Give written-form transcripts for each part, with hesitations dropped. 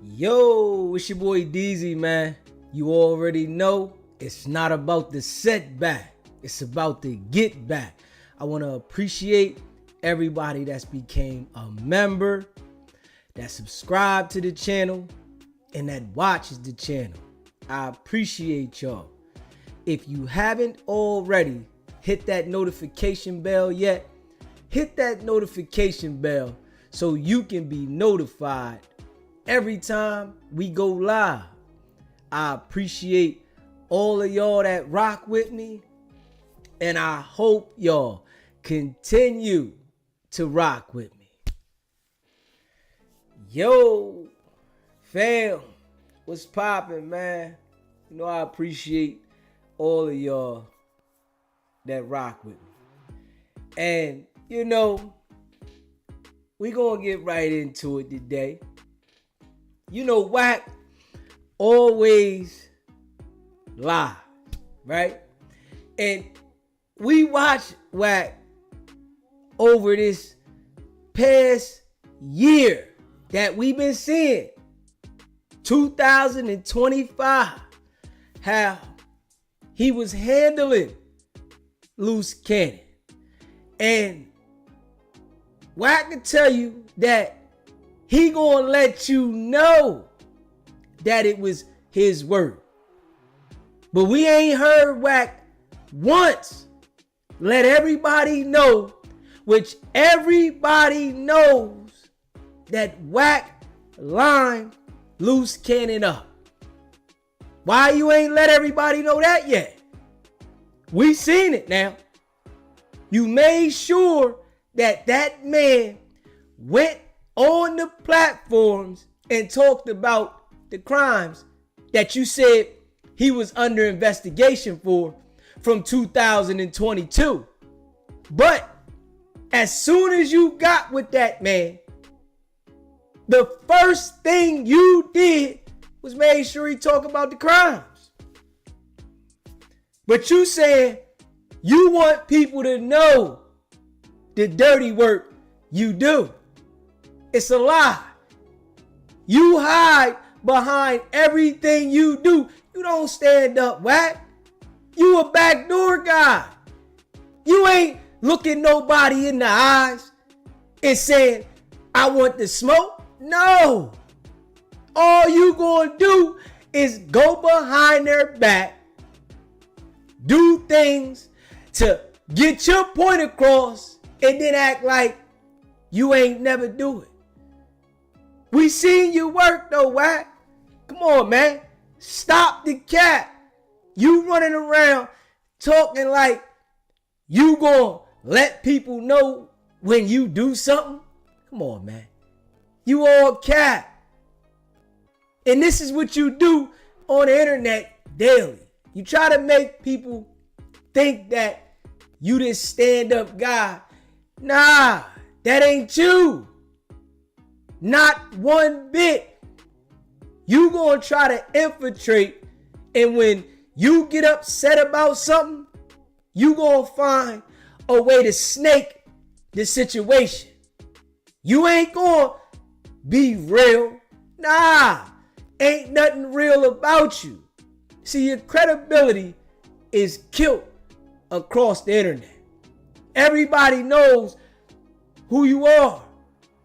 Yo, it's your boy DZ, man. You already know it's not about the setback. It's about the get back. I want to appreciate everybody that's became a member, that subscribed to the channel, and that watches the channel. I appreciate y'all. If you haven't already hit that notification bell yet, hit that notification bell so you can be notified every time we go live. I appreciate all of y'all that rock with me, and I hope y'all continue to rock with me. Yo, fam, what's poppin', man? You know, I appreciate all of y'all that rock with me. And, you know, we gonna get right into it today. You know, Wack always live, right? And we watched Wack over this past year that we've been seeing, 2025, how he was handling Loose Cannon. And Wack can tell you that he gonna let you know that it was his word. But we ain't heard Wack once let everybody know, which everybody knows, that Wack lined Loose Cannon up. Why you ain't let everybody know that yet? We seen it now. You made sure that that man went on the platforms and talked about the crimes that you said he was under investigation for from 2022. But as soon as you got with that man, the first thing you did was make sure he talked about the crimes. But you said you want people to know the dirty work you do. It's a lie. You hide behind everything you do. You don't stand up, Wack. You a backdoor guy. You ain't looking nobody in the eyes and saying, I want the smoke. No. All you gonna do is go behind their back, do things to get your point across, and then act like you ain't never do it. We seen you work though, Wack. Come on, man. Stop the cap. You running around talking like you gonna let people know when you do something. Come on, man. You all cap. And this is what you do on the internet daily. You try to make people think that you this stand-up guy. Nah, that ain't you. Not one bit. You gonna try to infiltrate, and when you get upset about something, you gonna find a way to snake the situation. You ain't gonna be real. Nah, ain't nothing real about you. See, your credibility is killed across the internet. Everybody knows who you are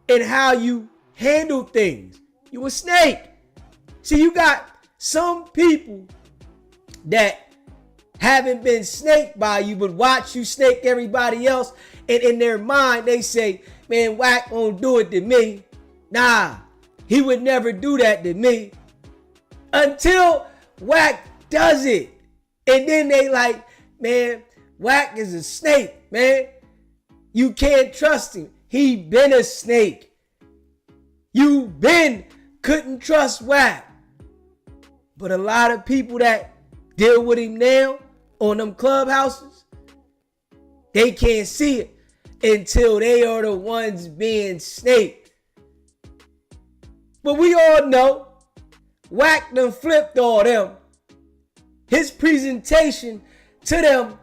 and how you handle things. You a snake. See, you got some people that haven't been snaked by you, but watch you snake everybody else, and in their mind they say, man, Wack won't do it to me. Nah, he would never do that to me. Until Wack does it. And then they like, man, Wack is a snake, man. You can't trust him. He been a snake. You couldn't trust Wack. But a lot of people that deal with him now on them clubhouses, they can't see it until they are the ones being snaked. But we all know Wack done flipped all them. His presentation to them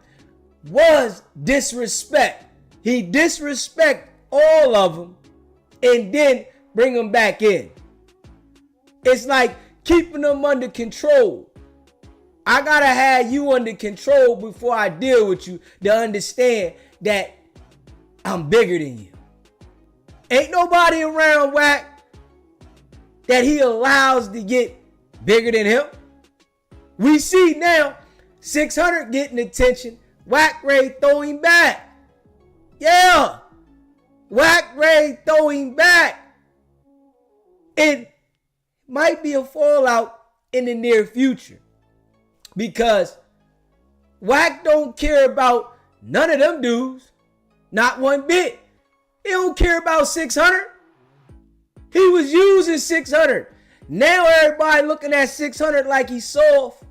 was disrespect. He disrespect all of them and then bring them back in. It's like keeping them under control. I gotta have you under control before I deal with you to understand that I'm bigger than you. Ain't nobody around Wack that he allows to get bigger than him. We see now 600 getting attention. Wack Ray throw him back. Yeah. Wack Ray throw him back. It might be a fallout in the near future because Wack don't care about none of them dudes. Not one bit. He don't care about 600. He was using 600. Now everybody looking at 600 like he's soft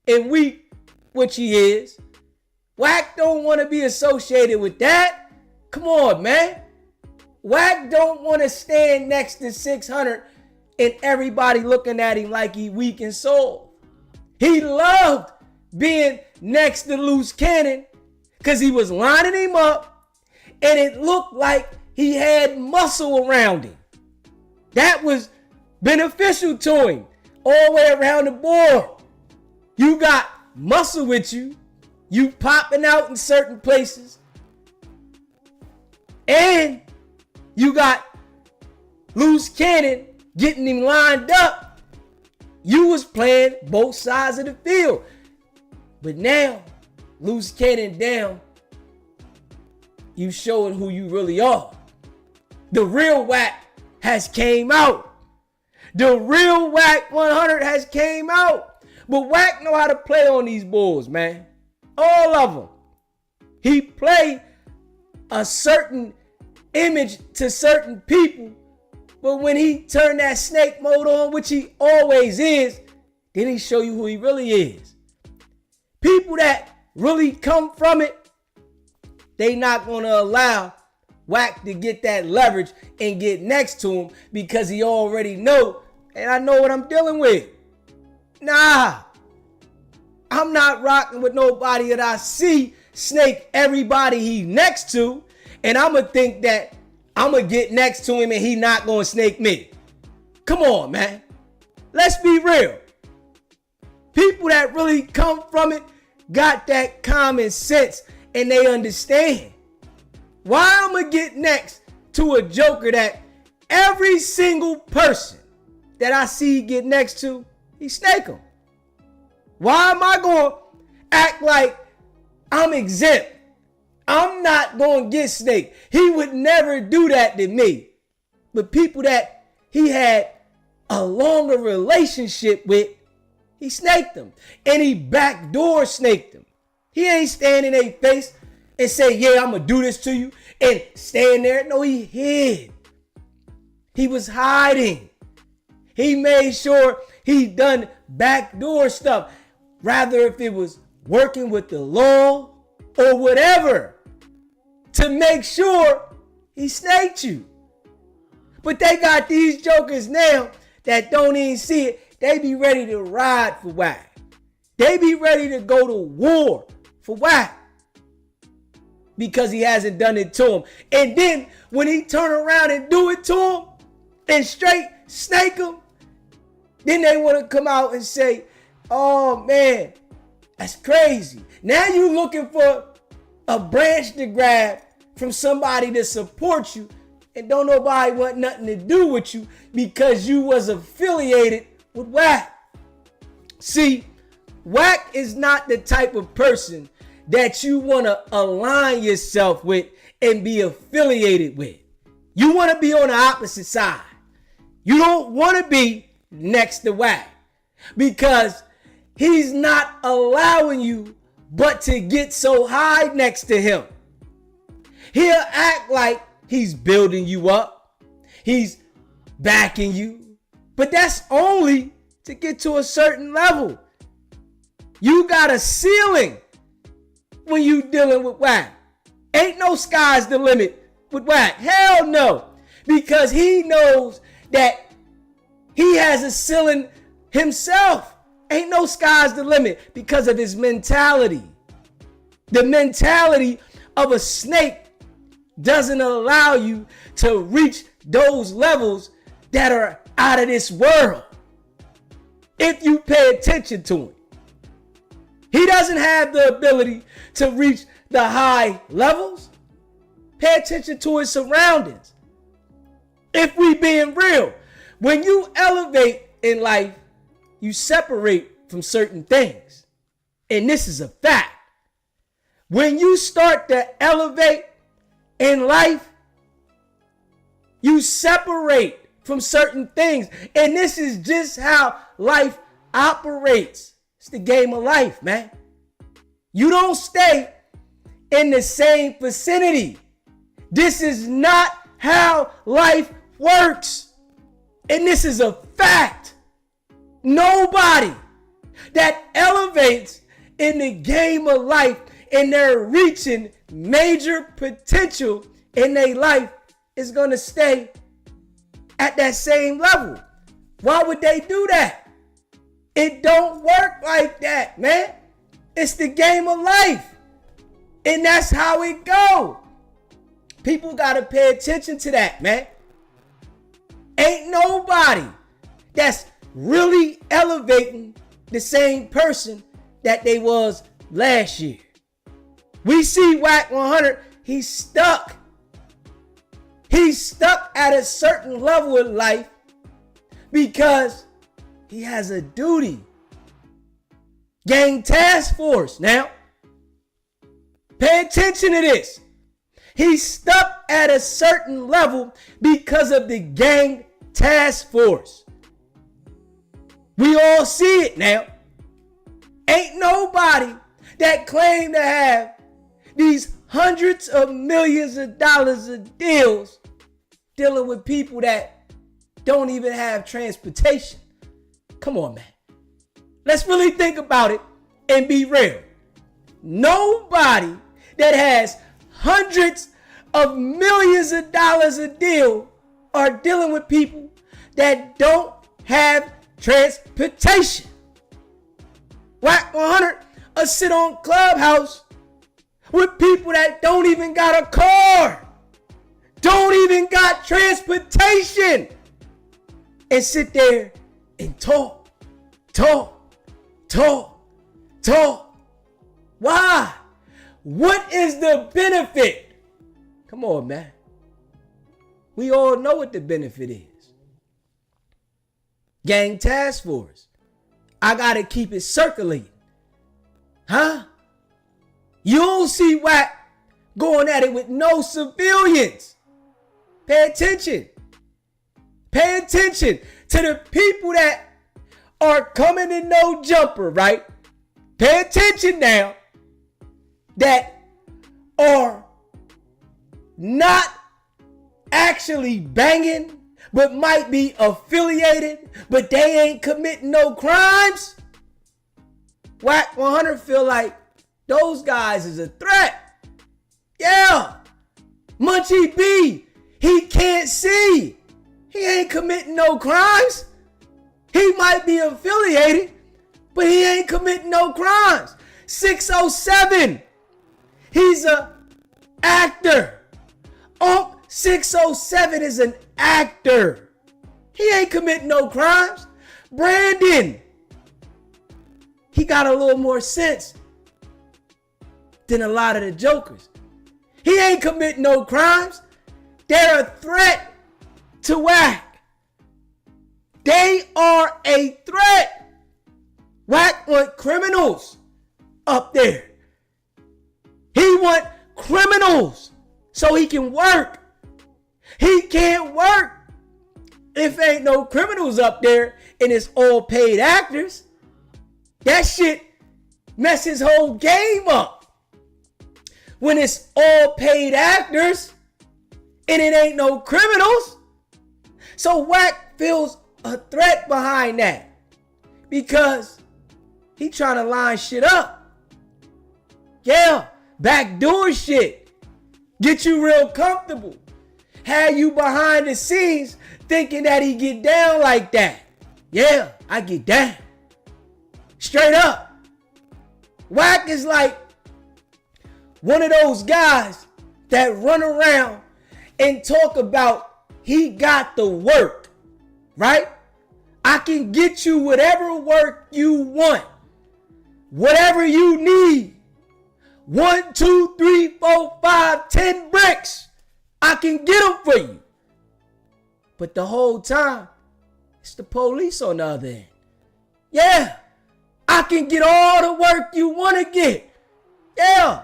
and weak, which he is. Wack don't want to be associated with that. Come on, man. Wack don't want to stand next to 600 and everybody looking at him like he weak and soft. He loved being next to Loose Cannon because he was lining him up and it looked like he had muscle around him. That was beneficial to him all the way around the board. You got muscle with you. You popping out in certain places. And you got Loose Cannon getting him lined up. You was playing both sides of the field. But now, Loose Cannon down, you showing who you really are. The real Wack has came out. The real Wack 100 has came out. But Wack know how to play on these bulls, man. All of them. He play a certain image to certain people. But when he turn that snake mode on, which he always is, then he show you who he really is. People that really come from it, they not going to allow Wack to get that leverage and get next to him because he already know, and I know what I'm dealing with. Nah, I'm not rocking with nobody that I see snake everybody he next to, and I'm going to think that I'm going to get next to him and he not going to snake me. Come on, man. Let's be real. People that really come from it got that common sense and they understand. Why I'm going to get next to a joker that every single person that I see get next to, he snake him? Why am I going to act like I'm exempt? I'm not going to get snaked. He would never do that to me. But people that he had a longer relationship with, he snaked them. And he backdoor snaked them. He ain't standing in their face and say, yeah, I'm going to do this to you. And stand there. No, he hid. He was hiding. He made sure he done backdoor stuff. Rather if it was working with the law or whatever. To make sure he snaked you. But they got these jokers now that don't even see it. They be ready to ride for Wack. They be ready to go to war for Wack. Because he hasn't done it to him. And then when he turn around and do it to him and straight snake him, then they want to come out and say, oh man, that's crazy. Now you looking for a branch to grab from somebody to support you and don't nobody want nothing to do with you because you was affiliated with Wack. See, Wack is not the type of person that you want to align yourself with and be affiliated with. You want to be on the opposite side. You don't want to be next to Wack because he's not allowing you but to get so high next to him. He'll act like he's building you up. He's backing you. But that's only to get to a certain level. You got a ceiling when you dealing with Wack. Ain't no sky's the limit with Wack. Hell no. Because he knows that he has a ceiling himself. Ain't no sky's the limit because of his mentality. The mentality of a snake doesn't allow you to reach those levels that are out of this world. if you pay attention to him. He doesn't have the ability to reach the high levels. Pay attention to his surroundings. If we being real, when you elevate in life, you separate from certain things. And this is a fact. When you start to elevate in life, you separate from certain things. And this is just how life operates. It's the game of life, man. You don't stay in the same vicinity. This is not how life works. And this is a fact. Nobody that elevates in the game of life and they're reaching major potential in their life is going to stay at that same level. Why would they do that? It don't work like that, man. It's the game of life. And that's how it go. People got to pay attention to that, man. Ain't nobody that's really elevating the same person that they was last year. We see Wack 100, he's stuck. He's stuck at a certain level in life because he has a duty. Gang task force. Now, pay attention to this. He's stuck at a certain level because of the gang task force. We all see it now. Ain't nobody that claim to have these hundreds of millions of dollars of deals dealing with people that don't even have transportation. Come on, man. Let's really think about it and be real. Nobody that has hundreds of millions of dollars a deal are dealing with people that don't have transportation. Wack 100 or sit on Clubhouse with people that don't even got a car, don't even got transportation, and sit there and talk. Why? What is the benefit? Come on, man. We all know what the benefit is. Gang task force. I gotta keep it circulating. Huh? You don't see Wack going at it with no civilians. Pay attention. Pay attention to the people that are coming in no jumper, right? Pay attention now. That are not actually banging, but might be affiliated, but they ain't committing no crimes. Wack 100 feel like those guys is a threat. Yeah. Munchie B, he can't see. He ain't committing no crimes. He might be affiliated, but he ain't committing no crimes. 607, he's a actor. 607 is an actor. He ain't committing no crimes. Brandon, he got a little more sense than a lot of the jokers. He ain't committing no crimes. They're a threat to Wack. They are a threat. Wack want criminals up there. He want criminals so he can work. He can't work if ain't no criminals up there and it's all paid actors. That shit mess his whole game up. When it's all paid actors and it ain't no criminals. So Wack feels a threat behind that because he trying to line shit up. Yeah, backdoor shit. Get you real comfortable. Have you behind the scenes thinking that he get down like that. Yeah, I get down. Straight up. Wack is like one of those guys that run around and talk about he got the work, right? I can get you whatever work you want. Whatever you need. 1, 2, 3, 4, 5, 10 bricks. I can get them for you. But the whole time, it's the police on the other end. Yeah, I can get all the work you want to get. Yeah,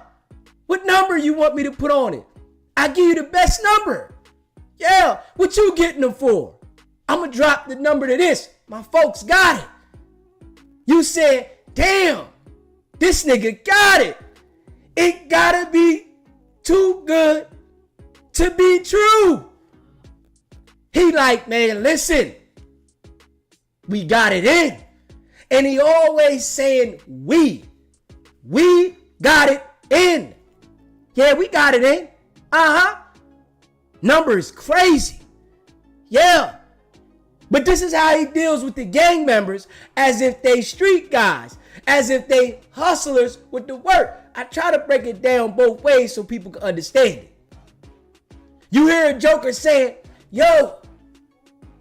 what number you want me to put on it? I give you the best number. Yeah, what you getting them for? I'm going to drop the number to this. My folks got it. You said, damn, this nigga got it. It gotta be too good to be true. He like, man, listen, we got it in. And he always saying we got it in. Yeah, we got it in. Number is crazy. Yeah. But this is how he deals with the gang members, as if they street guys, as if they hustlers with the work. I try to break it down both ways so people can understand it. You hear a joker saying, yo,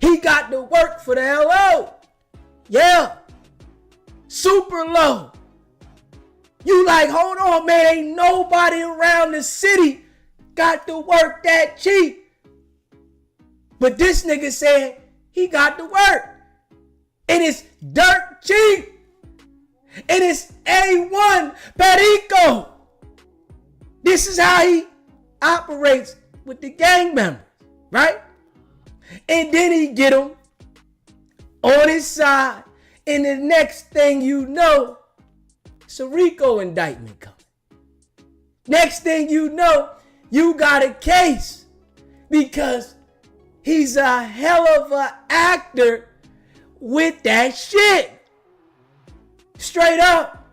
he got the work for the LO. Yeah. Super low. You like, hold on, man. Ain't nobody around the city got the work that cheap. But this nigga said he got the work. And it's dirt cheap. And it's A1 Perico. This is how he operates with the gang members, right? And then he get them on his side. And the next thing you know, it's a RICO indictment coming. Next thing you know, you got a case because he's a hell of an actor with that shit. Straight up.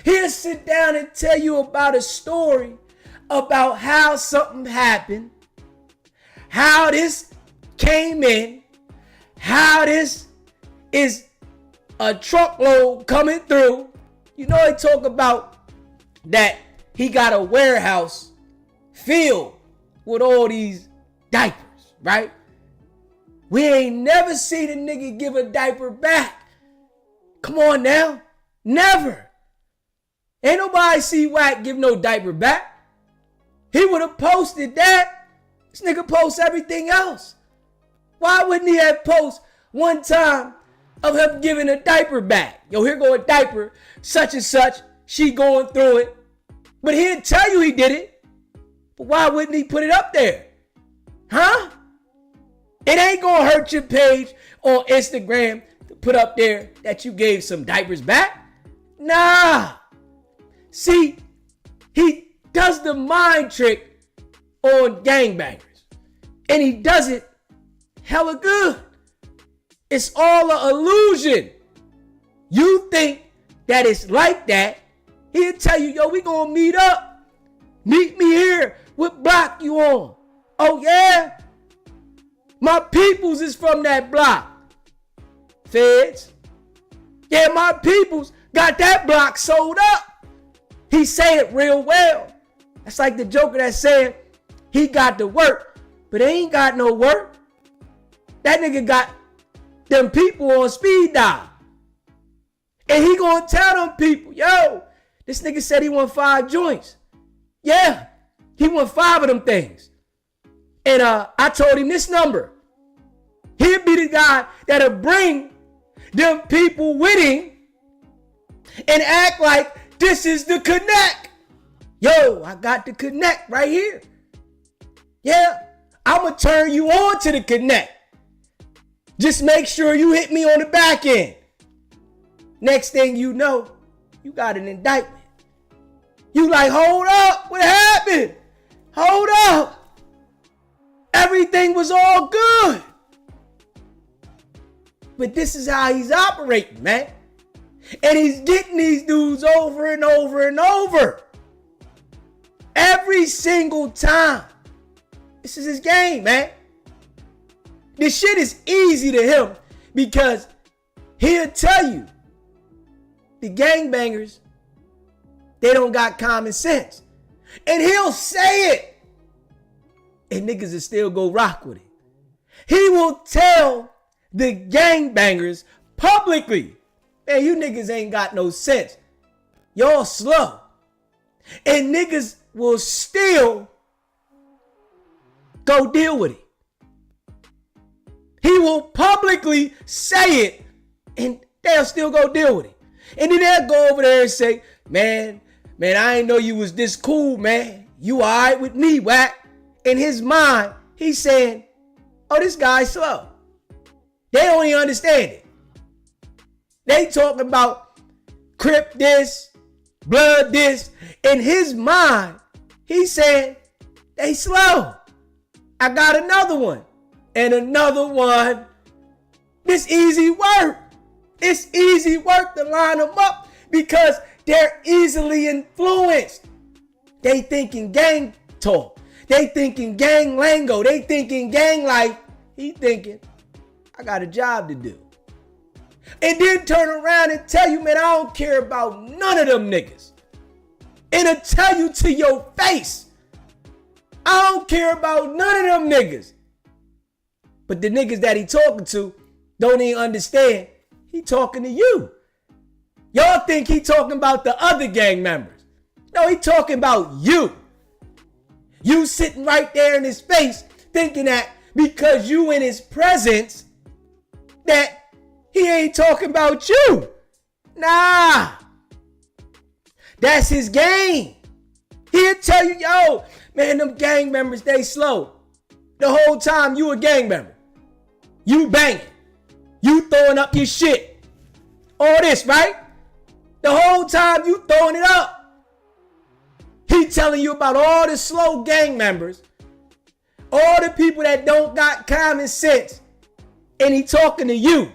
He'll sit down and tell you about a story about how something happened, how this came in, how this is a truckload coming through. You know, they talk about that he got a warehouse filled with all these diapers, right? We ain't never seen a nigga give a diaper back. Come on now. Never. Ain't nobody see Wack give no diaper back. He would have posted that. This nigga posts everything else. Why wouldn't he have post one time of him giving a diaper back? Yo, here go a diaper, such and such. She going through it. But he'd tell you he did it. But why wouldn't he put it up there? Huh? It ain't gonna hurt your page on Instagram to put up there that you gave some diapers back. Nah. See, he does the mind trick on gangbangers. And he does it hella good. It's all an illusion. You think that it's like that. He'll tell you, yo, we gonna meet up. Meet me here. What block you on? Oh, yeah? My peoples is from that block. Feds. Yeah, my peoples got that block sold up. He say it real well. That's like the joker that's saying he got the work, but he ain't got no work. That nigga got them people on speed dial. And he gonna tell them people, yo, this nigga said he won 5 joints. Yeah, he won 5 of them things. And I told him this number. He'll be the guy that'll bring them people with him and act like this is the connect. Yo, I got the connect right here. Yeah, I'm going to turn you on to the connect. Just make sure you hit me on the back end. Next thing you know, you got an indictment. You like, hold up, what happened? Hold up. Everything was all good. But this is how he's operating, man. And he's getting these dudes over and over and over. Every single time. This is his game, man. This shit is easy to him because he'll tell you the gangbangers, they don't got common sense. And he'll say it. And niggas will still go rock with it. He will tell the gangbangers publicly. Man, you niggas ain't got no sense. Y'all slow. And niggas will still go deal with it. He will publicly say it and they'll still go deal with it. And then they'll go over there and say, man, I didn't know you was this cool, man. You all right with me, Wack. In his mind, he's saying, oh, this guy's slow. They don't even understand it. They talking about Crip this, blood this. In his mind, he's saying, they slow. I got another one. And another one. It's easy work. It's easy work to line them up because they're easily influenced. They thinking gang talk. They thinking gang lingo. They thinking gang life. He thinking, I got a job to do. And then turn around and tell you, man, I don't care about none of them niggas. And to tell you to your face, I don't care about none of them niggas. But the niggas that he talking to don't even understand. He talking to you. Y'all think he talking about the other gang members. No, he talking about you. You sitting right there in his face thinking that because you in his presence that he ain't talking about you. Nah. That's his game. He'll tell you, yo, man, them gang members, they slow. The whole time you a gang member. You banging. You throwing up your shit. All this, right? The whole time you throwing it up. He telling you about all the slow gang members. All the people that don't got common sense. And he talking to you.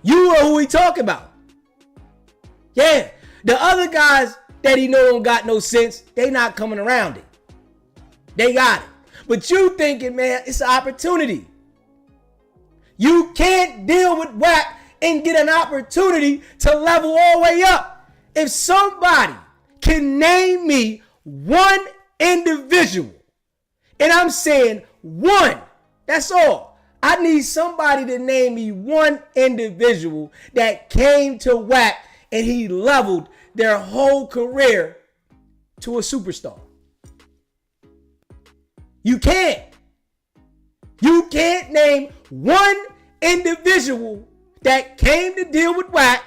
You are who he talking about. Yeah. The other guys that he know don't got no sense, they not coming around it. They got it. But you thinking, man, it's an opportunity. You can't deal with Wack and get an opportunity to level all the way up. If somebody can name me one individual, and I'm saying one, that's all. I need somebody to name me one individual that came to Wack and he leveled their whole career to a superstar. You can't. You can't name one individual that came to deal with Wack,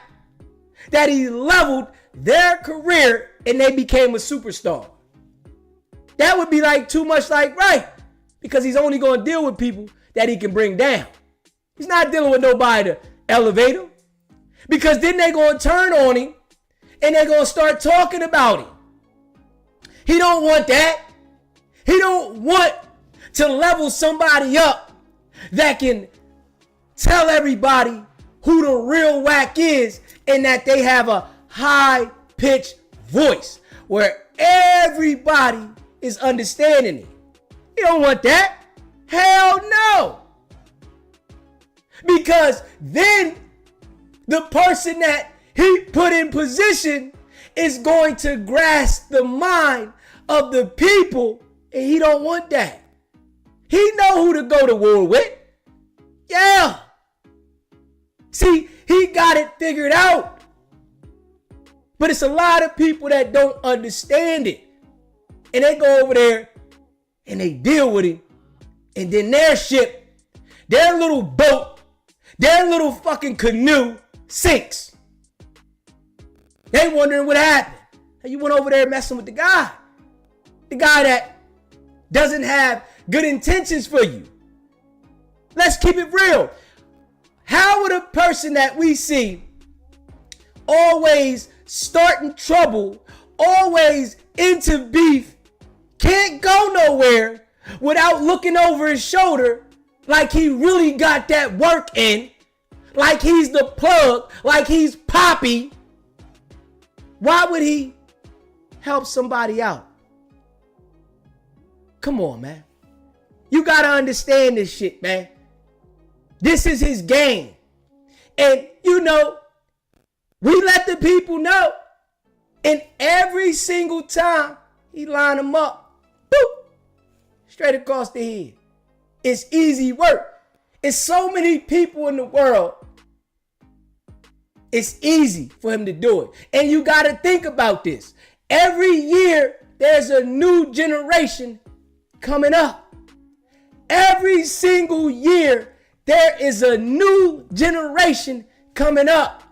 that he leveled their career and they became a superstar. That would be like too much like right, because he's only going to deal with people that he can bring down. He's not dealing with nobody to elevate him, because then they're going to turn on him and they're going to start talking about him. He don't want that. He don't want to level somebody up that can tell everybody who the real Wack is and that they have a high-pitched voice where everybody is understanding it. You don't want that. Hell no. Because then the person that he put in position is going to grasp the mind of the people, and he don't want that. He know who to go to war with. Yeah. See, he got it figured out. But it's a lot of people that don't understand it. And they go over there and they deal with him. And then their ship, their little boat, their little fucking canoe sinks. They wondering what happened. You went over there messing with the guy. The guy that doesn't have good intentions for you. Let's keep it real. How would a person that we see always starting trouble, always into beef, can't go nowhere without looking over his shoulder like he really got that work in, like he's the plug, like he's Poppy? Why would he help somebody out? Come on, man. You got to understand this shit, man. This is his game. And, you know, we let the people know. And every single time he line them up, boop, straight across the head. It's easy work. It's so many people in the world. It's easy for him to do it. And you got to think about this. Every year, there's a new generation coming up. Every single year, there is a new generation coming up.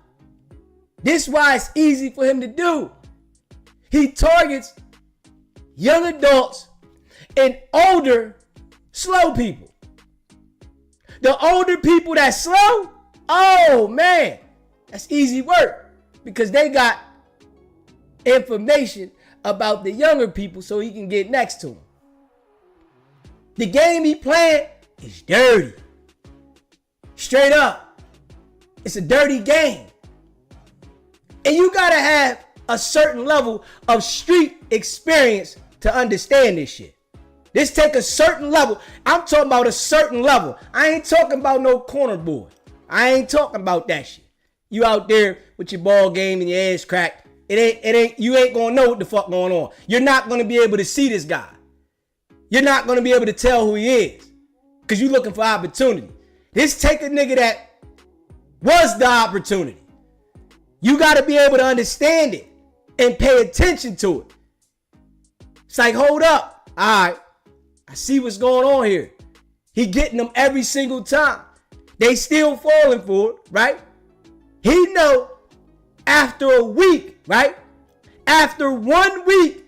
This is why it's easy for him to do. He targets young adults and older, slow people. The older people that's slow, oh man, that's easy work because they got information about the younger people so he can get next to them. The game he playing is dirty. Straight up. It's a dirty game. And you gotta have a certain level of street experience to understand this shit. This take a certain level. I'm talking about a certain level. I ain't talking about no corner boy. I ain't talking about that shit. You out there with your ball game and your ass cracked. You ain't gonna know what the fuck going on. You're not gonna be able to see this guy. You're not gonna be able to tell who he is. Cause you're looking for opportunity. This take a nigga that was the opportunity. You gotta be able to understand it and pay attention to it. It's like, hold up. All right. I see what's going on here. He getting them every single time. They still falling for it, right? He know after a week, right? After 1 week,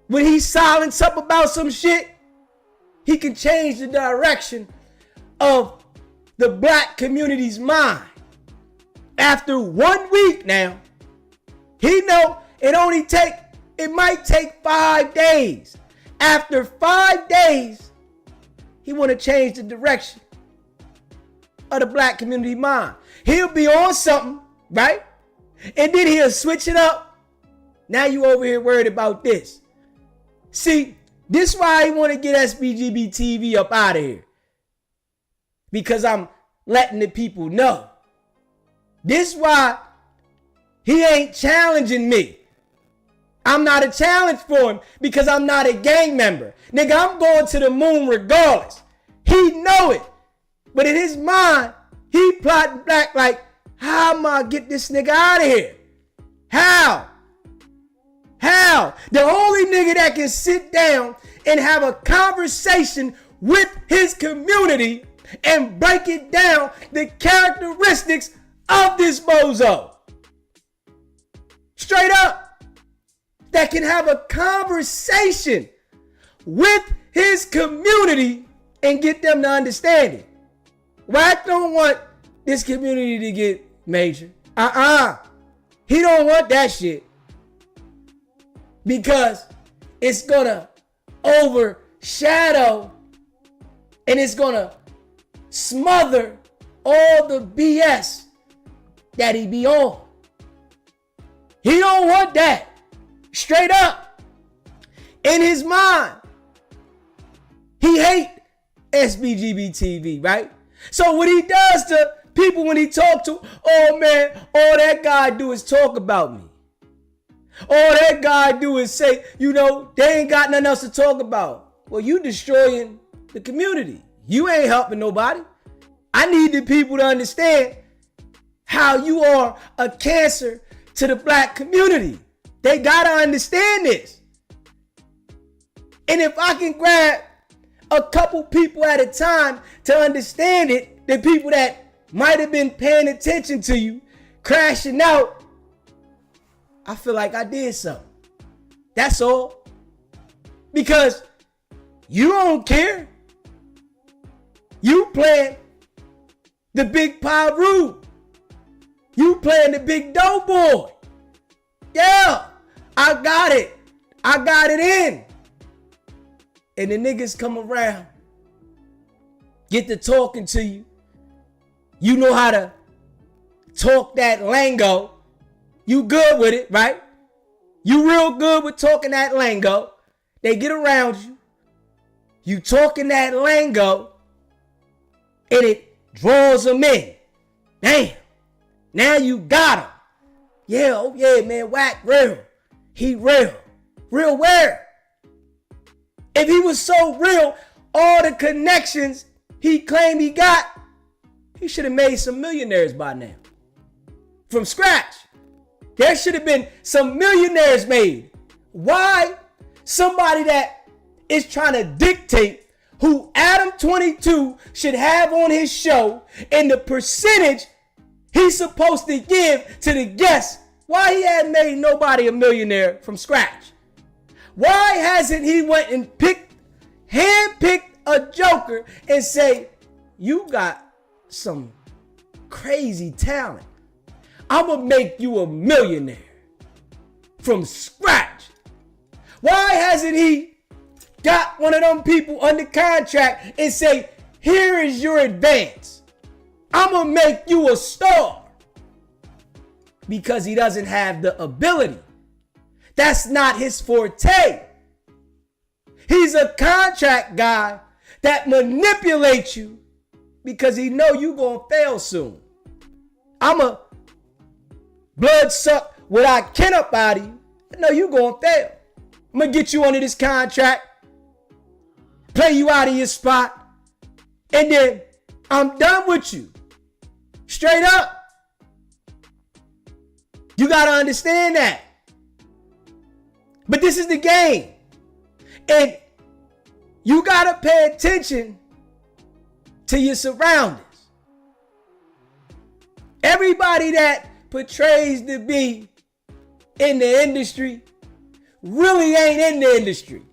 when he silence up about some shit, he can change the direction of the black community's mind. After 1 week now, he know it might take 5 days. After 5 days, he want to change the direction of the black community mind. He'll be on something, right? And then he'll switch it up. Now you over here worried about this. See, this is why I want to get SBGB TV up out of here. Because I'm letting the people know. This is why he ain't challenging me. I'm not a challenge for him because I'm not a gang member. Nigga, I'm going to the moon regardless. He know it. But in his mind, he plotting black like, how am I gonna get this nigga out of here? How? The only nigga that can sit down and have a conversation with his community and break it down the characteristics of this bozo. Straight up. That can have a conversation with his community and get them to understand it. Wack don't want this community to get major. He don't want that shit. Because it's gonna overshadow and it's gonna smother all the BS that he be on. He don't want that. Straight up. In his mind. He hate SBGB TV, right? So what he does to people when he talk to, oh man, all that guy do is talk about me. All that guy do is say, they ain't got nothing else to talk about. Well, you destroying the community. You ain't helping nobody. I need the people to understand how you are a cancer to the black community. They gotta understand this. And if I can grab a couple people at a time to understand it, the people that might have been paying attention to you, crashing out, I feel like I did something. That's all. Because you don't care. You playing the big Pyru. You playing the big dope boy. Yeah, I got it. I got it in. And the niggas come around, get to talking to you. You know how to talk that lingo. You good with it, right? You real good with talking that lingo. They get around you. You talking that lingo. And it draws them in. Damn. Now you got him. Yeah, oh yeah, man, Wack real. He real. Real where? If he was so real, all the connections he claimed he got, he should have made some millionaires by now. From scratch. There should have been some millionaires made. Why somebody that is trying to dictate who Adam 22 should have on his show and the percentage he's supposed to give to the guests, why he hadn't made nobody a millionaire from scratch? Why hasn't he went and handpicked a joker and say, you got some crazy talent. I'm going to make you a millionaire from scratch. Why hasn't he got one of them people under contract and say, here is your advance. I'm going to make you a star. Because he doesn't have the ability. That's not his forte. He's a contract guy that manipulates you because he know you going to fail soon. I'm a blood suck what I can up out of you. I know you going to fail. I'm going to get you under this contract, play you out of your spot, and then I'm done with you. Straight up. You got to understand that. But this is the game. And you got to pay attention to your surroundings. Everybody that portrays to be in the industry really ain't in the industry.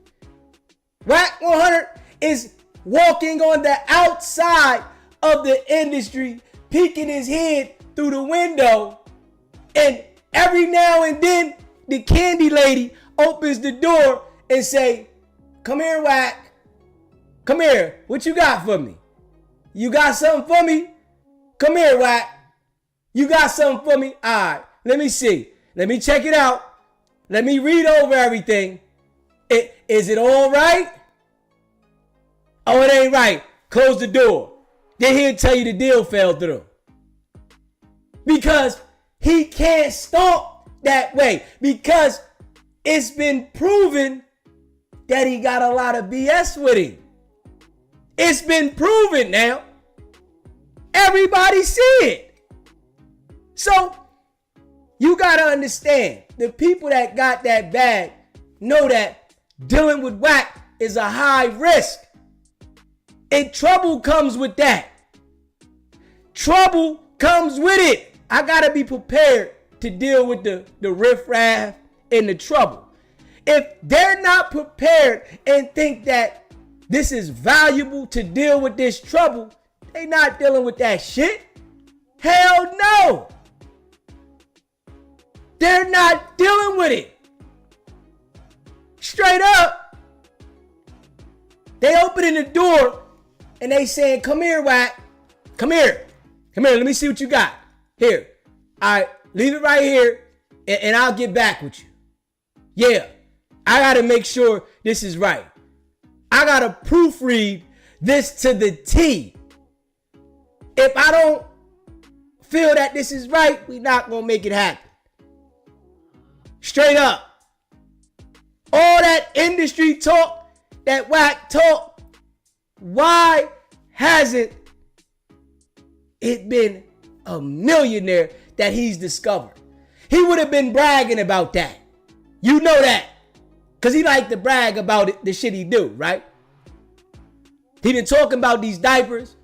Wack 100 is walking on the outside of the industry, peeking his head through the window, and every now and then the candy lady opens the door and say, come here, Wack. Come here. What you got for me? You got something for me? Come here, Wack. You got something for me? All right. Let me see. Let me check it out. Let me read over everything. Is it all right? Oh, it ain't right. Close the door. Then he'll tell you the deal fell through. Because he can't stomp that way. Because it's been proven that he got a lot of BS with him. It's been proven now. Everybody see it. So you got to understand, the people that got that bag know that dealing with Wack is a high risk. And trouble comes with that. Trouble comes with it. I got to be prepared to deal with the riffraff and the trouble. If they're not prepared and think that this is valuable to deal with this trouble, they not dealing with that shit. Hell no. They're not dealing with it. Straight up. They opening the door and they saying, come here, Wack. Come here. Come here. Let me see what you got. Here. All right. Leave it right here and I'll get back with you. Yeah. I got to make sure this is right. I got to proofread this to the T. If I don't feel that this is right, we're not going to make it happen. Straight up. All that industry talk, that Wack talk, why hasn't it been a millionaire that he's discovered? He would have been bragging about that. You know that. Because he like to brag about it, the shit he do, right? He been talking about these diapers,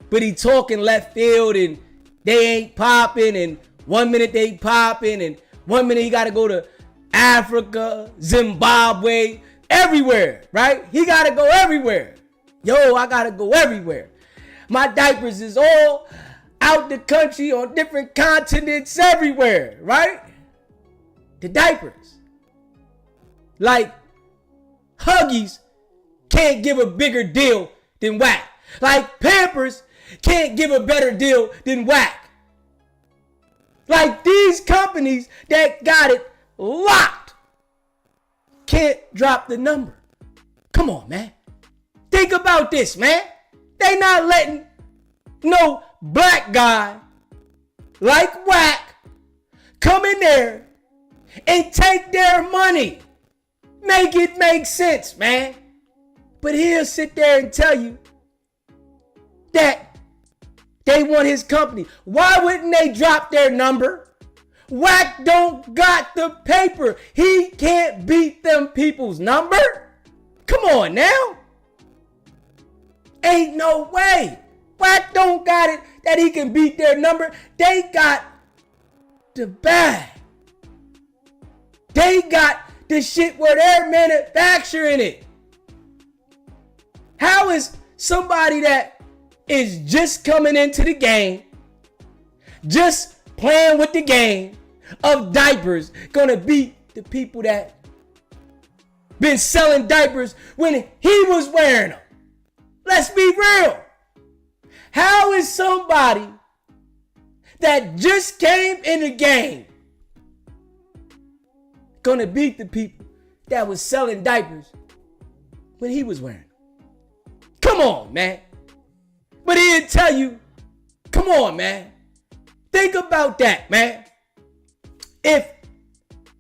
but he talking left field and they ain't popping, and 1 minute they popping, and 1 minute he got to go to Africa, Zimbabwe, everywhere, right? He got to go everywhere. Yo, I got to go everywhere. My diapers is all out the country on different continents everywhere, right? The diapers. Like, Huggies can't give a bigger deal than Wack. Like, Pampers can't give a better deal than Wack. Like, these companies that got it locked can't drop the number. Come on, man. Think about this, man. They not letting no black guy like Wack come in there and take their money. Make it make sense, man. But he'll sit there and tell you that they want his company. Why wouldn't they drop their number? Wack don't got the paper. He can't beat them people's number. Come on now. Ain't no way. Wack don't got it that he can beat their number. They got the bag. They got the shit where they're manufacturing it. How is somebody that is just coming into the game, just playing with the game of diapers, gonna beat the people that been selling diapers when he was wearing them? Let's be real. How is somebody that just came in the game gonna beat the people that was selling diapers when he was wearing them? Come on, man. But he didn't tell you. Come on, man. Think about that, man. If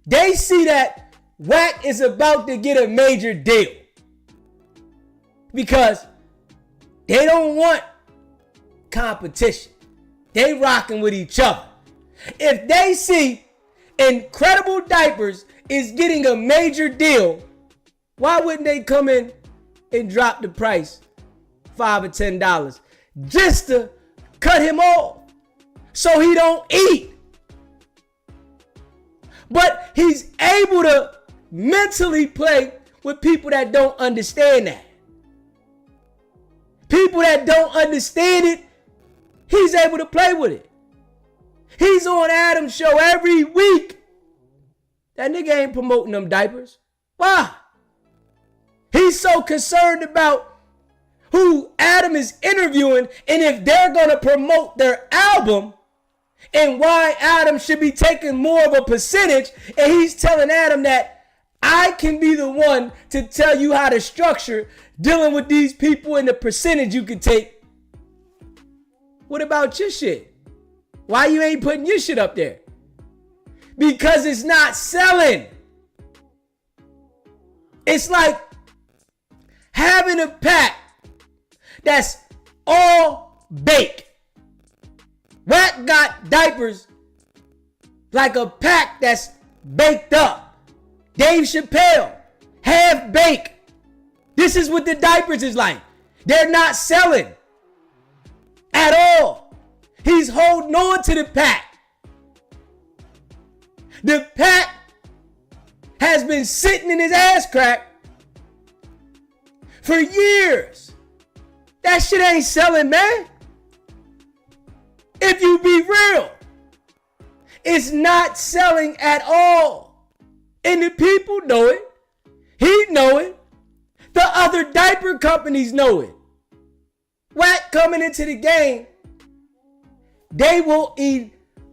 they see that Wack is about to get a major deal because they don't want competition. They rocking with each other. If they see Incredible Diapers is getting a major deal, why wouldn't they come in and drop the price $5 or $10 just to cut him off so he don't eat? But he's able to mentally play with people that don't understand that. People that don't understand it, he's able to play with it. He's on Adam's show every week. That nigga ain't promoting them diapers. Why? He's so concerned about who Adam is interviewing and if they're going to promote their album and why Adam should be taking more of a percentage. And he's telling Adam that I can be the one to tell you how to structure dealing with these people and the percentage you can take. What about your shit? Why you ain't putting your shit up there? Because it's not selling. It's like having a pack that's all bake. Wack got diapers like a pack that's baked up. Dave Chappelle, half baked. This is what the diapers is like. They're not selling at all. He's holding on to the pack. The pack has been sitting in his ass crack for years. That shit ain't selling, man. If you be real, it's not selling at all. And the people know it. He know it. The other diaper companies know it. Wack coming into the game, they will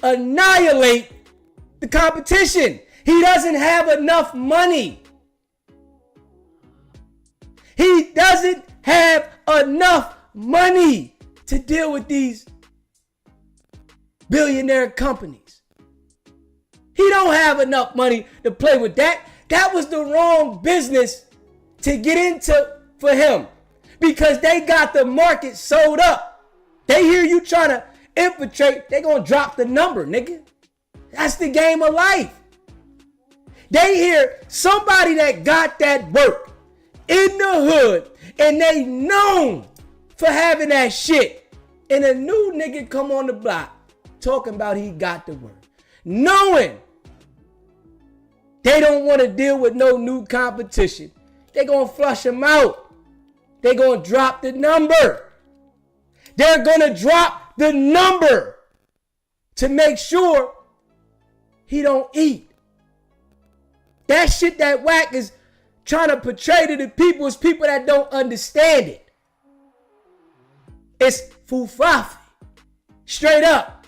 annihilate the competition. He doesn't have enough money. He doesn't have enough money to deal with these billionaire companies. He don't have enough money to play with that. That was the wrong business to get into for him because they got the market sold up. They hear you trying to infiltrate, they gonna drop the number, nigga. That's the game of life. They hear somebody that got that work in the hood and they known for having that shit. And a new nigga come on the block talking about he got the work. Knowing they don't want to deal with no new competition. They gonna flush him out. They gonna drop the number. They're gonna drop the number to make sure he don't eat. That shit that Wack is trying to portray to the people is people that don't understand it. It's fufafi. Straight up.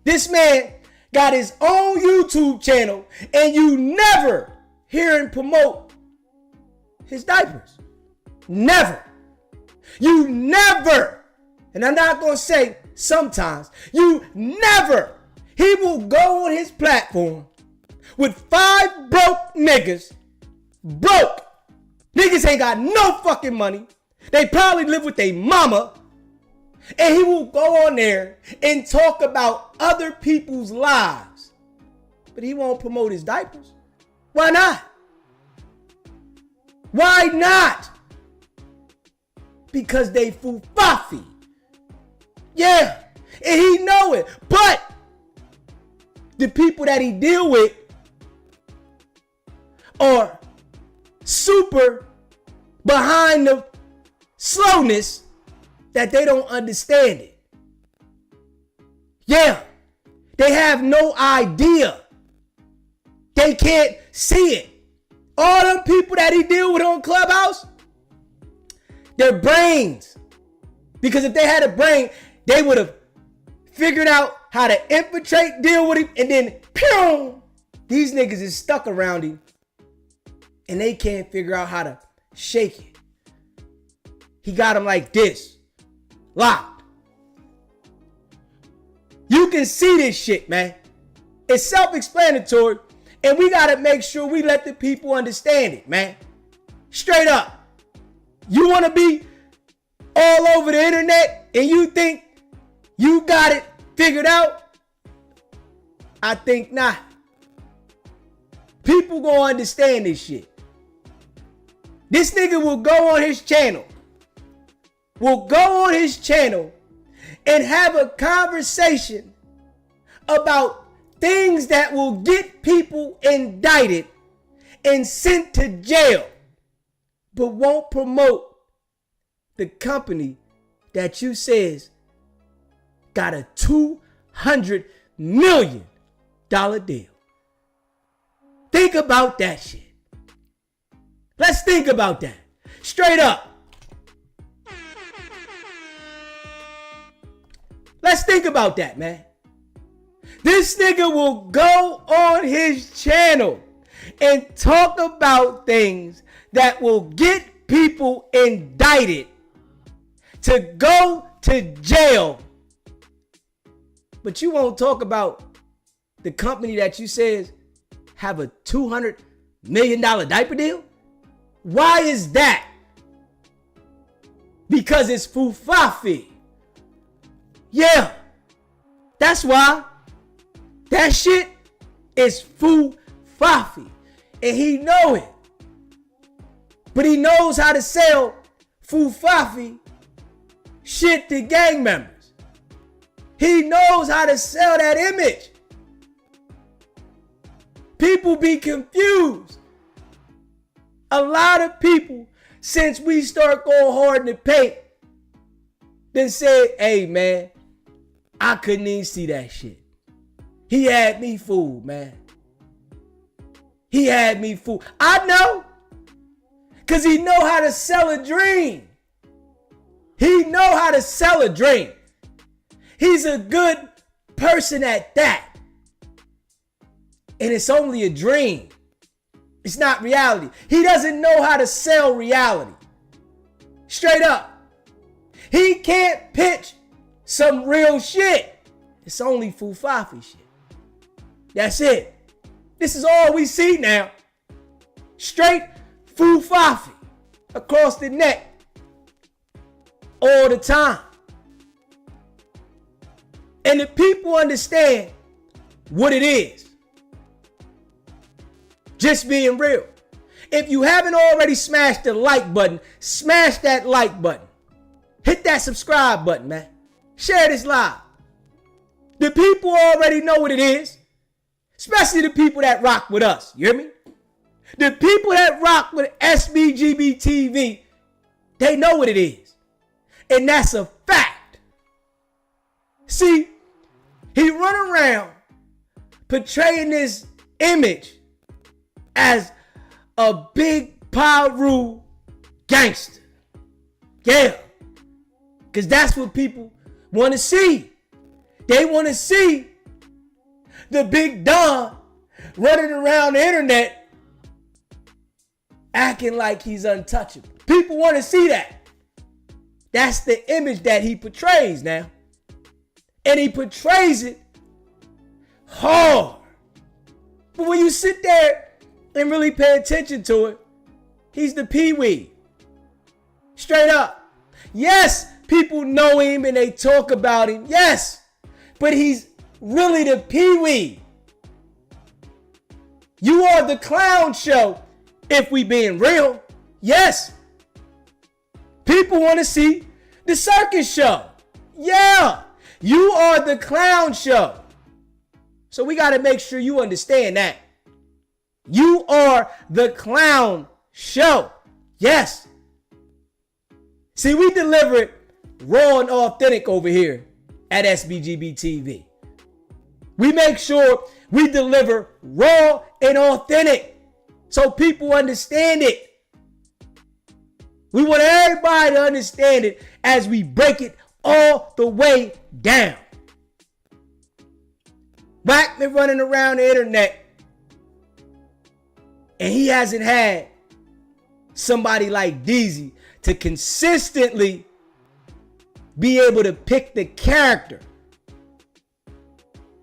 This man got his own YouTube channel and you never hear him promote his diapers. Never. You never. And I'm not going to say sometimes. You never. He will go on his platform with 5 broke niggas. Broke. Niggas ain't got no fucking money. They probably live with their mama. And he will go on there and talk about other people's lives. But he won't promote his diapers. Why not? Why not? Because they fufafi. Yeah. And he know it. But the people that he deal with are super behind the slowness that they don't understand it. Yeah. They have no idea. They can't see it. All them people that he deal with on Clubhouse, their brains. Because if they had a brain, they would have figured out how to infiltrate, deal with him, and then, pew! These niggas is stuck around him, and they can't figure out how to shake it. He got him like this. Locked. You can see this shit, man. It's self-explanatory, and we got to make sure we let the people understand it, man. Straight up. You want to be all over the internet and you think you got it figured out? I think not. People gonna understand this shit. This nigga will go on his channel. And have a conversation about things that will get people indicted and sent to jail, but won't promote the company that you says got a $200 million deal. Think about that shit. Let's think about that. Straight up. Let's think about that, man. This nigga will go on his channel and talk about things that will get people indicted to go to jail. But you won't talk about the company that you says have a $200 million diaper deal? Why is that? Because it's fufafi. Yeah, that's why. That shit is fufafi. And he know it. But he knows how to sell fufafi shit to gang members. He knows how to sell that image. People be confused. A lot of people, since we start going hard in the paint, then said, hey man, I couldn't even see that shit. He had me fooled, man. He had me fooled. I know. Because he know how to sell a dream. He know how to sell a dream. He's a good person at that. And it's only a dream. It's not reality. He doesn't know how to sell reality. Straight up. He can't pitch some real shit. It's only fufafi shit. That's it. This is all we see now. Straight fufafi across the neck. All the time. And the people understand what it is. Just being real. If you haven't already smashed the like button, smash that like button. Hit that subscribe button, man. Share this live. The people already know what it is. Especially the people that rock with us. You hear me? The people that rock with SBGB TV, they know what it is. And that's a fact. See, he run around portraying this image as a big Paru gangster. Yeah. Because that's what people want to see. They want to see the big Don running around the internet acting like he's untouchable. People want to see that. That's the image that he portrays now. And he portrays it hard. But when you sit there and really pay attention to it, he's the peewee. Straight up. Yes, people know him and they talk about him. Yes, but he's really the Pee-wee. You are the clown show, if we being real. Yes. People want to see the circus show. Yeah. You are the clown show. So we got to make sure you understand that. You are the clown show. Yes. See, we deliver it raw and authentic over here at SBGB TV. We make sure we deliver raw and authentic so people understand it. We want everybody to understand it as we break it all the way down. Wack been running around the internet and he hasn't had somebody like Deezy to consistently be able to pick the character.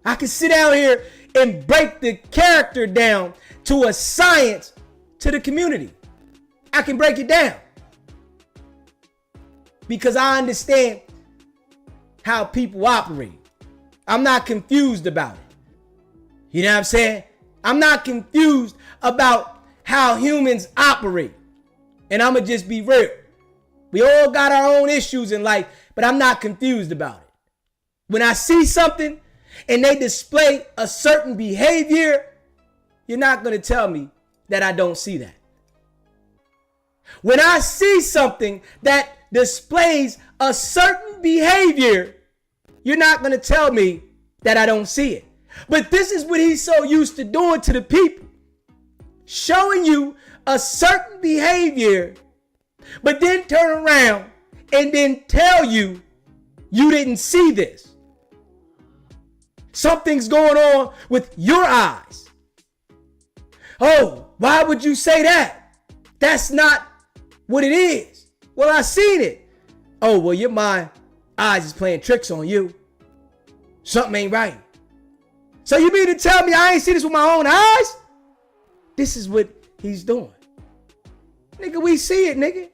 I can sit out here and break the character down to a science to the community. I can break it down because I understand how people operate. I'm not confused about it. You know what I'm saying? I'm not confused about how humans operate. And I'm going to just be real. We all got our own issues in life, but I'm not confused about it. When I see something and they display a certain behavior, you're not going to tell me that I don't see that. When I see something that displays a certain behavior, you're not going to tell me that I don't see it. But this is what he's so used to doing to the people. Showing you a certain behavior, but then turn around and then tell you you didn't see this. Something's going on with your eyes. Oh, why would you say that? That's not what it is. Well, I seen it. Oh, well, your eyes is playing tricks on you. Something ain't right. So you mean to tell me I ain't see this with my own eyes? This is what he's doing. Nigga, we see it, nigga.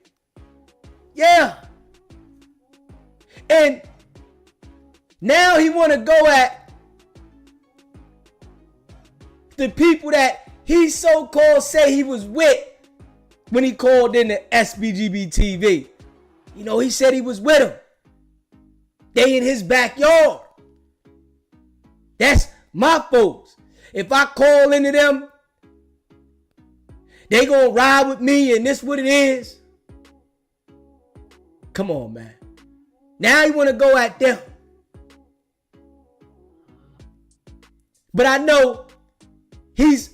Yeah. And now he want to go at the people that he so-called say he was with when he called in the SBGB TV. You know, he said he was with them. They in his backyard. That's my folks. If I call into them, they gonna ride with me and this what it is. Come on, man. Now you want to go at them. But I know he's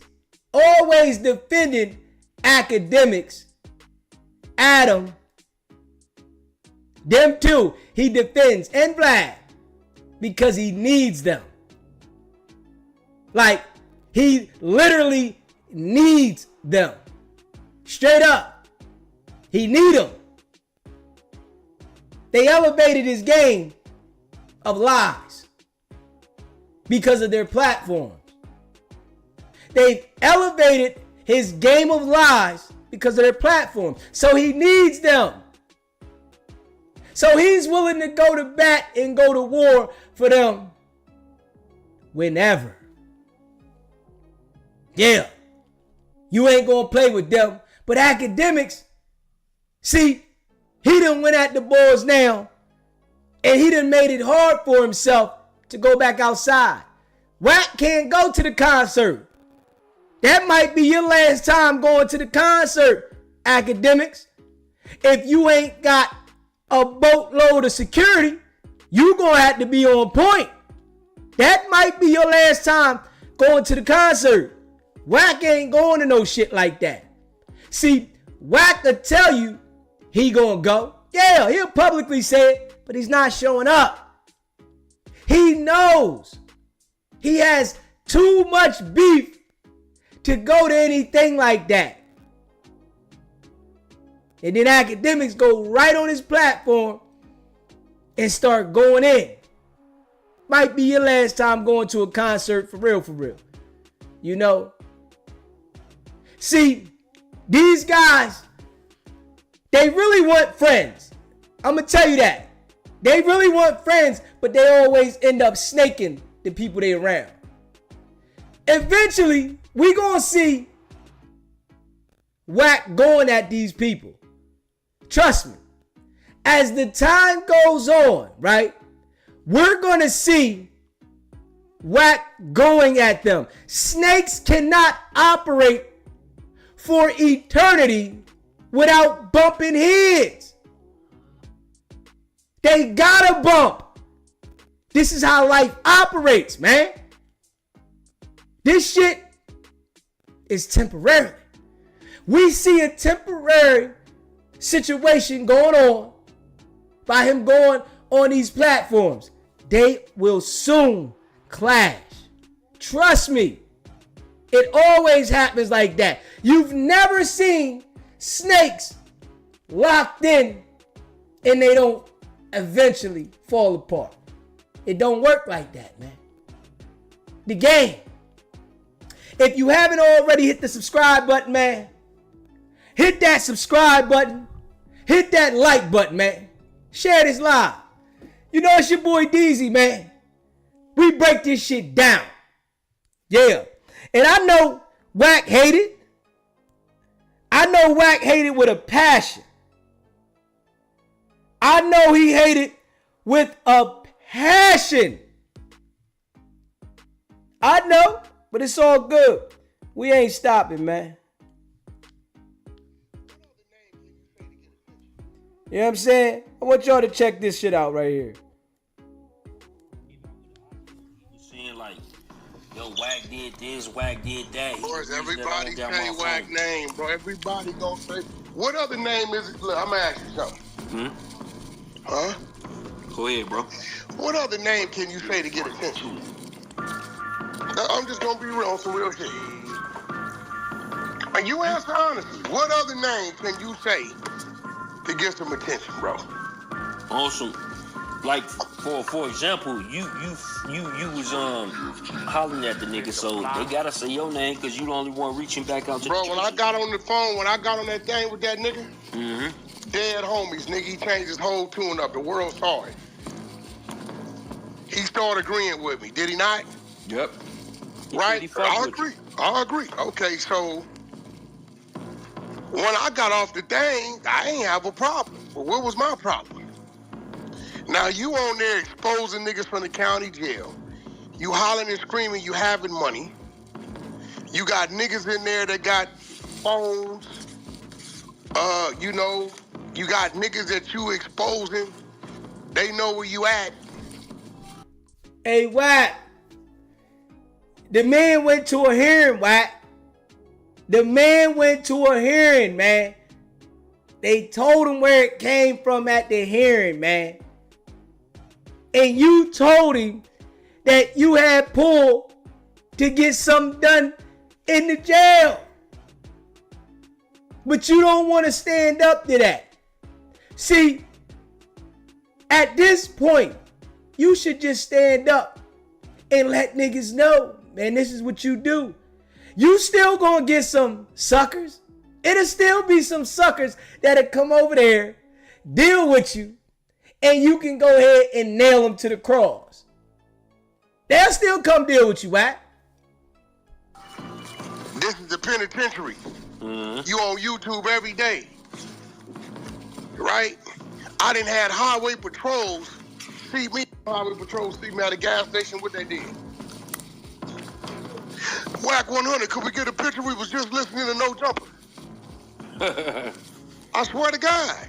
always defending academics. Adam. Them too. He defends. And Vlad. Because he needs them. Like, he literally needs them. Straight up. He need them. They elevated his game of lies because of their platforms. They've elevated his game of lies because of their platform. So he needs them. So he's willing to go to bat and go to war for them whenever. Yeah. You ain't gonna play with them. But academics, see, he done went at the boys now, and he done made it hard for himself to go back outside. Wack can't go to the concert. That might be your last time going to the concert, academics. If you ain't got a boatload of security, you gonna have to be on point. That might be your last time going to the concert. Wack ain't going to no shit like that. See, Wack will tell you he gonna go. Yeah, he'll publicly say it, but he's not showing up. He knows he has too much beef to go to anything like that. And then academics go right on his platform and start going in. Might be your last time going to a concert for real, for real. You know? See, these guys They really want friends. I'm going to tell you that. They really want friends, but they always end up snaking the people they around. Eventually, we going to see Wack going at these people. Trust me. As the time goes on, right, we're going to see Wack going at them. Snakes cannot operate for eternity without bumping heads. They gotta bump. This is how life operates, man. This shit is temporary. We see a temporary situation going on by him going on these platforms. They will soon clash. Trust me. It always happens like that. You've never seen snakes locked in and they don't eventually fall apart. It don't work like that, man. The game. If you haven't already hit the subscribe button, man, hit that subscribe button. Hit that like button, man. Share this live. You know it's your boy DZ, man. We break this shit down. Yeah. And I know Wack hated. I know Wack hated with a passion. I know he hated with a passion. I know, but it's all good. We ain't stopping, man. You know what I'm saying? I want y'all to check this shit out right here. You seeing like, yo, Wack did this, Wack did that. Of course, everybody say Wack name, bro. Everybody gonna say. What other name is it? Look, I'm gonna ask you something. Huh? Go ahead, bro. What other name can you say to get attention? I'm just gonna be real on some real shit. And you answer honestly. What other name can you say to get some attention, bro? Awesome. Like for example, you was hollering at the nigga, so they gotta say your name because you the only one reaching back out to bro, the when I got on the phone, when I got on that thing with that nigga, dead homies, nigga, he changed his whole tune up. The world saw it. He started agreeing with me, did he not? Yep. Right? I agree. Okay, so when I got off the thing, I ain't have a problem. But what was my problem? Now you on there exposing niggas from the county jail. You hollering and screaming, you having money. You got niggas in there that got phones. You got niggas that you exposing. They know where you at. Hey, Wack. The man went to a hearing, Wack. The man went to a hearing, man. They told him where it came from at the hearing, man. And you told him that you had pulled to get something done in the jail. But you don't want to stand up to that. See, at this point, you should just stand up and let niggas know, man, this is what you do. You still gonna get some suckers. It'll still be some suckers that'll come over there, deal with you, and you can go ahead and nail them to the cross. They'll still come deal with you, Wack. This is the penitentiary. You on YouTube every day, right? I done had highway patrols see me. Highway patrols see me at a gas station. What they did? Wack 100. Could we get a picture? We was just listening to No Jumper. I swear to God.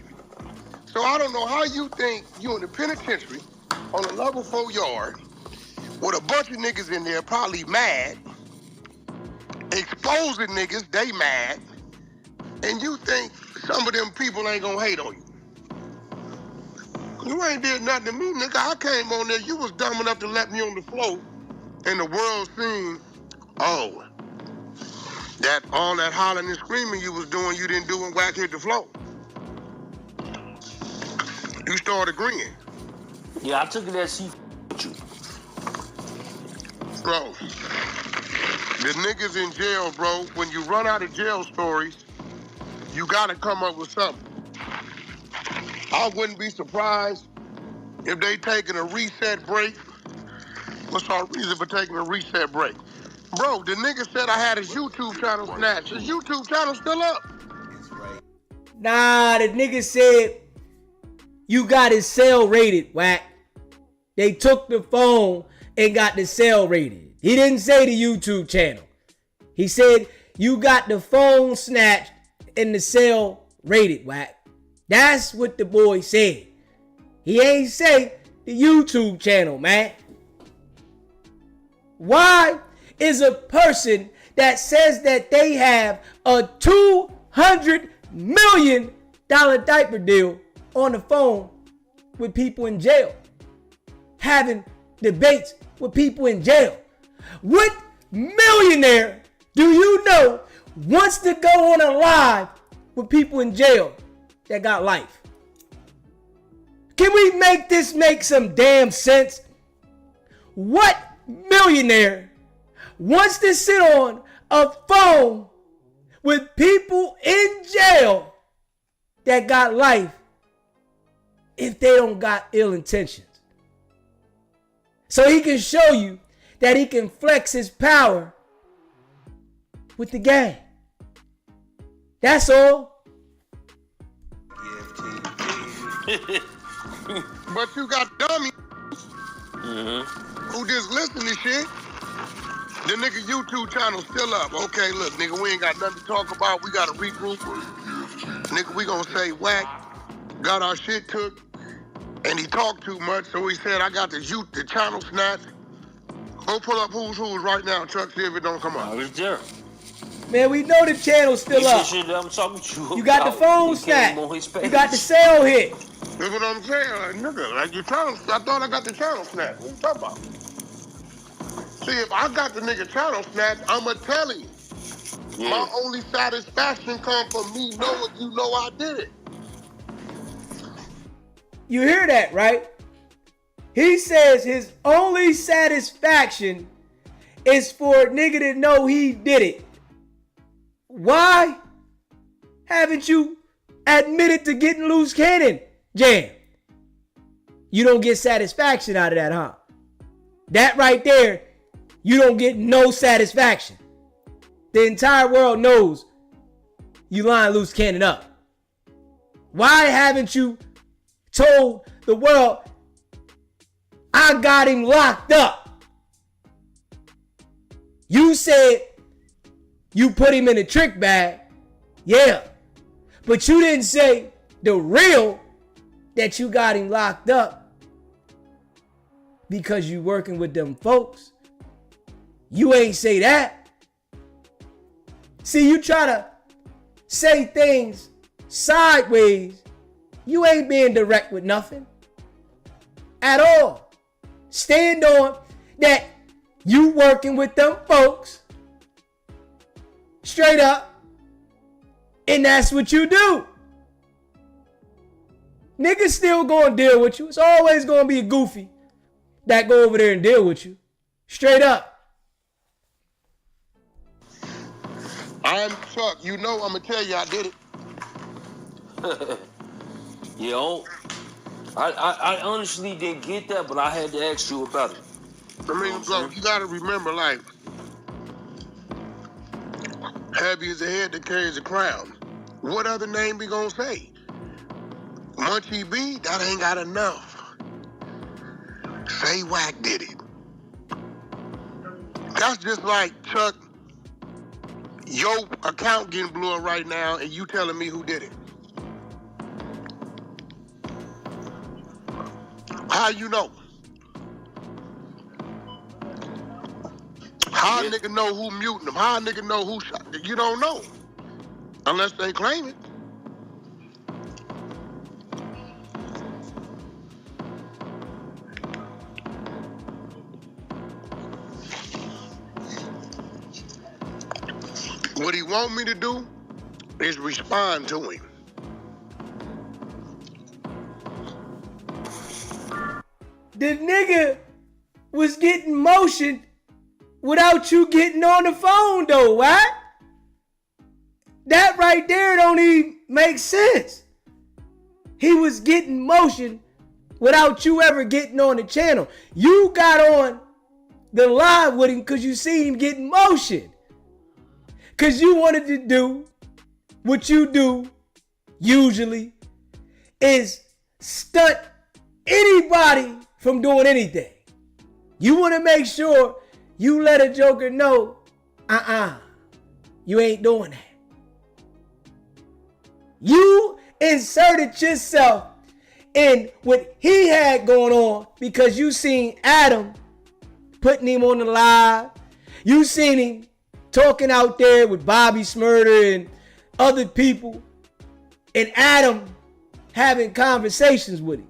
So I don't know how you think you in the penitentiary on a level 4 yard with a bunch of niggas in there probably mad, exposing niggas, they mad, and you think some of them people ain't gonna hate on you. You ain't did nothing to me, nigga. I came on there, you was dumb enough to let me on the floor, and the world seen, oh, that all that hollering and screaming you was doing, you didn't do when Wack hit the floor. You started agreeing. Yeah, I took it as she with you. Bro, the niggas in jail, bro, when you run out of jail stories, you gotta come up with something. I wouldn't be surprised if they taking a reset break. What's our reason for taking a reset break? Bro, the nigga said I had his YouTube channel snatched. His YouTube channel still up. Nah, the nigga said you got his cell rated, Wack. They took the phone and got the cell rated. He didn't say the YouTube channel. He said you got the phone snatched and the cell rated, Wack. That's what the boy said. He ain't say the YouTube channel, man. Why is a person that says that they have a $200 million diaper deal on the phone with people in jail, having debates with people in jail? What millionaire do you know wants to go on a live with people in jail that got life? Can we make this make some damn sense? What millionaire wants to sit on a phone with people in jail that got life if they don't got ill intentions? So he can show you that he can flex his power with the gang. That's all. But you got dummies who just listen to shit. The nigga YouTube channel still up. Okay, look, nigga, we ain't got nothing to talk about. We got to regroup. Nigga, we gonna say Wack got our shit took and he talked too much, so he said I got the channel snatched. Go pull up who's right now, Chuck, see if it don't come up. I was there. Man, we know the channel's still up. Shit that I'm talking to you got the phone snatched. You got the cell hit. That's what I'm saying, like, nigga, like your channel, I thought I got the channel snatched. What you talking about? See, if I got the nigga channel snatched, I'ma tell him. Yeah. My only satisfaction come from me knowing you know I did it. You hear that, right? He says his only satisfaction is for a nigga to know he did it. Why haven't you admitted to getting loose cannon jam? You don't get satisfaction out of that, huh? That right there, you don't get no satisfaction. The entire world knows you lying loose cannon up. Why haven't you told the world I got him locked up? You said you put him in a trick bag, yeah, but you didn't say the real that you got him locked up because you working with them folks. You ain't say that. See, you try to say things sideways. You ain't being direct with nothing at all. Stand on that you working with them folks straight up, and that's what you do. Niggas still gonna deal with you. It's always gonna be a goofy that go over there and deal with you. Straight up. I'm Chuck. You know I'm gonna tell you I did it. Yo, I honestly didn't get that, but I had to ask you about it. I mean, bro, you gotta remember, like, heavy is the head that carries the crown. What other name we gonna say? Munchie B, that ain't got enough. Say Wack did it. That's just like, Chuck, your account getting blew up right now and you telling me who did it. How you know? How a nigga know who muting them? How a nigga know who shot? You don't know. Unless they claim it. What he want me to do is respond to him. The nigga was getting motion without you getting on the phone though, what? That right there don't even make sense. he was getting motion without you ever getting on the channel. You got on the live with him because you seen him getting motion. Because you wanted to do what you do usually, is stunt anybody from doing anything. You want to make sure you let a joker know, you ain't doing that. You inserted yourself in what he had going on because you seen Adam putting him on the live. You seen him talking out there with Bobby Smurder and other people, and Adam having conversations with him.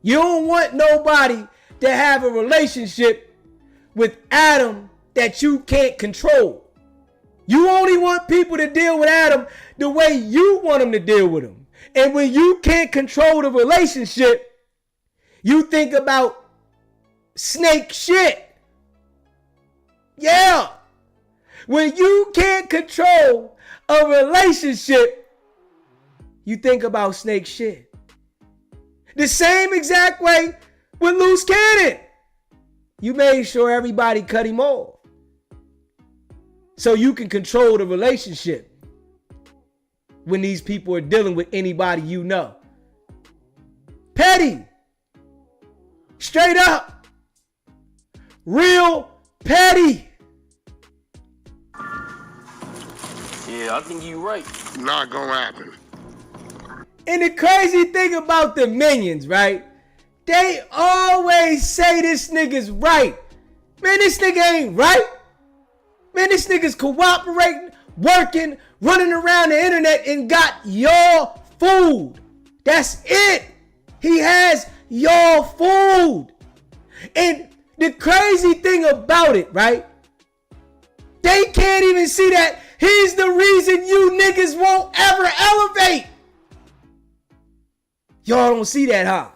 You don't want nobody to have a relationship with Adam that you can't control. You only want people to deal with Adam the way you want them to deal with him. And when you can't control the relationship, you think about snake shit. Yeah. When you can't control a relationship, you think about snake shit. The same exact way with Loose Cannon. You made sure everybody cut him off so you can control the relationship when these people are dealing with anybody you know. Petty. Straight up. Real petty. Yeah, I think you're right. Not gonna happen. And the crazy thing about the minions, right? They always say this nigga's right. Man, this nigga ain't right. Man, this nigga's cooperating, working, running around the internet and got your food. That's it. He has your food. And the crazy thing about it, right? They can't even see that he's the reason you niggas won't ever elevate. Y'all don't see that, huh?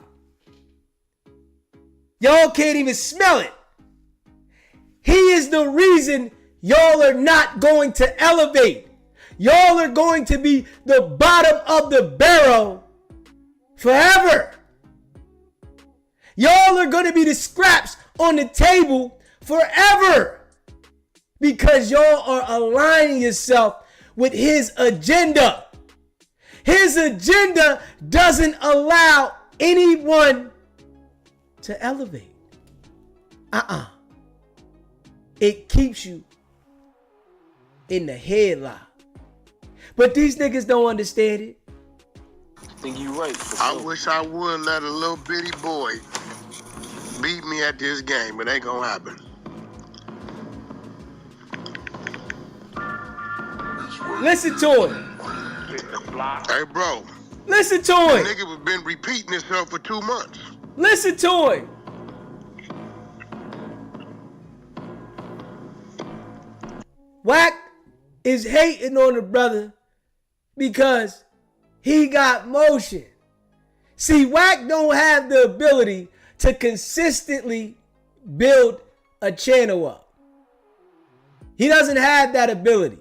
Y'all can't even smell it. He is the reason y'all are not going to elevate. Y'all are going to be the bottom of the barrel forever. Y'all are going to be the scraps on the table forever because y'all are aligning yourself with his agenda. His agenda doesn't allow anyone to elevate. It keeps you in the headlock. But these niggas don't understand it. I think you're right. I wish I would let a little bitty boy beat me at this game, but ain't gonna happen. Listen to him. Hey, bro. Listen to The him. nigga was been repeating himself for 2 months. Listen to him. Wack is hating on the brother because he got motion. See, Wack don't have the ability to consistently build a channel up. He doesn't have that ability.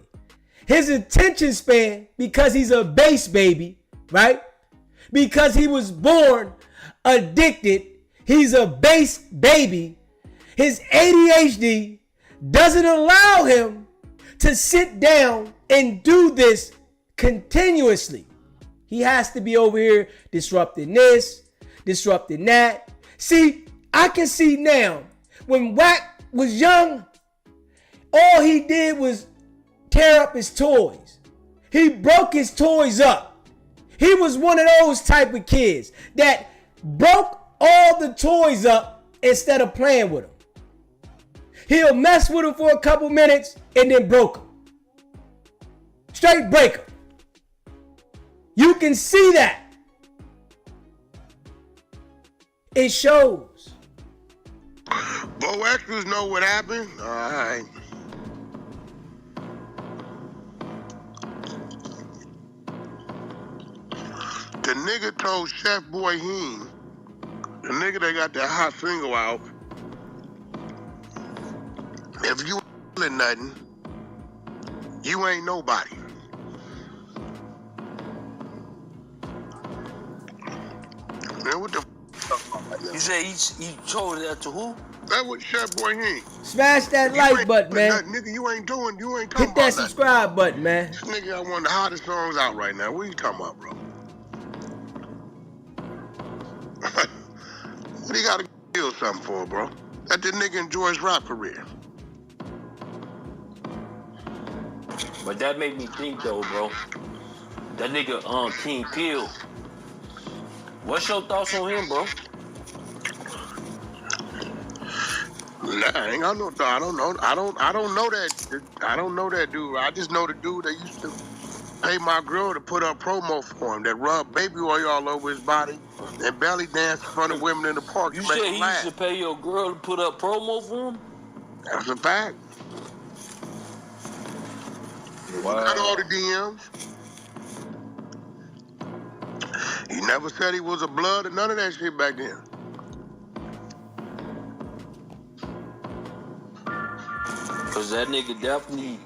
His attention span, because he's a base baby, right? Because he was born addicted, he's a base baby. His ADHD doesn't allow him to sit down and do this continuously. He has to be over here disrupting this, disrupting that. See, I can see now, when Wack was young, all he did was tear up his toys. He broke his toys up. He was one of those type of kids that broke all the toys up instead of playing with them. He'll mess with them for a couple minutes and then broke them. Straight break them. You can see that. It shows. Bo extras know what happened? All right. The nigga told Chef Boy Heen, the nigga that got that hot single out, if you ain't nothing, you ain't nobody. Man, what the You say he told that to who? That what shit, boy, he ain't. Smash that like button, man. Nothing, nigga, you ain't talking Hit about that subscribe button, man. This nigga got one of the hottest songs out right now. What are you talking about, bro? What he gotta kill something for, bro? Let the nigga enjoy his rap career. But that made me think though, bro. That nigga King Peel. What's your thoughts on him, bro? Nah, I ain't got no thought. I don't know. I don't know that. I don't know that dude. I just know the dude that used to pay my girl to put up promo for him. That rub baby oil all over his body and belly dance in front of women in the park. You said he used to pay your girl to put up promo for him? That's a fact. Wow. Got all the DMs. He never said he was a blood or none of that shit back then. Cause that nigga definitely,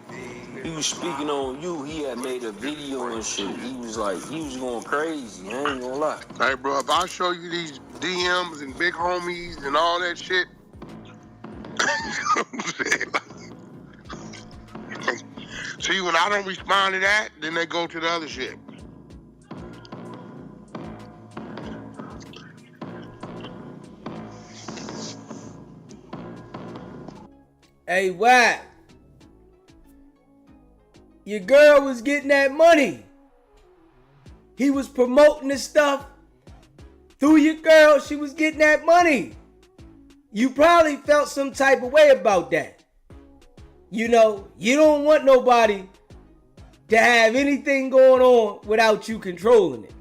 he was speaking on you. He had made a video and shit. He was going crazy. I ain't gonna lie. Hey, bro, if I show you these DMs and big homies and all that shit, see, when I don't respond to that, then they go to the other shit. Hey, Wack. Your girl was getting that money. He was promoting the stuff through your girl. She was getting that money. You probably felt some type of way about that. You know, you don't want nobody to have anything going on without you controlling it.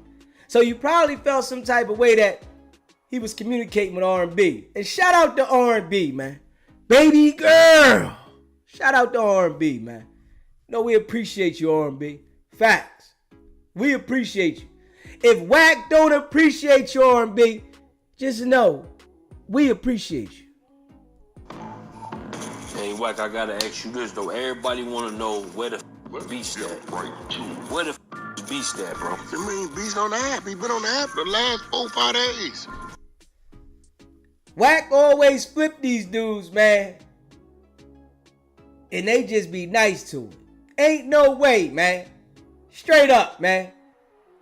So you probably felt some type of way that he was communicating with R&B. And shout out to R&B, man. Baby girl. Shout out to R&B, man. No, we appreciate you, R&B. Facts. We appreciate you. If Wack don't appreciate you, R&B, just know we appreciate you. Hey, Wack, I gotta ask you this, though. Everybody wanna know where the Beast at. Where the Beast at, bro? I mean, Beast on the app. He been on the app the last 4-5 days. Wack always flip these dudes, man. And they just be nice to him. Ain't no way, man. Straight up, man.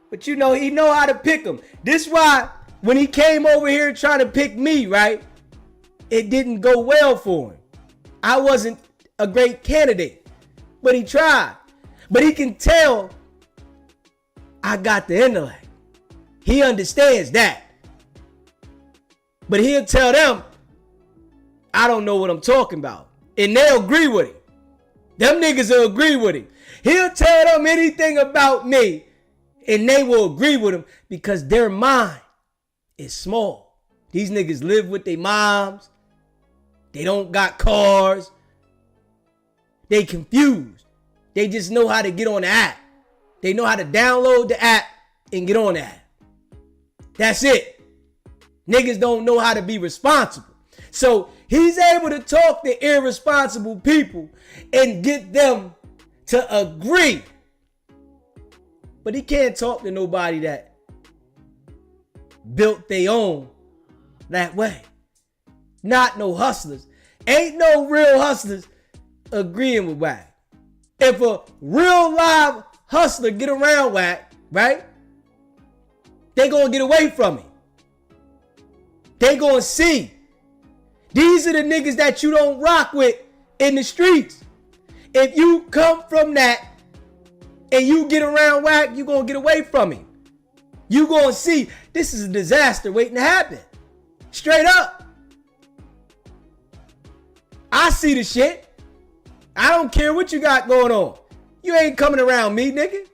But you know, he know how to pick them. This why when he came over here trying to pick me, right? It didn't go well for him. I wasn't a great candidate. But he tried. But he can tell I got the intellect. He understands that. But he'll tell them, I don't know what I'm talking about. And they'll agree with him. Them niggas will agree with him. He'll tell them anything about me, and they will agree with him because their mind is small. These niggas live with their moms. They don't got cars. They confused. They just know how to get on the app. They know how to download the app and get on the app. That's it. Niggas don't know how to be responsible. So he's able to talk to irresponsible people and get them to agree. But he can't talk to nobody that built their own that way. Not no hustlers. Ain't no real hustlers agreeing with Wack. If a real live hustler get around Wack, right? They gonna get away from him. They gonna see. These are the niggas that you don't rock with in the streets. If you come from that and you get around Wack, you gonna get away from him. You gonna see this is a disaster waiting to happen. Straight up. I see the shit. I don't care what you got going on. You ain't coming around me, nigga.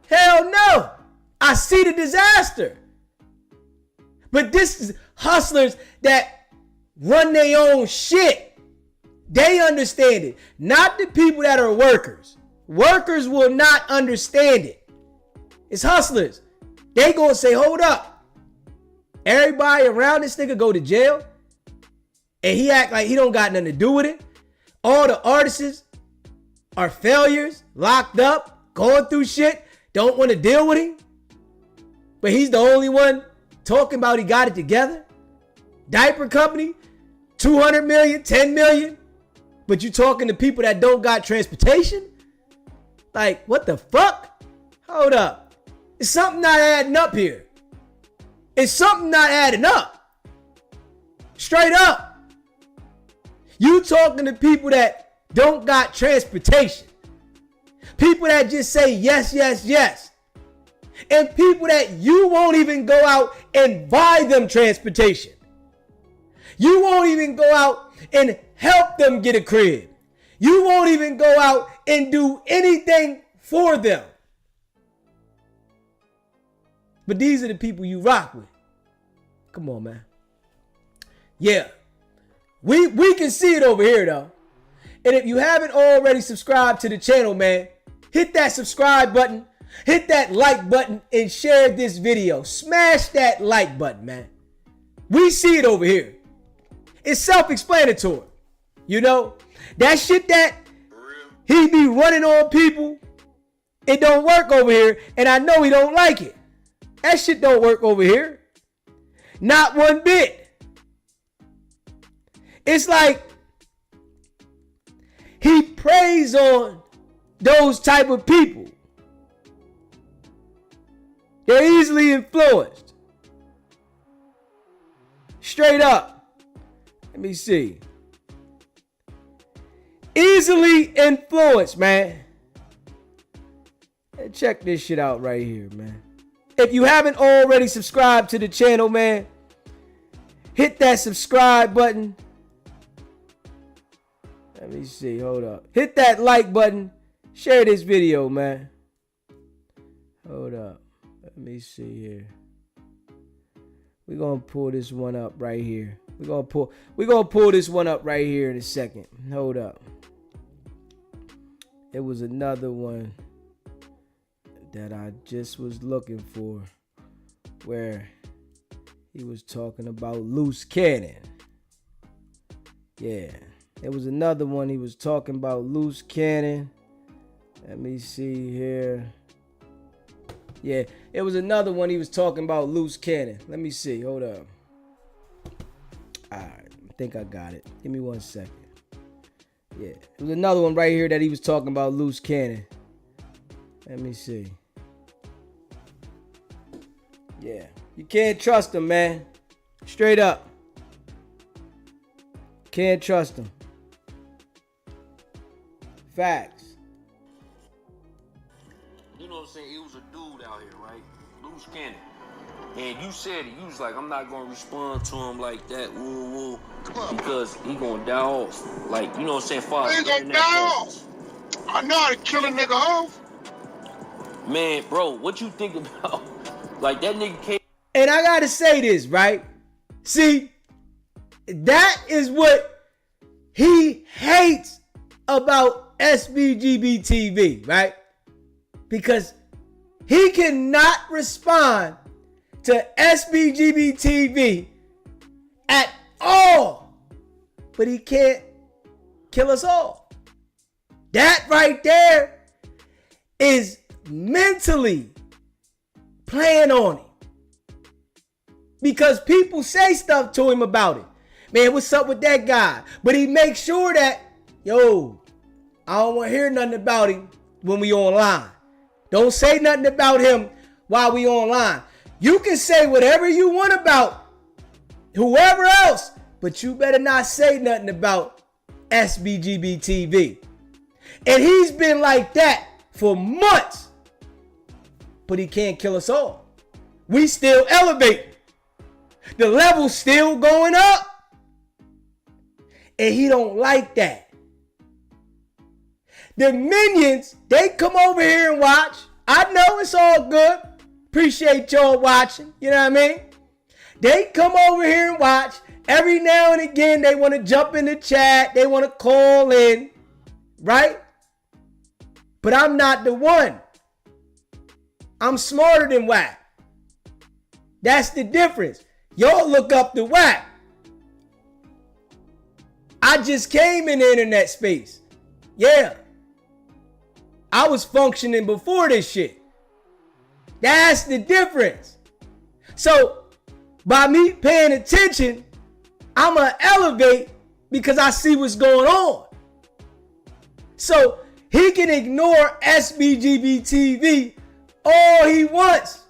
Hell no. I see the disaster. But this is hustlers that run their own shit. They understand it. Not the people that are workers. Workers will not understand it. It's hustlers. They gonna say, hold up. Everybody around this nigga go to jail. And he act like he don't got nothing to do with it. All the artists are failures, locked up, going through shit, don't want to deal with him. But he's the only one talking about he got it together. Diaper company, 200 million, 10 million. But you talking to people that don't got transportation? Like, what the fuck? Hold up. It's something not adding up here. It's something not adding up. Straight up. You talking to people that don't got transportation. People that just say yes, yes, yes. And people that you won't even go out and buy them transportation. You won't even go out and help them get a crib. You won't even go out and do anything for them. But these are the people you rock with. Come on, man. Yeah. We can see it over here, though. And if you haven't already subscribed to the channel, man, hit that subscribe button, hit that like button, and share this video. Smash that like button, man. We see it over here. It's self-explanatory. You know, that shit that he be running on people, it don't work over here, and I know he don't like it. That shit don't work over here. Not one bit. It's like he preys on those type of people. They're easily influenced. Straight up. Let me see. Easily influenced, man. And check this shit out right here, man. If you haven't already subscribed to the channel, man, hit that subscribe button. Let me see. Hold up. Hit that like button. Share this video, man. Hold up. Let me see here. We're going to pull this one up right here. We're going to pull this one up right here in a second. Hold up. It was another one that I just was looking for where he was talking about Loose Cannon. Yeah. There was another one he was talking about Loose Cannon. Let me see here. Yeah, it was another one he was talking about Loose Cannon. Let me see. Hold up. Alright, I think I got it. Give me 1 second. Yeah, it was another one right here that he was talking about Loose Cannon. Let me see. Yeah, you can't trust him, man. Straight up. Can't trust him. Facts. You know what I'm saying? It was a dude out here, right? Loose Cannon. And you said it. You was like, I'm not going to respond to him like that. Woo, woo. Because he going to die off. Like, you know what I'm saying? He ain't going to die off. I know how to kill a nigga off. Man, bro, what you think about? Like, that nigga came. And I got to say this, right? See, that is what he hates about SBGB TV, right? Because he cannot respond to SBGB TV at all. But he can't kill us all. That right there is mentally playing on him. Because people say stuff to him about it. Man, what's up with that guy? But he makes sure that, yo, I don't want to hear nothing about him when we online. Don't say nothing about him while we online. You can say whatever you want about whoever else, but you better not say nothing about SBGB TV. And he's been like that for months. But he can't kill us all. We still elevating. The level's still going up. And he don't like that. The minions, they come over here and watch. I know it's all good. Appreciate y'all watching. You know what I mean? They come over here and watch. Every now and again, they want to jump in the chat. They want to call in. Right? But I'm not the one. I'm smarter than Wack. That's the difference. Y'all look up to Wack. I just came in the internet space. Yeah. I was functioning before this shit. That's the difference. So by me paying attention, I'm going to elevate because I see what's going on. So he can ignore SBGB TV all he wants.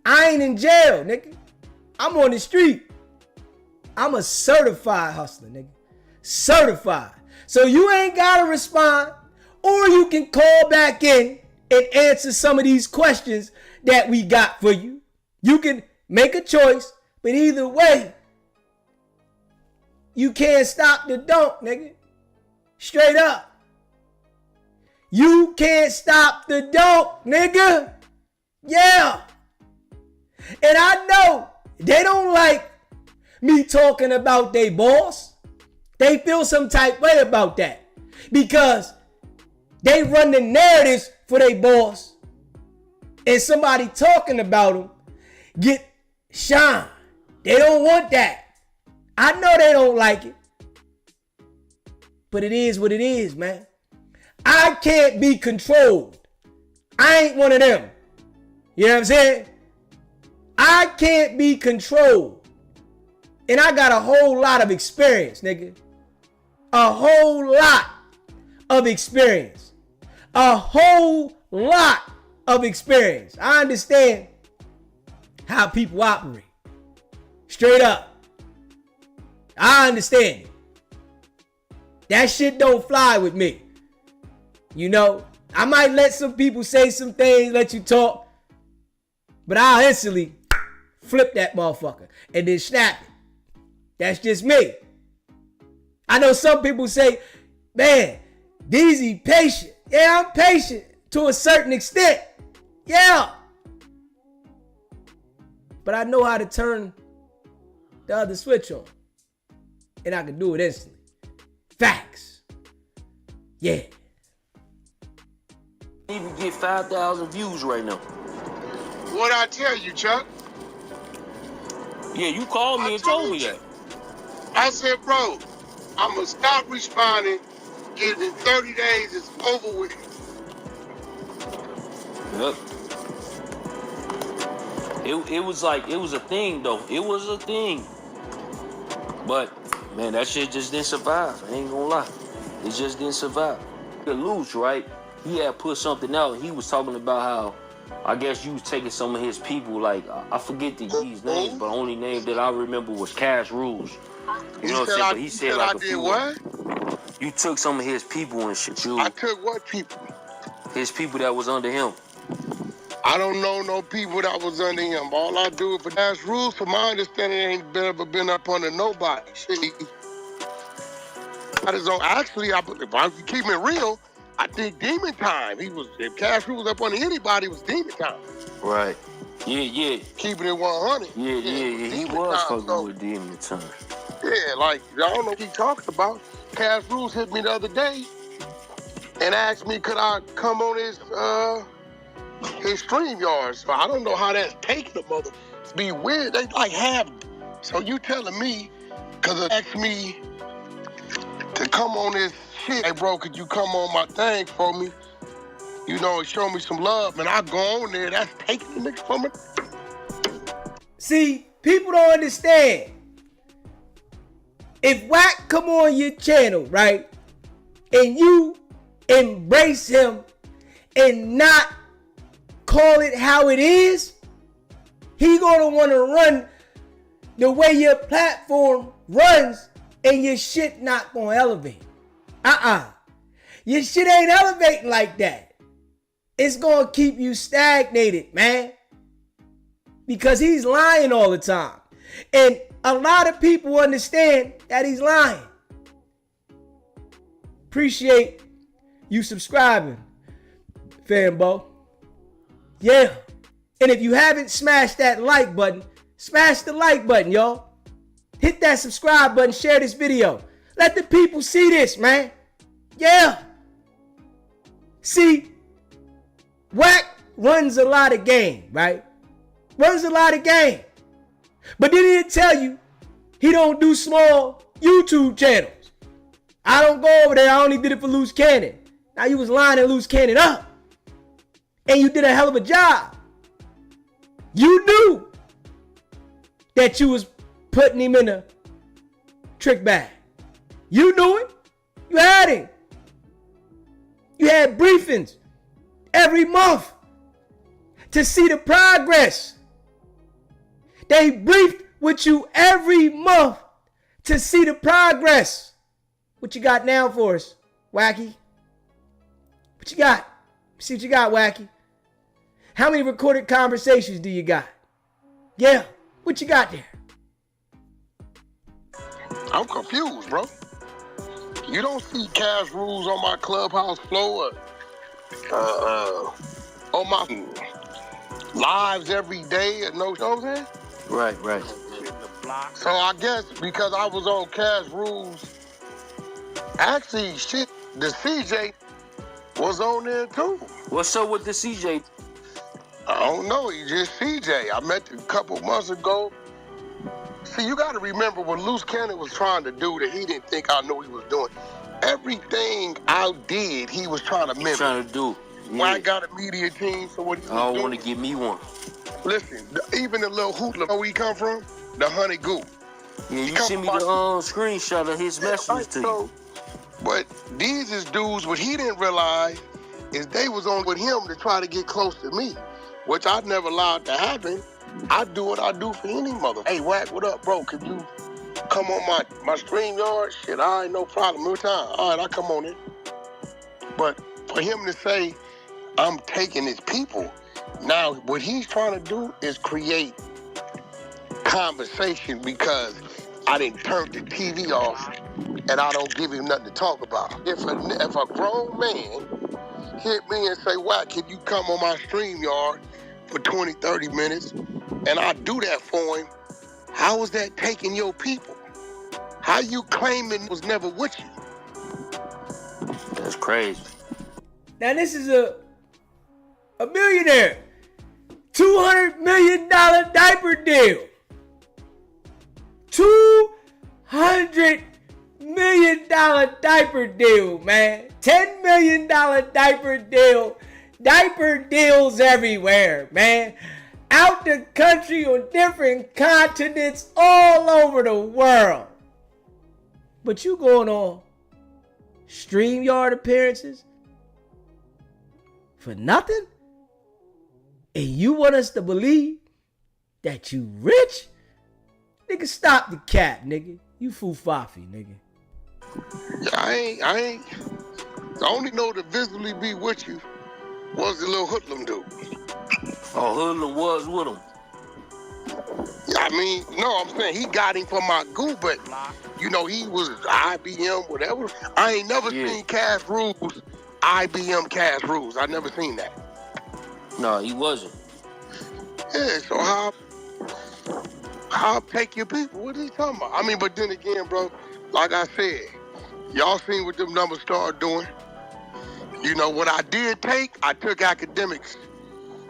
I ain't in jail, nigga. I'm on the street. I'm a certified hustler, nigga. Certified. So you ain't got to respond, or you can call back in and answer some of these questions that we got for you. You can make a choice, but either way, you can't stop the dunk, nigga. Straight up. You can't stop the dunk, nigga. Yeah. And I know they don't like me talking about their boss. They feel some type way about that because they run the narratives for their boss, and somebody talking about them get shine. They don't want that. I know they don't like it, but it is what it is, man. I can't be controlled. I ain't one of them. You know what I'm saying? I can't be controlled. And I got a whole lot of experience, nigga. A whole lot of experience. A whole lot of experience. I understand how people operate. Straight up. I understand it. That shit don't fly with me. You know, I might let some people say some things, let you talk, but I'll instantly flip that motherfucker and then snap it. That's just me. I know some people say, man, DZ patient. Yeah, I'm patient to a certain extent. Yeah. But I know how to turn the other switch on. And I can do it instantly. Facts. Yeah. Even get 5,000 views right now. What I tell you, Chuck? Yeah, you called me and told me that. I said, bro, I'm going to stop responding. Get it in 30 days. It's over with. Yep. It was a thing, though. It was a thing. But, man, that shit just didn't survive. I ain't gonna lie. It just didn't survive. Loose, right? He had put something out. He was talking about how, I guess you was taking some of his people, like, I forget the G's names, but the only name that I remember was Cash Rules. You know what I'm saying? But he said like I did what? You took some of his people and shit. I took what people? His people that was under him. I don't know no people that was under him. All I do for Cash Rules, from my understanding, ain't ever been up under nobody. Shit. Actually, if I keep it real, I think Demon Time. If Cash Rules up under anybody, it was Demon Time. Right. Yeah. Keeping it 100. Yeah. He was fucking with Demon Time. Yeah, like, I don't know what he talks about. Cash Rules hit me the other day and asked me could I come on his stream yards. So I don't know how that's taking the mother. It's be weird. They like have. So you telling me, because it asked me to come on this shit. Hey, bro, could you come on my thing for me? You know, show me some love. And I go on there. That's taking the nigga from me. See, people don't understand. If Wack come on your channel, right, and you embrace him and not call it how it is, he gonna want to run the way your platform runs, and your shit not gonna elevate. Your shit ain't elevating like that. It's gonna keep you stagnated, man, because he's lying all the time, and a lot of people understand that he's lying. Appreciate you subscribing, Fanbo. Yeah. And if you haven't smashed that like button, smash the like button, y'all. Hit that subscribe button, share this video. Let the people see this, man. Yeah. See, Wack runs a lot of game, right? Runs a lot of game. But then he'll tell you he don't do small YouTube channels. I don't go over there. I only did it for Loose Cannon. Now you was lining Loose Cannon up. And you did a hell of a job. You knew that you was putting him in a trick bag. You knew it. You had him. You had briefings every month to see the progress. They briefed with you every month to see the progress. What you got now for us, Wacky? What you got? See what you got, Wacky. How many recorded conversations do you got? Yeah, what you got there? I'm confused, bro. You don't see cash rules on my clubhouse floor, on my lives every day, and no, you know what I'm saying? Right. So I guess because I was on cash rules, actually, shit, the CJ was on there too. What's up with the CJ? I don't know, he just CJ. I met him a couple months ago. See, you got to remember what Loose Cannon was trying to do that he didn't think I knew he was doing. Everything I did, he was trying to mimic. Trying to do. Yeah. Why I got a media team, so what he was I don't doing. want to give me one. Listen, even the little hoodlum, where he come from? The honey goop. Yeah, you sent me the screenshot of his message to you. But these is dudes, what he didn't realize is they was on with him to try to get close to me, which I never allowed to happen. I do what I do for any mother. Hey, Wack, what up, bro? Can you come on my stream yard? Shit, all right, no problem. No time. All right, I'll come on in. But for him to say, I'm taking his people, now what he's trying to do is create conversation because I didn't turn the TV off and I don't give him nothing to talk about. If a grown man hit me and say, Wack, can you come on my stream yard for 20, 30 minutes? And I do that for him. How is that taking your people? How you claiming was never with you? That's crazy. Now this is a millionaire. $200 million diaper deal. $200 million diaper deal, man. $10 million diaper deal. Diaper deals everywhere, man. Out the country, on different continents, all over the world. But you going on StreamYard appearances for nothing? And you want us to believe that you rich? Nigga, stop the cap, nigga. You foo-faffy, nigga. Yeah, I ain't. The only know to visibly be with you was the little hoodlum dude. Oh, Hoodlum was with him. Yeah, I mean, no, I'm saying he got him from my goo, but, you know, he was IBM, whatever. I ain't never seen Cash Rules, IBM Cash Rules. I never seen that. No, he wasn't. Yeah, so how take your people? What are you talking about? I mean, but then again, bro, like I said, y'all seen what them numbers started doing. You know, what I did take, I took academics.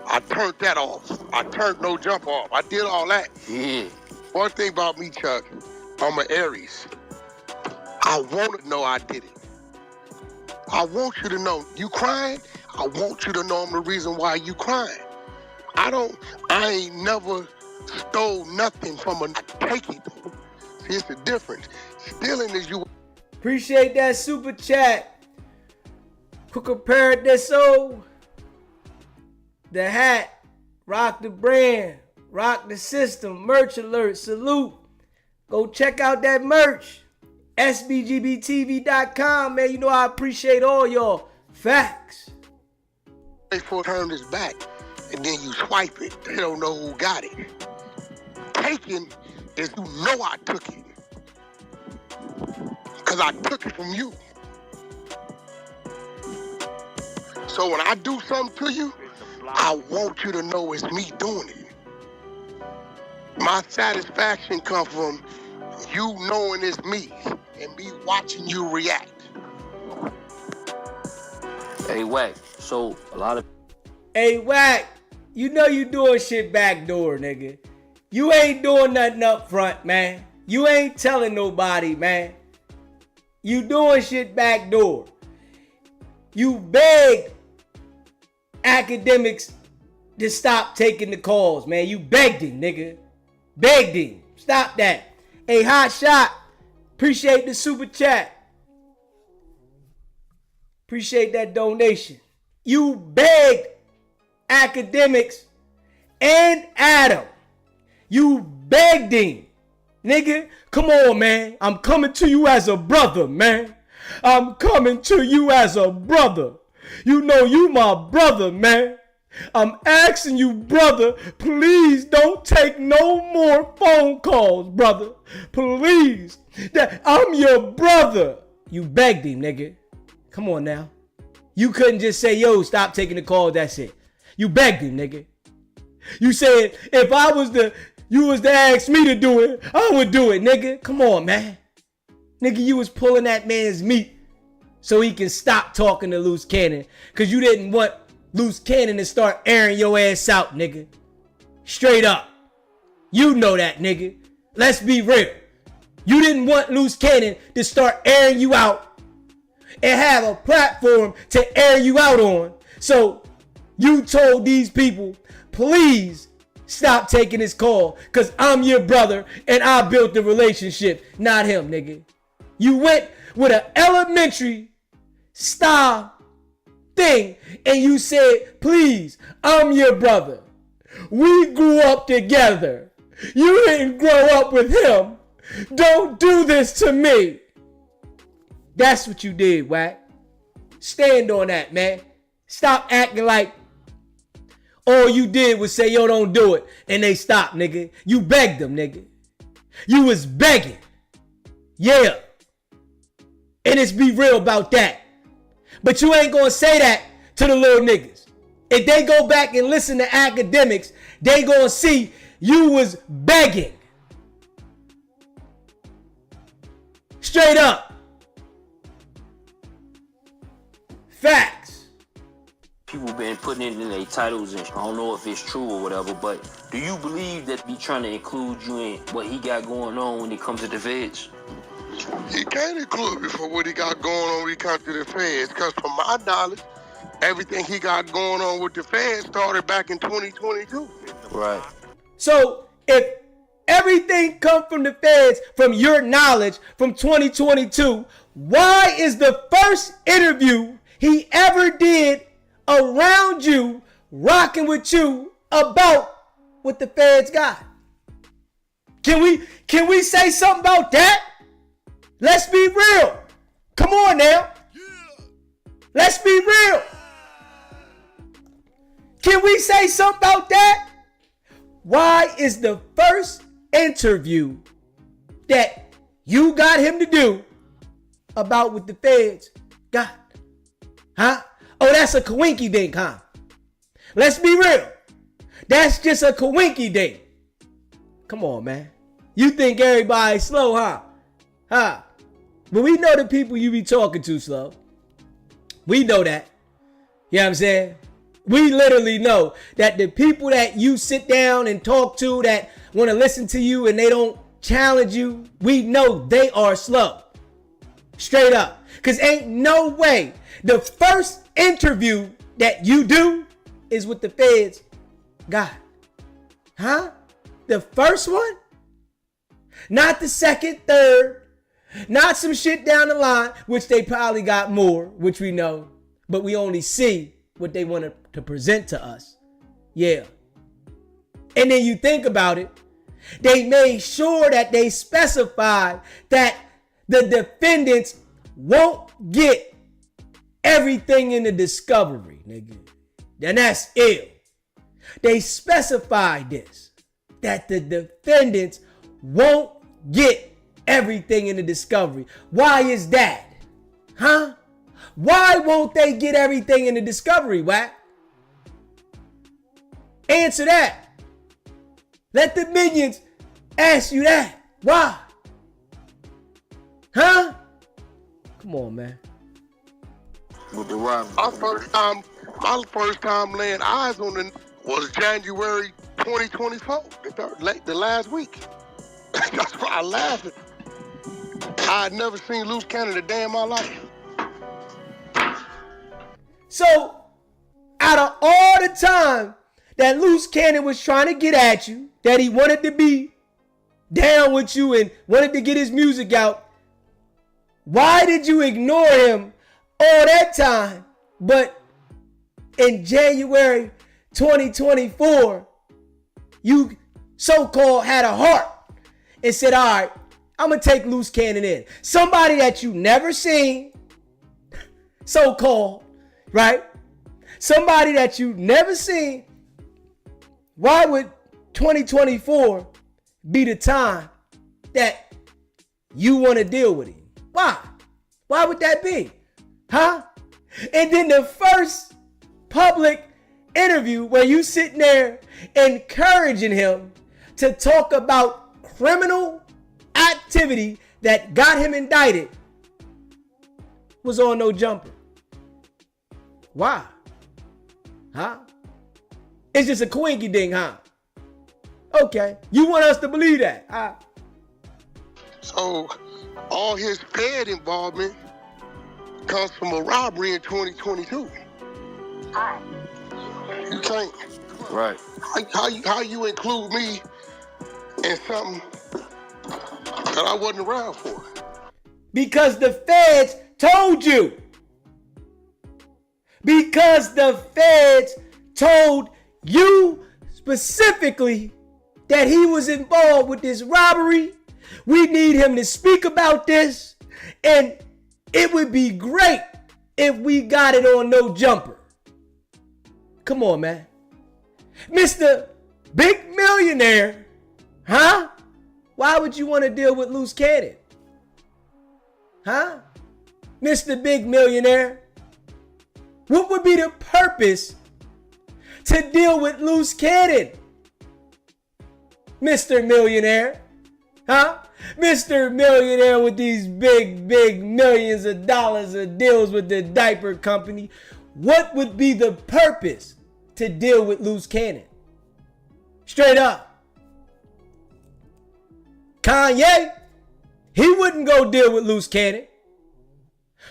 I turned that off. I turned no jump off. I did all that. Yeah. One thing about me, Chuck, I'm an Aries. I want to know I did it. I want you to know you crying. I want you to know I'm the reason why you crying. I ain't never stole nothing from a take it. See, it's the difference. Stealing is you. Appreciate that super chat. Who compared this so? The hat, rock the brand, rock the system, merch alert, salute. Go check out that merch. SBGBTV.com, man. You know I appreciate all y'all. Facts. They turn this back, and then you swipe it. They don't know who got it. Taking is you know I took it. Because I took it from you. So when I do something to you, I want you to know it's me doing it. My satisfaction comes from you knowing it's me and me watching you react. Hey, Wack, so a lot of... Hey, Wack, you know you doing shit backdoor, nigga. You ain't doing nothing up front, man. You ain't telling nobody, man. You doing shit backdoor. You begged academics to stop taking the calls, man. You begged him, nigga. Begged him. Stop that. Hey, Hot Shot. Appreciate the super chat. Appreciate that donation. You begged Academics and Adam. You begged him. Nigga, come on, man. I'm coming to you as a brother, man. I'm coming to you as a brother. You know you my brother, man. I'm asking you, brother, please don't take no more phone calls, brother. Please. I'm your brother. You begged him, nigga. Come on now. You couldn't just say, yo, stop taking the calls, that's it. You begged him, nigga. You said, if I was you was to ask me to do it, I would do it, nigga. Come on, man. Nigga, you was pulling that man's meat so he can stop talking to Loose Cannon. Because you didn't want Loose Cannon to start airing your ass out, nigga. Straight up. You know that, nigga. Let's be real. You didn't want Loose Cannon to start airing you out and have a platform to air you out on. So you told these people, please stop taking his call because I'm your brother and I built the relationship, not him, nigga. You went with an elementary style thing and you said, please, I'm your brother. We grew up together. You didn't grow up with him. Don't do this to me. That's what you did, Wack. Stand on that, man. Stop acting like all you did was say, yo, don't do it. And they stopped, nigga. You begged them, nigga. You was begging. Yeah. And it's be real about that. But you ain't gonna say that to the little niggas. If they go back and listen to Academics, they gonna see you was begging. Straight up. Facts. People been putting it in their titles, and I don't know if it's true or whatever, but do you believe that he trying to include you in what he got going on when it comes to the feds? He can't include me for what he got going on when he comes to the feds, because from my knowledge, everything he got going on with the feds started back in 2022. Right. So if everything come from the feds, from your knowledge, from 2022, why is the first interview he ever did around you, rocking with you, about what the feds got? Can we say something about that? Let's be real. Come on now. Let's be real. Can we say something about that? Why is the first interview that you got him to do about what the feds got? Huh? Oh, that's a coinky dink, huh? Let's be real. That's just a coinky dink. Come on, man. You think everybody's slow, huh? Huh? But we know the people you be talking to slow. We know that. You know what I'm saying? We literally know that the people that you sit down and talk to that want to listen to you and they don't challenge you, we know they are slow. Straight up. Because ain't no way the first interview that you do is what the feds got. Huh? The first one? Not the second, third. Not some shit down the line, which they probably got more, which we know. But we only see what they want to present to us. Yeah. And then you think about it. They made sure that they specified that the defendants won't get everything in the discovery, nigga. And that's ill. They specified this, that the defendants won't get everything in the discovery. Why is that? Huh? Why won't they get everything in the discovery, Wack? Answer that. Let the minions ask you that. Why? Huh? Come on, man. With the robbery. My first time laying eyes on it was January 2024, the last week. That's why I laughed. I had never seen Loose Cannon a day in my life. So, out of all the time that Loose Cannon was trying to get at you, that he wanted to be down with you and wanted to get his music out, why did you ignore him all that time? But in January 2024, you so-called had a heart and said, all right, I'm going to take Loose Cannon in. Somebody that you never seen, so-called, right? Somebody that you never seen. Why would 2024 be the time that you want to deal with him? Why? Why would that be? Huh? And then the first public interview where you sitting there encouraging him to talk about criminal activity that got him indicted was on No Jumper. Why? Huh? It's just a quinky ding, huh? Okay. You want us to believe that, huh? So all his Fed involvement comes from a robbery in 2022. You can't. Right. How you include me in something that I wasn't around for? Because the feds told you. Because the feds told you specifically that he was involved with this robbery. We need him to speak about this. And it would be great if we got it on No Jumper. Come on, man. Mr. Big Millionaire. Huh? Why would you want to deal with Loose Cannon? Huh? Mr. Big Millionaire. What would be the purpose to deal with Loose Cannon? Mr. Millionaire. Huh? Mr. Millionaire with these big millions of dollars of deals with the diaper company. What would be the purpose to deal with Loose Cannon? Straight up. Kanye, he wouldn't go deal with Loose Cannon.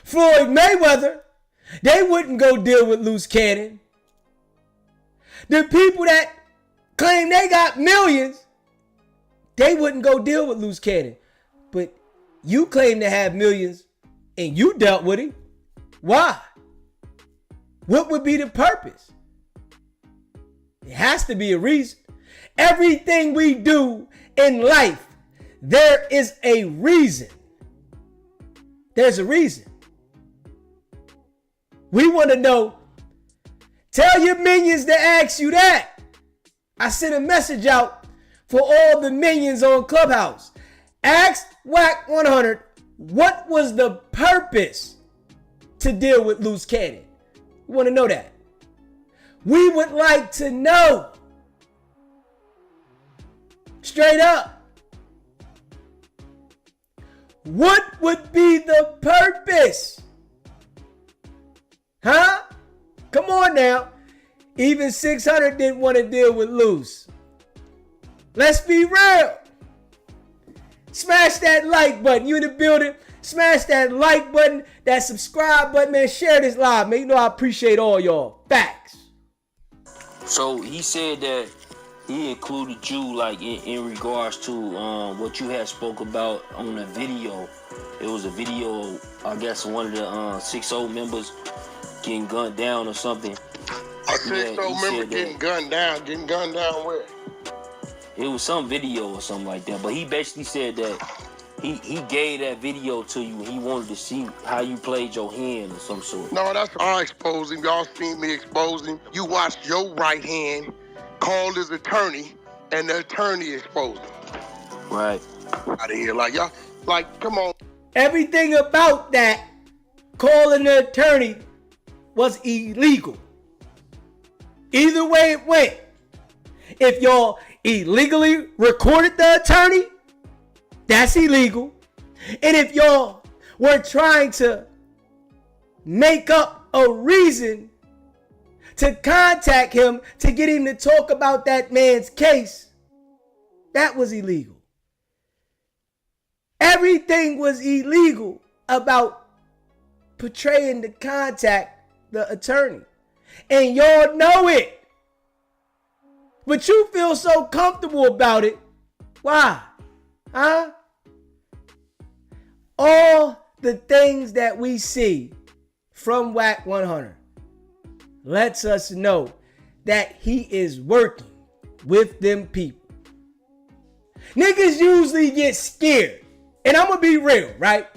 Floyd Mayweather, they wouldn't go deal with Loose Cannon. The people that claim they got millions, they wouldn't go deal with Loose Cannon. But you claim to have millions and you dealt with him. Why? What would be the purpose? It has to be a reason. Everything we do in life, there is a reason. There's a reason. We want to know. Tell your minions to ask you that. I sent a message out for all the minions on Clubhouse. Ask Wack 100 what was the purpose to deal with Loose Cannon. We want to know that. We would like to know. Straight up. What would be the purpose? Huh? Come on now. Even 600 didn't want to deal with Loose. Let's be real. Smash that like button. You in the building? Smash that like button, that subscribe button, man. Share this live, man. You know I appreciate all y'all. Facts. So he said that he included you like in regards to what you had spoke about on the video. It was a video, I guess, one of the 6-0 members getting gunned down or something. I said so. Remember getting gunned down. Getting gunned down where? It was some video or something like that. But he basically said that he gave that video to you. He wanted to see how you played your hand or some sort. No, that's I exposed him. Y'all seen me expose him. You watched your right hand called his attorney, and the attorney exposed him. Right. Out of here, like y'all, like come on. Everything about that calling the attorney was illegal. Either way it went. If y'all illegally recorded the attorney, that's illegal. And if y'all were trying to make up a reason to contact him to get him to talk about that man's case, that was illegal. Everything was illegal about portraying to contact the attorney. And y'all know it. But you feel so comfortable about it. Why? Huh? All the things that we see from Wack 100 lets us know that he is working with them people. Niggas usually get scared. And I'm gonna be real, right?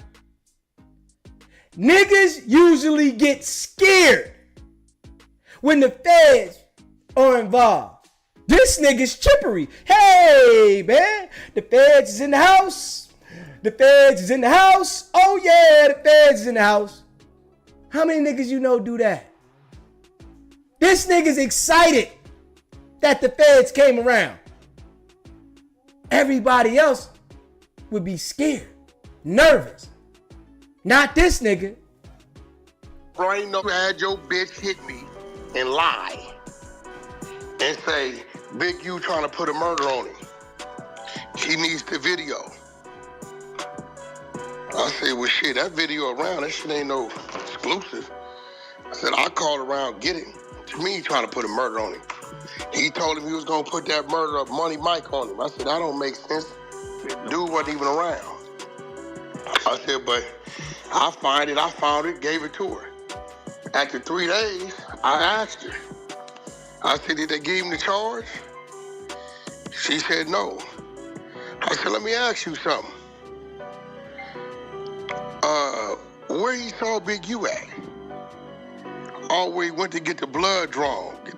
Niggas usually get scared when the feds are involved. This nigga's chippery. Hey, man, the feds is in the house. The feds is in the house. Oh, yeah, the feds is in the house. How many niggas you know do that? This nigga's excited that the feds came around. Everybody else would be scared, nervous. Not this nigga. Bro, ain't no had your bitch hit me and lie and say, Big U trying to put a murder on him. He needs the video. I said, well, shit, that video around, that shit ain't no exclusive. I said, I called around, get him. To me, he trying to put a murder on him. He told him he was going to put that murder of Money Mike on him. I said, that don't make sense. Dude wasn't even around. I said, but I found it, gave it to her. After 3 days, I asked her. I said, did they give him the charge? She said, no. I said, let me ask you something. Where he saw Big U at? Always went to get the blood drawn. I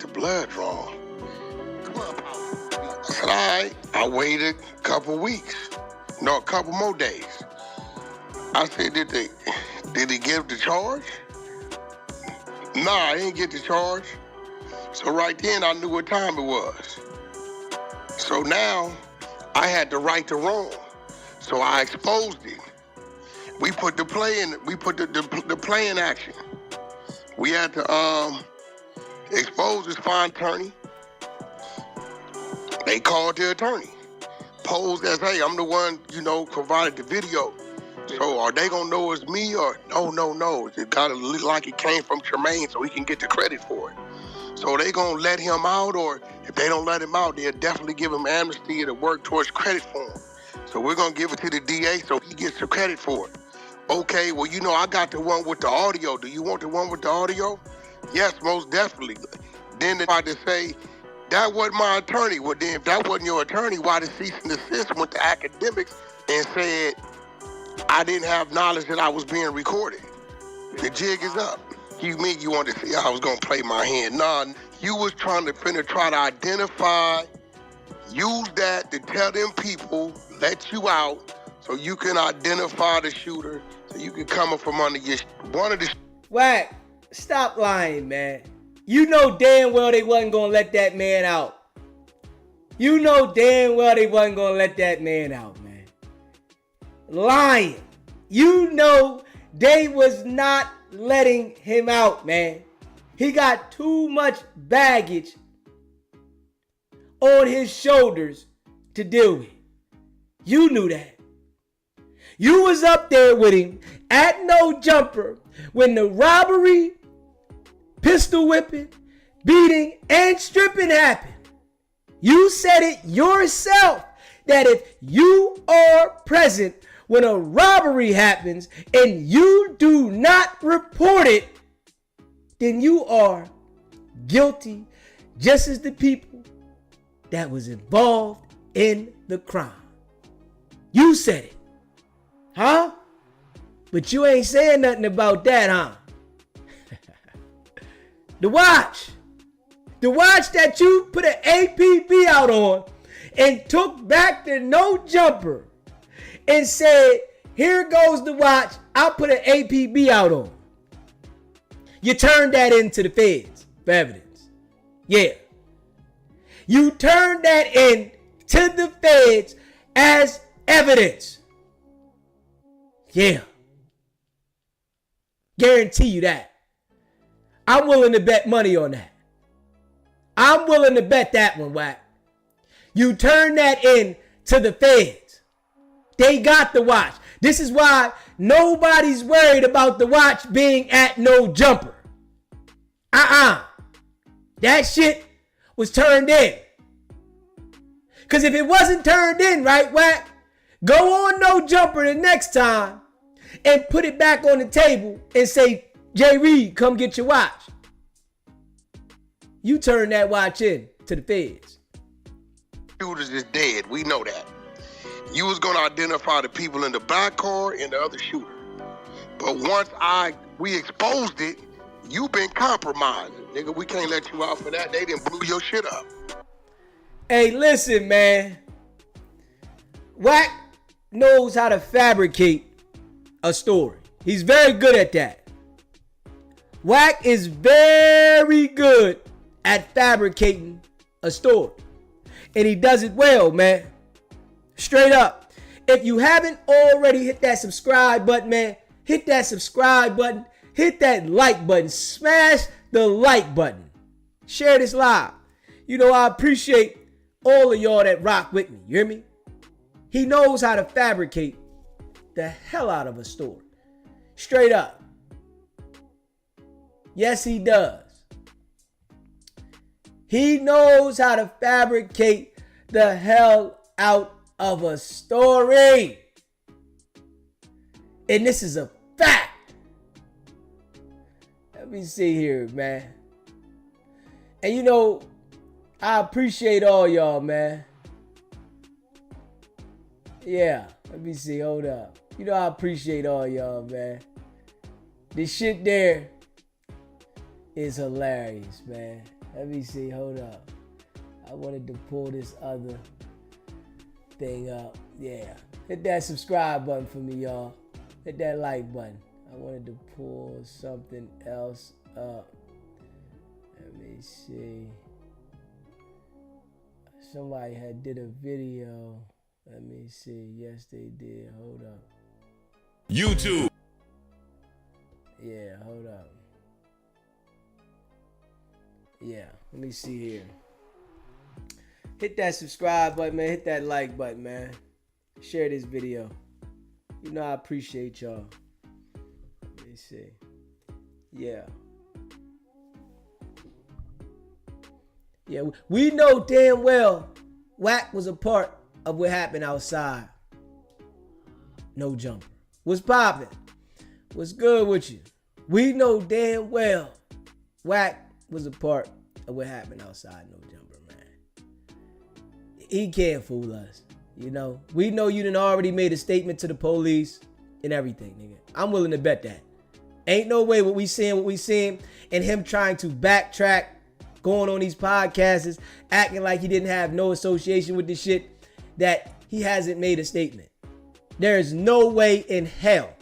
said, all right. I waited a couple more days. I said, did he give the charge? Nah, I didn't get the charge. So right then I knew what time it was. So now I had to right the wrong. So I exposed it. We put the play in action. We had to expose this fine attorney. They called the attorney. Posed as, hey, I'm the one, provided the video. So are they gonna know it's me or no? It gotta look like it came from Tremaine so he can get the credit for it. So they gonna let him out, or if they don't let him out, they'll definitely give him amnesty to work towards credit for him. So we're gonna give it to the DA so he gets the credit for it. Okay, well, I got the one with the audio. Do you want the one with the audio? Yes, most definitely. Then they tried to say, that wasn't my attorney. Well, then if that wasn't your attorney, why the cease and desist went to academics and said, I didn't have knowledge that I was being recorded. The jig is up. You mean you wanted to see how I was going to play my hand? Nah, you was try to identify, use that to tell them people, let you out, so you can identify the shooter, so you can come up from under your... Wack, stop lying, man. You know damn well they wasn't going to let that man out. You know damn well they wasn't going to let that man out, man. Lying. You know they was not letting him out, man. He got too much baggage on his shoulders to deal with. You knew that. You was up there with him at No Jumper when the robbery, pistol whipping, beating, and stripping happened. You said it yourself that if you are present when a robbery happens and you do not report it, then you are guilty just as the people that was involved in the crime. You said it. Huh? But you ain't saying nothing about that, huh? The watch that you put an APB out on and took back the No Jumper and said, here goes the watch I'll put an APB out on. You turned that into the feds for evidence. Yeah. You turned that in to the feds as evidence. Yeah. Guarantee you that. I'm willing to bet money on that. I'm willing to bet that one, Wack. You turn that in to the feds. They got the watch. This is why nobody's worried about the watch being at No Jumper. That shit was turned in. Because if it wasn't turned in, right, Wack, Go on No Jumper the next time and put it back on the table and say, Jay Reed, come get your watch. You turn that watch in to the feds. Shooters is dead. We know that. You was gonna identify the people in the back car and the other shooter. But once we exposed it, you been compromised. Nigga, we can't let you out for that. They didn't blew your shit up. Hey, listen, man. Wack knows how to fabricate a story. He's very good at that. Wack is very good at fabricating a story. And he does it well, man. Straight up. If you haven't already hit that subscribe button, man, hit that subscribe button. Hit that like button. Smash the like button. Share this live. You know, I appreciate all of y'all that rock with me. You hear me? He knows how to fabricate the hell out of a story. Straight up. Yes, he does. He knows how to fabricate the hell out of a story. And this is a fact. Let me see here, man. And you know, I appreciate all y'all, man. Yeah, let me see, hold up. You know, I appreciate all y'all, man. This shit there is hilarious, man. Let me see, hold up. I wanted to pull this other thing up. Yeah, hit that subscribe button for me, y'all. Hit that like button. I wanted to pull something else up. Let me see. Somebody had did a video. Let me see. Yes, they did. Hold up. YouTube. Yeah, hold up. Yeah, let me see here. Hit that subscribe button, man. Hit that like button, man. Share this video. You know I appreciate y'all. Let me see. Yeah. Yeah, we know damn well Wack was a part of what happened outside. No Jumper. What's poppin'? What's good with you? We know damn well Wack was a part of what happened outside No Jumper, man. He can't fool us. You know, we know you done already made a statement to the police and everything, nigga. I'm willing to bet that. Ain't no way what we seeing, and him trying to backtrack, going on these podcasts, acting like he didn't have no association with this shit, that he hasn't made a statement. There is no way in hell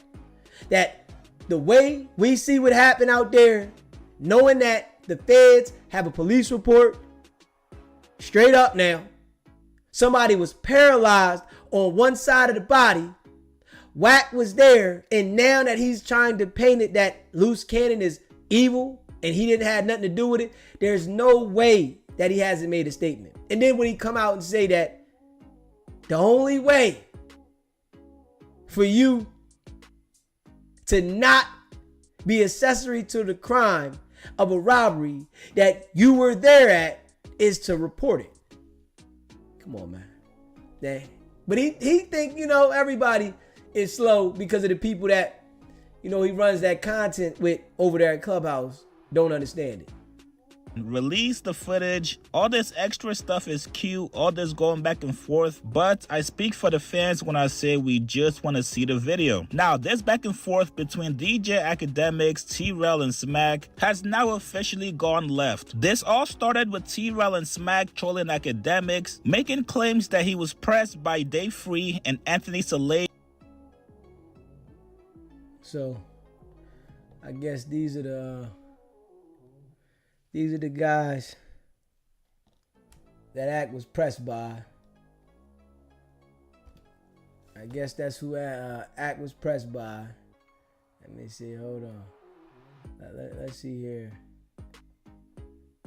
that the way we see what happened out there, knowing that the feds have a police report, straight up now, somebody was paralyzed on one side of the body, Wack was there, and now that he's trying to paint it that Loose Cannon is evil and he didn't have nothing to do with it, there's no way that he hasn't made a statement. And then when he come out and say that the only way for you to not be accessory to the crime of a robbery that you were there at is to report it. Come on, man. Dang. But he think, you know, everybody is slow because of the people that, you know, he runs that content with over there at Clubhouse don't understand it. Release the footage. All this extra stuff is cute, all this going back and forth, but I speak for the fans when I say we just want to see the video. Now, this back and forth between DJ Academics, Trell and Smack has now officially gone left. This all started with Trell and Smack trolling Academics, making claims that he was pressed by Dave Free and Anthony Saleh. So, I guess these are the guys that Act was pressed by. I guess that's who Act was pressed by. Let me see. Hold on. Let's see here.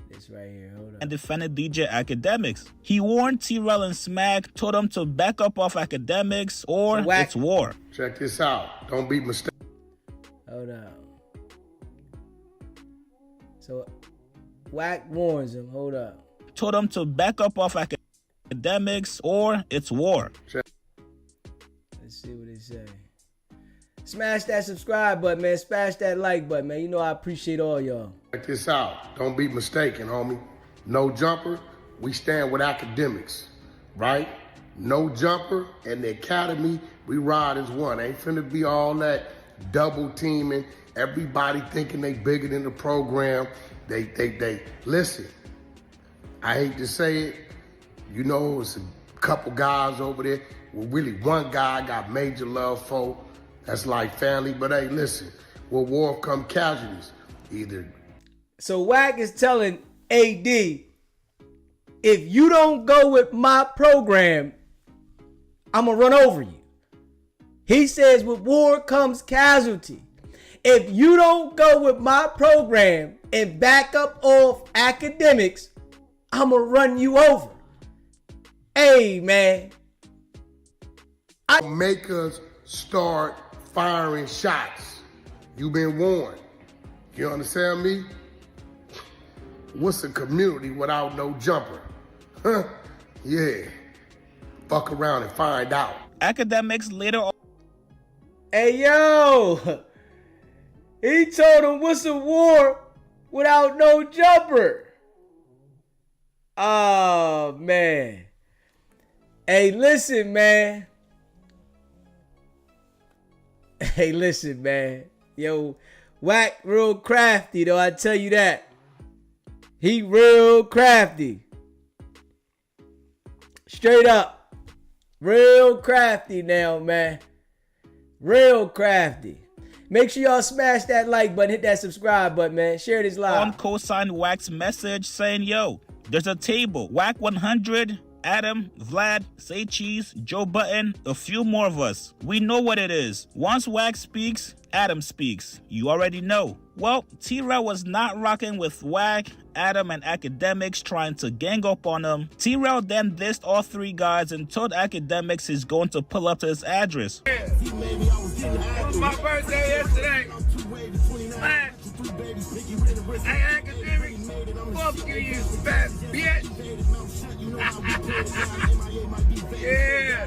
This right here. Hold on. And defended DJ Academics. He warned Trell and Smack, told them to back up off Academics or it's war. Check this out. Don't be mistaken. Hold on. So Wack warns him. Hold up. Told him to back up off Academics or it's war. Smash that subscribe button, man. Smash that like button, man. You know I appreciate all y'all. Check this out. Don't be mistaken, homie. No jumper, we stand with academics, right? No jumper and the academy, we ride as one. Ain't finna be all that double teaming, everybody thinking they bigger than the program. They listen, I hate to say it, you know, it's a couple guys over there. Well, really one guy I got major love for. That's like family, but hey, listen, with war come casualties. Either. So Wack is telling AD, if you don't go with my program, I'm gonna run over you. He says with war comes casualty. If you don't go with my program and back up off academics, I'm gonna run you over. Hey, man. Make us start firing shots. You've been warned. You understand me? What's a community without no jumper? Huh? Yeah. Fuck around and find out. Academics later on. Hey, yo. He told him what's a war without no jumper. Oh, man. Hey, listen, man. Hey, listen, man. Yo, Wack real crafty, though, I tell you that. He real crafty. Straight up. Real crafty now, man. Real crafty. Make sure y'all smash that like button, hit that subscribe button, man. Share this live. On co-signed Wack's message saying, yo, there's a table. Wack 100, Adam, Vlad, Say Cheese, Joe Button, a few more of us. We know what it is. Once Wack speaks, Adam speaks. You already know. Well, Trell was not rocking with Wack, Adam, and academics trying to gang up on him. Trell then dissed all three guys and told academics he's going to pull up to his address. It was my birthday yesterday. Man, hey, academic, fuck you, you fat bitch. Yeah.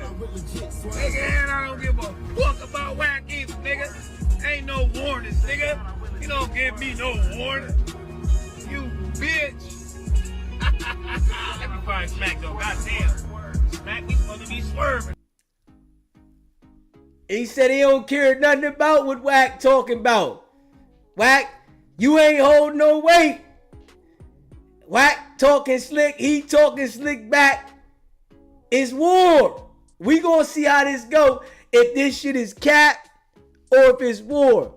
Nigga, and I don't give a fuck about Wack either, nigga. Ain't no warnings, nigga. You don't give me no warning. You bitch. Let me find Smack though, goddamn. Smack, he's gonna be swerving. He said he don't care nothing about what Wack talking about. Wack, you ain't holding no weight. Wack talking slick, he talking slick back. It's war. We gonna see how this go. If this shit is cap or if it's war.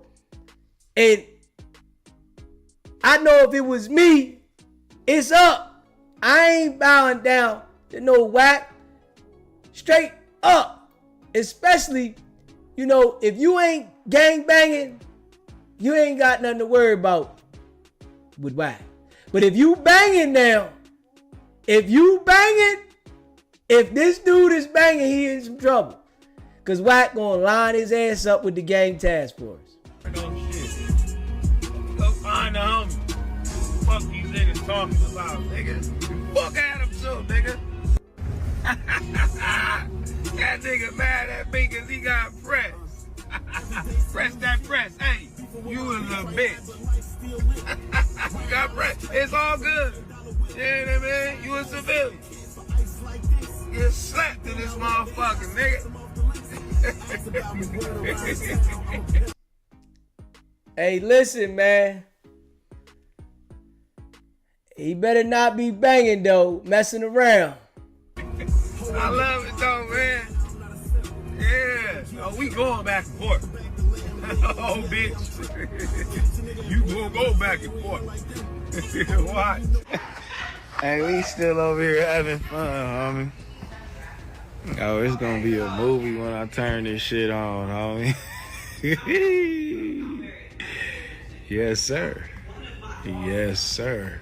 And I know if it was me, it's up. I ain't bowing down to no Wack. Straight up. Especially, you know, if you ain't gang banging, you ain't got nothing to worry about with Wack. But if you banging now, if this dude is banging, he in some trouble. Cause Wack gonna line his ass up with the gang task force. No shit. Go find the homie. Fuck these niggas talking about, nigga. Fuck Adam too, nigga. That nigga mad at me cause he got press. Press that press. Hey, you a little bitch. You got press. It's all good. You know what I mean? You a civilian. Get slapped in this motherfucker, nigga. Hey, listen, man. He better not be banging, though, messing around. I love it, though, man. Yeah. Oh, we going back and forth. Oh, bitch. You gonna go back and forth. Watch. Hey, we still over here having fun, homie. Oh, it's gonna be a movie when I turn this shit on, homie. Yes, sir. Yes, sir.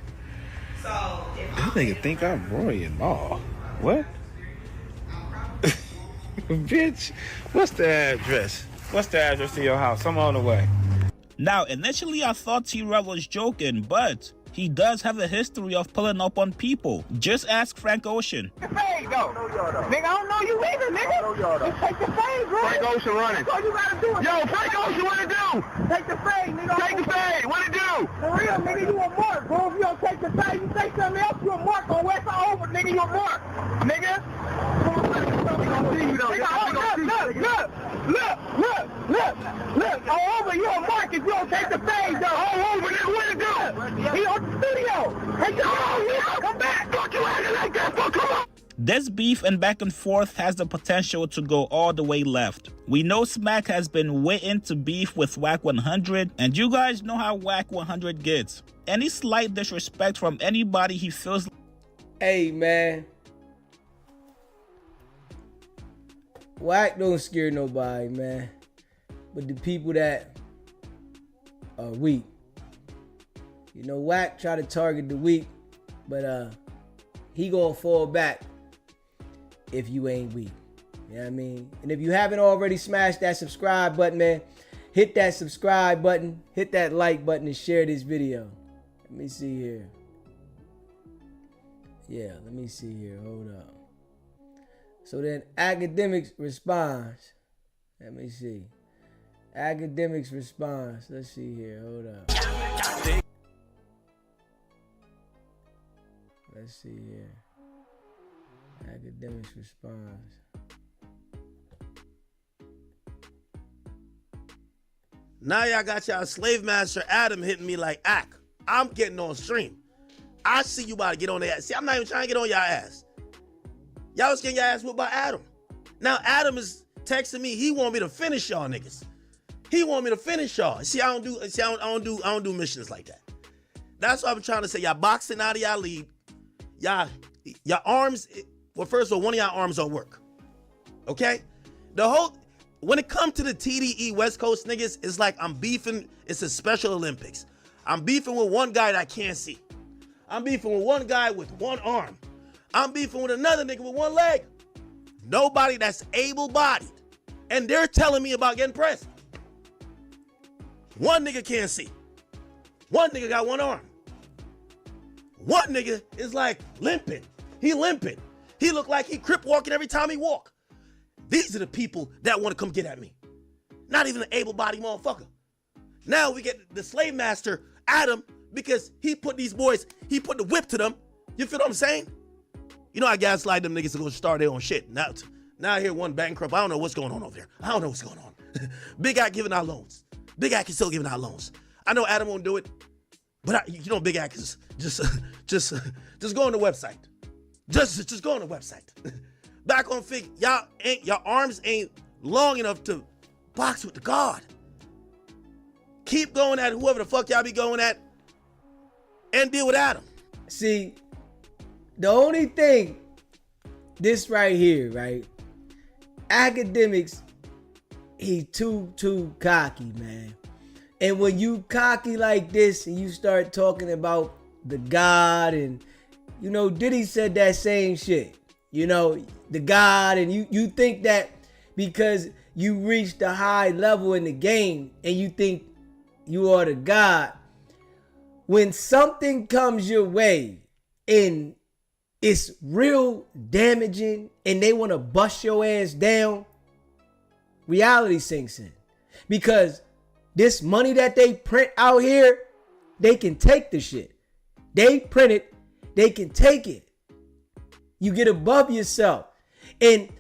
That nigga think I'm Roy and all. What? Bitch, what's the address? What's the address to your house? I'm on the way. Now, initially I thought Trell was joking, but he does have a history of pulling up on people. Just ask Frank Ocean. Take the fade, though. Nigga, I don't know you either, nigga. Just take the fade, bro. Frank Ocean running. That's all you gotta do. Yo, Frank Ocean, what it do? Take the fade, nigga. Take the fade. What it do? For real, nigga, you a mark, bro. If you don't take the fade, you say something else, you a mark on West Side over, nigga, you a mark. Nigga. We gonna see you, though. Look. All over, you a mark if you don't take the fade, though. All over, nigga, what it do? He on the studio. Take the fade, come back. Fuck you acting like that, fuck, come on. This beef and back and forth has the potential to go all the way left. We know Smack has been waiting to beef with Wack 100, and you guys know how Wack 100 gets. Any slight disrespect from anybody he feels. Hey, man. Wack don't scare nobody, man. But the people that are weak. You know, Wack try to target the weak, but he gonna fall back if you ain't weak. You know what I mean? And if you haven't already smashed that subscribe button, man, hit that subscribe button, hit that like button, and share this video. Let me see here. Yeah, let me see here. Hold up. So then Academics responds. Let me see. Academics responds. Let's see here. Hold up. Let's see here. Academics responds. Now y'all got y'all slave master Adam hitting me like, Ack, I'm getting on stream. I see you about to get on their ass. See, I'm not even trying to get on y'all ass. Y'all was getting your ass whipped by Adam. Now Adam is texting me. He want me to finish y'all niggas. He want me to finish y'all. See, I don't do missions like that. That's what I'm trying to say. Y'all boxing out of y'all league. Y'all arms. Well, first of all, one of y'all arms don't work. Okay? When it comes to the TDE West Coast niggas, it's like I'm beefing. It's a Special Olympics. I'm beefing with one guy that I can't see. I'm beefing with one guy with one arm. I'm beefing with another nigga with one leg. Nobody that's able-bodied. And they're telling me about getting pressed. One nigga can't see. One nigga got one arm. One nigga is like limping. He limping. He look like he crip walking every time he walk. These are the people that want to come get at me. Not even an able-bodied motherfucker. Now we get the slave master, Adam, because he put these boys, he put the whip to them. You feel what I'm saying? You know I gaslight them niggas to go start their own shit. Now I hear one bankrupt. I don't know what's going on over there. I don't know what's going on. Big Act giving out loans. Big Act is still giving out loans. I know Adam won't do it, but you know Big Act is just go on the website. Just go on the website. Back on Fig, your arms ain't long enough to box with the guard. Keep going at whoever the fuck y'all be going at and deal with Adam. See, the only thing, this right here, right? Academics, he too cocky, man. And when you cocky like this and you start talking about the God and, you know, Diddy said that same shit. You know, the God, and you think that because you reached a high level in the game and you think you are the God, when something comes your way and it's real damaging and they want to bust your ass down, reality sinks in. Because this money that they print out here, they can take the shit. They print it, they can take it. You get above yourself. And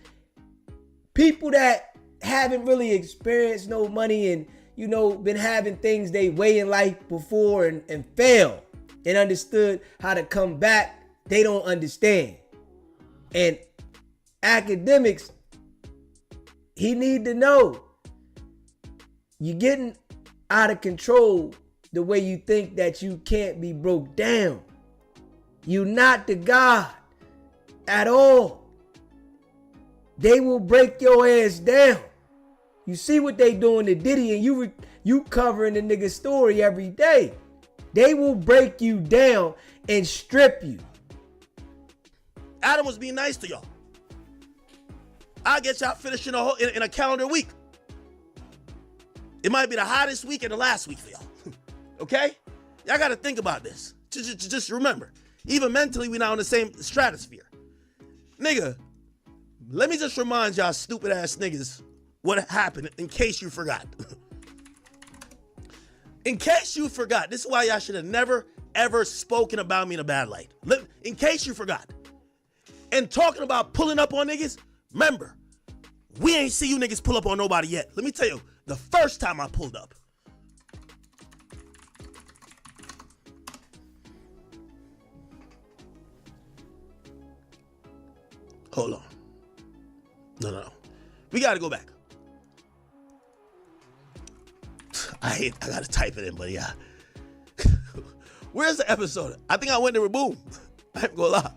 people that haven't really experienced no money and, you know, been having things they way in life before and failed and understood how to come back, they don't understand. And Academics, he need to know you're getting out of control the way you think that you can't be broke down. You're not the God at all. They will break your ass down. You see what they doing to Diddy, and you covering the nigga story every day. They will break you down and strip you. Adam was being nice to y'all. I'll get y'all finished in a calendar week. It might be the hottest week and the last week for y'all. Okay? Y'all got to think about this. just remember, even mentally, we not on the same stratosphere. Nigga, let me just remind y'all stupid ass niggas what happened in case you forgot. In case you forgot, this is why y'all should have never, ever spoken about me in a bad light. In case you forgot. And talking about pulling up on niggas, remember, we ain't see you niggas pull up on nobody yet. Let me tell you, the first time I pulled up. Hold on. No. We gotta go back. I gotta type it in, but yeah. Where's the episode? I think I went to Reboom. I ain't gonna lie.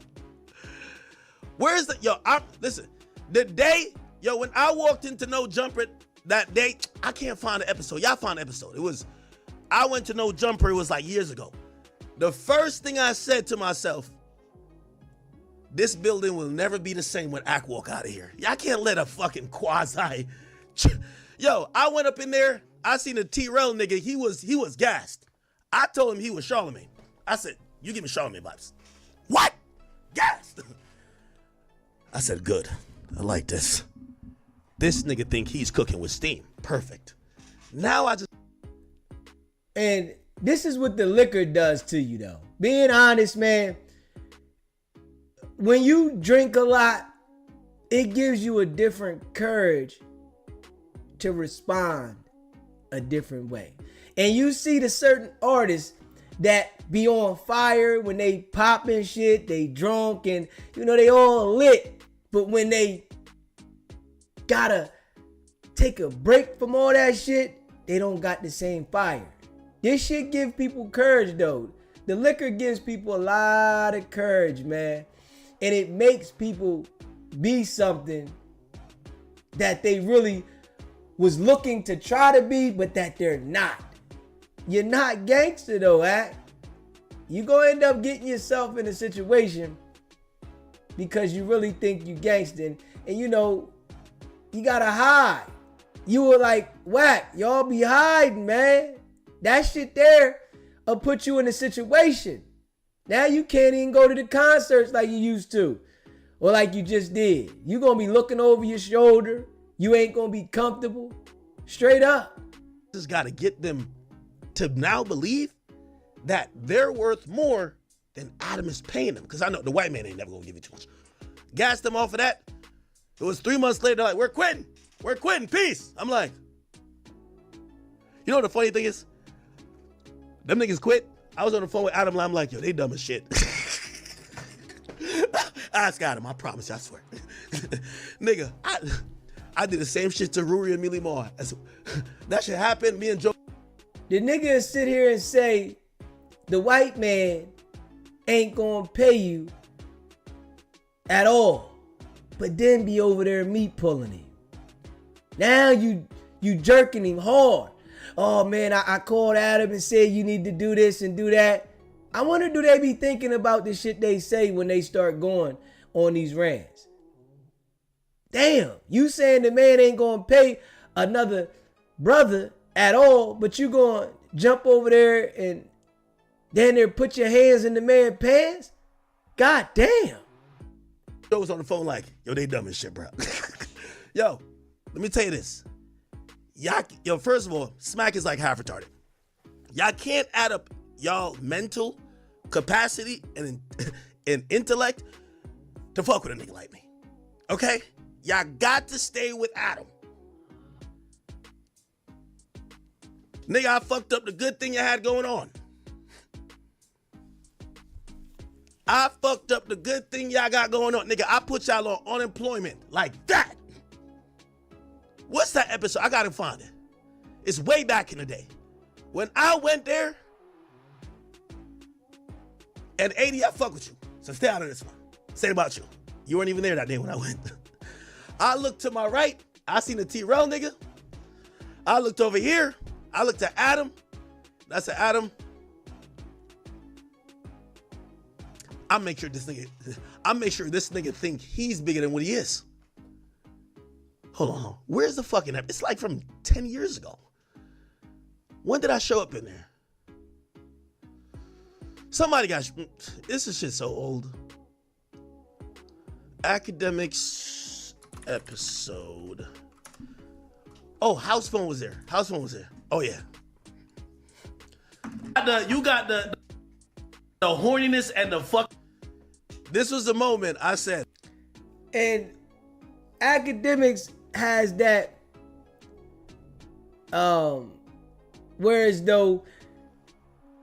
Where's the, listen, the day, when I walked into No Jumper that day, I can't find the episode. Y'all found the episode. I went to No Jumper, it was like years ago. The first thing I said to myself, this building will never be the same when Ack walk out of here. Y'all can't let a fucking quasi. I went up in there. I seen a Trell nigga. He was gassed. I told him he was Charlemagne. I said, you give me Charlemagne vibes. What? Gassed. I said, good. I like this. This nigga think he's cooking with steam. Perfect. Now I just. And this is what the liquor does to you, though. Being honest, man. When you drink a lot, it gives you a different courage to respond a different way. And you see the certain artists that be on fire when they popping shit, they drunk and they all lit. But when they gotta take a break from all that shit, they don't got the same fire. This shit give people courage though. The liquor gives people a lot of courage, man. And it makes people be something that they really was looking to try to be, but that they're not. You're not gangster though, Ack. You're going to end up getting yourself in a situation because you really think you gangster. And you got to hide. You were like, Wack, y'all be hiding, man. That shit there will put you in a situation. Now you can't even go to the concerts like you used to or like you just did. You're going to be looking over your shoulder. You ain't going to be comfortable. Straight up. Just got to get them to now believe that they're worth more than Adam is paying them. Because I know the white man ain't never going to give you too much. Gassed them off of that. It was 3 months later, they're like, we're quitting. We're quitting. Peace. I'm like, you know what the funny thing is? Them niggas quit. I was on the phone with Adam. I'm like, yo, they dumb as shit. I asked Adam, I promise you, I swear. Nigga, I did the same shit to Ruri and Millie Moore. That shit happened. Me and Joe. The nigga sit here and say the white man ain't gonna pay you at all, but then be over there meat pulling him. Now you jerking him hard. Oh man, I called Adam and said you need to do this and do that. I wonder, do they be thinking about the shit they say when they start going on these rants? Damn, you saying the man ain't gonna pay another brother at all, but you gonna jump over there and then there put your hands in the man's pants? God damn. Joe was on the phone like, yo, they dumb as shit, bro. Yo, let me tell you this. Y'all, first of all, Smack is like half retarded. Y'all can't add up y'all mental capacity and intellect to fuck with a nigga like me. Okay? Y'all got to stay with Adam. Nigga, I fucked up the good thing you had going on. I fucked up the good thing y'all got going on. Nigga, I put y'all on unemployment like that. What's that episode? I gotta find it. It's way back in the day. When I went there, and 80, I fuck with you. So stay out of this one. Say about you. You weren't even there that day when I went. I looked to my right. I seen the Trell nigga. I looked over here. I looked at Adam. I said, Adam, I'll make sure this nigga think he's bigger than what he is. Hold on. Where's the fucking app? It's like from 10 years ago. When did I show up in there? Somebody got, this is shit so old. Academics episode. Oh, house phone was there. House phone was there. Oh yeah. You got the horniness and the fuck. This was the moment I said. And academics has that, whereas though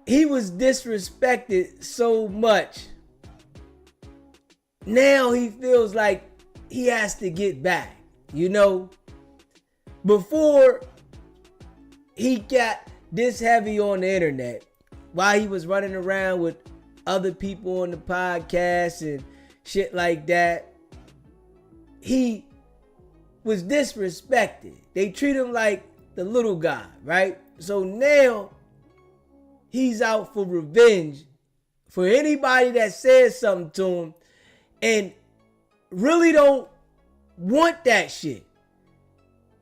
he was disrespected so much, now he feels like he has to get back, you know? Before he got this heavy on the internet, while he was running around with other people on the podcast and shit like that, he was disrespected. They treat him like the little guy, right? So now he's out for revenge for anybody that says something to him and really don't want that shit.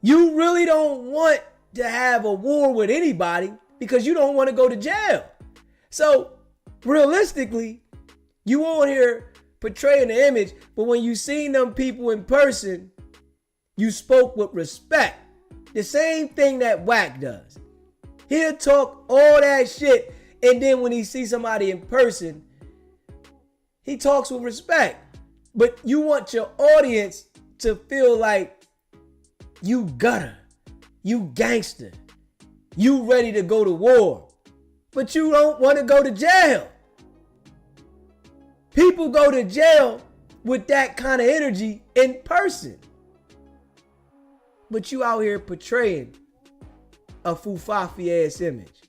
You really don't want to have a war with anybody because you don't want to go to jail. So realistically, you on here portraying the image, but when you seen them people in person, you spoke with respect. The same thing that Wack does. He'll talk all that shit, and then when he sees somebody in person, he talks with respect. But you want your audience to feel like you gutter, you gangster, you ready to go to war, but you don't want to go to jail. People go to jail with that kind of energy in person. But you out here portraying a fufafi ass image.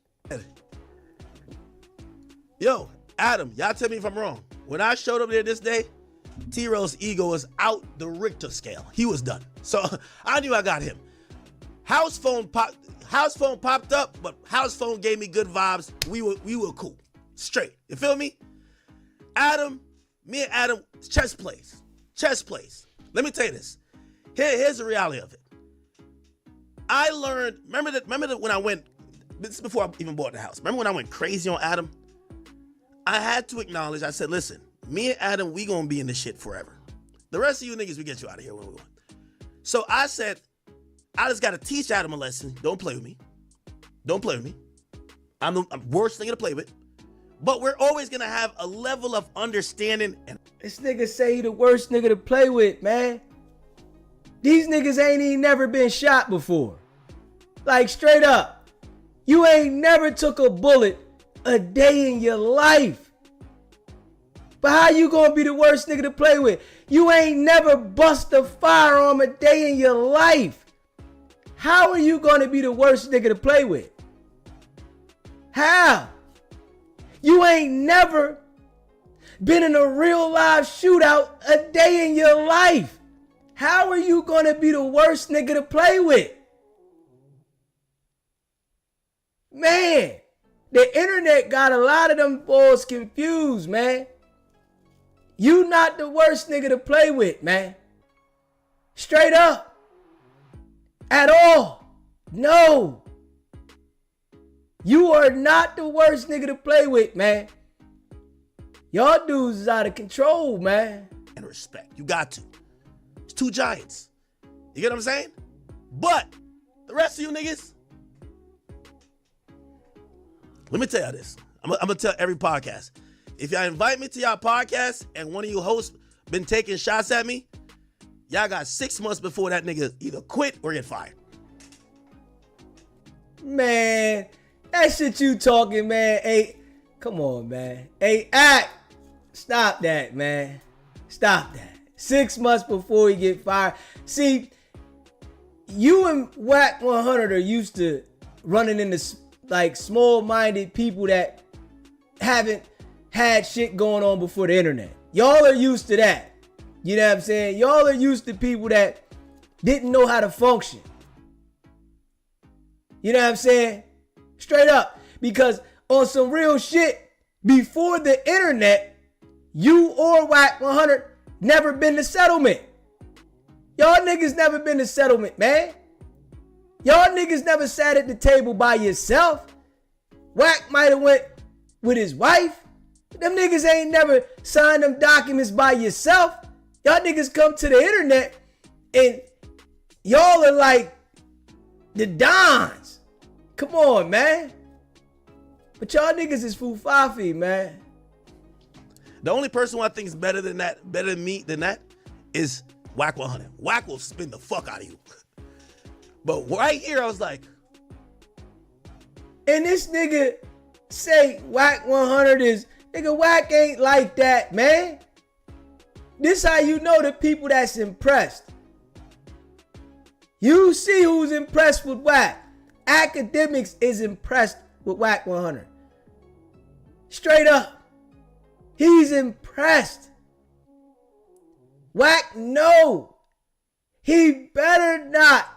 Yo, Adam, y'all tell me if I'm wrong. When I showed up there this day, T-Ro's ego was out the Richter scale. He was done. So I knew I got him. House phone popped up, but house phone gave me good vibes. We were cool. Straight. You feel me? Adam, me and Adam, chess plays. Chess plays. Let me tell you this. Here's the reality of it. I learned, remember that when I went, this is before I even bought the house. Remember when I went crazy on Adam? I had to acknowledge, I said, listen, me and Adam, we gonna be in this shit forever. The rest of you niggas, we get you out of here when we want. So I said, I just gotta teach Adam a lesson. Don't play with me. Don't play with me. I'm the worst nigga to play with. But we're always gonna have a level of understanding. And this nigga say he the worst nigga to play with, man. These niggas ain't even never been shot before. Like straight up. You ain't never took a bullet a day in your life. But how you gonna be the worst nigga to play with? You ain't never bust a firearm a day in your life. How are you gonna be the worst nigga to play with? How? You ain't never been in a real live shootout a day in your life. How are you gonna be the worst nigga to play with? Man, the internet got a lot of them boys confused, man. You not the worst nigga to play with, man. Straight up. At all. No. You are not the worst nigga to play with, man. Y'all dudes is out of control, man. And respect. You got to. It's two giants. You get what I'm saying? But the rest of you niggas, let me tell y'all this. I'm gonna tell every podcast. If y'all invite me to y'all podcast and one of you hosts been taking shots at me, y'all got 6 months before that nigga either quit or get fired. Man, that shit you talking, man. Hey, come on, man. Hey, act. Stop that, man. Stop that. 6 months before he get fired. See, you and Wack 100 are used to running into like small-minded people that haven't had shit going on before the internet. Y'all are used to that. You know what I'm saying? Y'all are used to people that didn't know how to function. You know what I'm saying? Straight up. Because on some real shit, before the internet, you or Wack 100 never been to settlement. Y'all niggas never been to settlement, man. Y'all niggas never sat at the table by yourself. Wack might have went with his wife, Them niggas ain't never signed them documents by yourself. Y'all niggas come to the internet and y'all are like the Dons. Come on, man. But y'all niggas is fufafi, man. The only person who I think is better than me than that, is Wack 100. Wack will spin the fuck out of you. But right here, I was like, and this nigga say Wack 100 is, nigga, Wack ain't like that, man. This how you know the people that's impressed. You see who's impressed with Wack. Academics is impressed with Wack 100. Straight up. He's impressed. Wack, no. He better not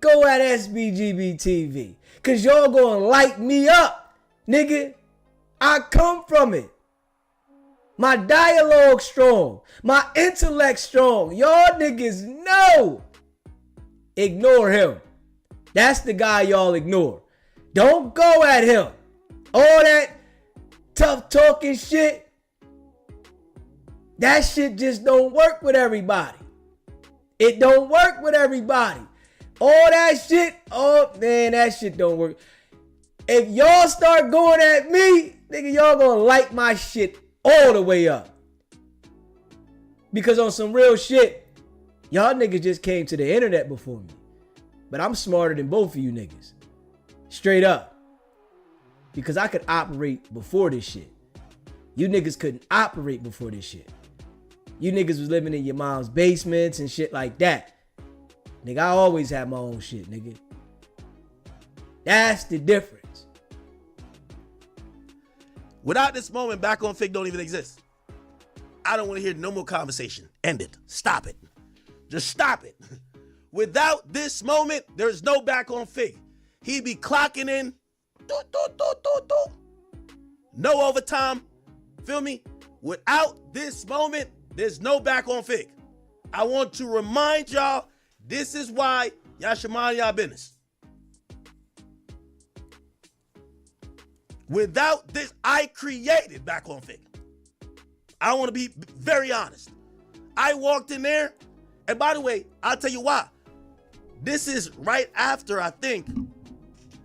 go at SBGB TV. Cause y'all gonna light me up, nigga. I come from it. My dialogue strong. My intellect strong. Y'all niggas know. Ignore him. That's the guy y'all ignore. Don't go at him. All that tough talking shit. That shit just don't work with everybody. It don't work with everybody. All that shit, oh man, that shit don't work. If y'all start going at me, nigga, y'all gonna light my shit all the way up. Because on some real shit, y'all niggas just came to the internet before me. But I'm smarter than both of you niggas. Straight up. Because I could operate before this shit. You niggas couldn't operate before this shit. You niggas was living in your mom's basements and shit like that. Nigga, I always had my own shit, nigga. That's the difference. Without this moment, Back on Fig don't even exist. I don't want to hear no more conversation. End it. Stop it. Just stop it. Without this moment, there's no Back on Fig. He'd be clocking in. No overtime. Feel me? Without this moment, there's no Back on Fig. I want to remind y'all, this is why y'all should mind y'all business. Without this, I created Back on Fig. I want to be very honest. I walked in there, and by the way, I'll tell you why. This is right after, I think,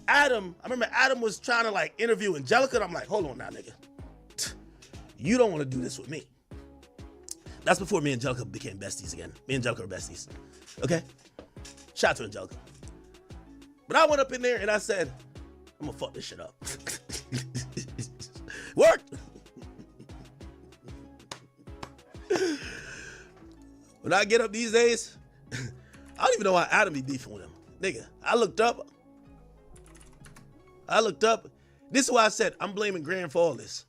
Adam, I remember Adam was trying to like interview Angelica, and I'm like, hold on now, nigga. You don't want to do this with me. That's before me and Angelica became besties again. Me and Angelica are besties. Okay? Shout out to Angelica. But I went up in there and I said, I'm gonna fuck this shit up. Worked. When I get up these days, I don't even know why Adam be beefing with him. Nigga, I looked up. This is why I said I'm blaming Grand for all this.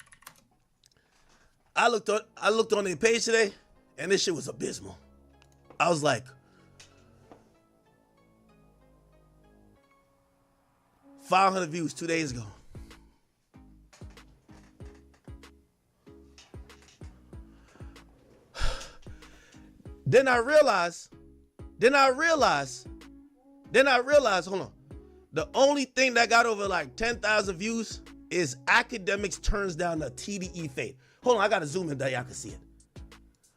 I looked on their page today, and this shit was abysmal. I was like, 500 views 2 days ago. Then I realized, hold on. The only thing that got over like 10,000 views is Academics turns down the TDE fade. Hold on, I gotta zoom in that y'all can see it.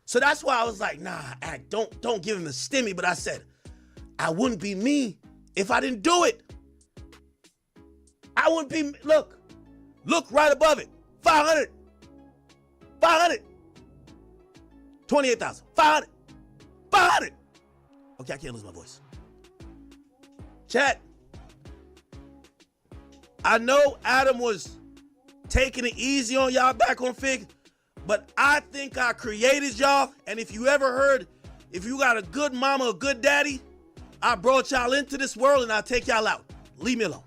So that's why I was like, nah, don't give him the stimmy. But I said, I wouldn't be me if I didn't do it. I wouldn't be, look right above it. 500, 28,000, 500. Okay, I can't lose my voice. Chat. I know Adam was taking it easy on y'all Back on Fig, but I think I created y'all. And if you ever heard, if you got a good mama, a good daddy, I brought y'all into this world and I'll take y'all out. Leave me alone.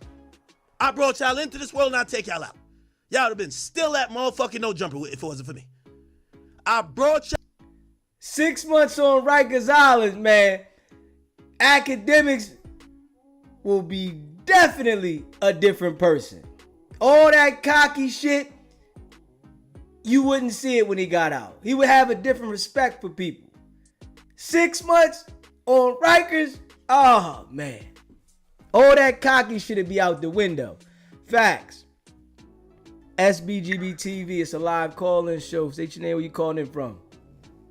I brought y'all into this world and I'll take y'all out. Y'all would have been still at motherfucking No Jumper if it wasn't for me. I brought y'all. 6 months on Rikers Island, man. Academics will be definitely a different person. All that cocky shit, you wouldn't see it when he got out. He would have a different respect for people. 6 months on Rikers, oh man. All that cocky shit would be out the window. Facts. SBGB TV. It's a live call-in show. State your name, where you calling in from.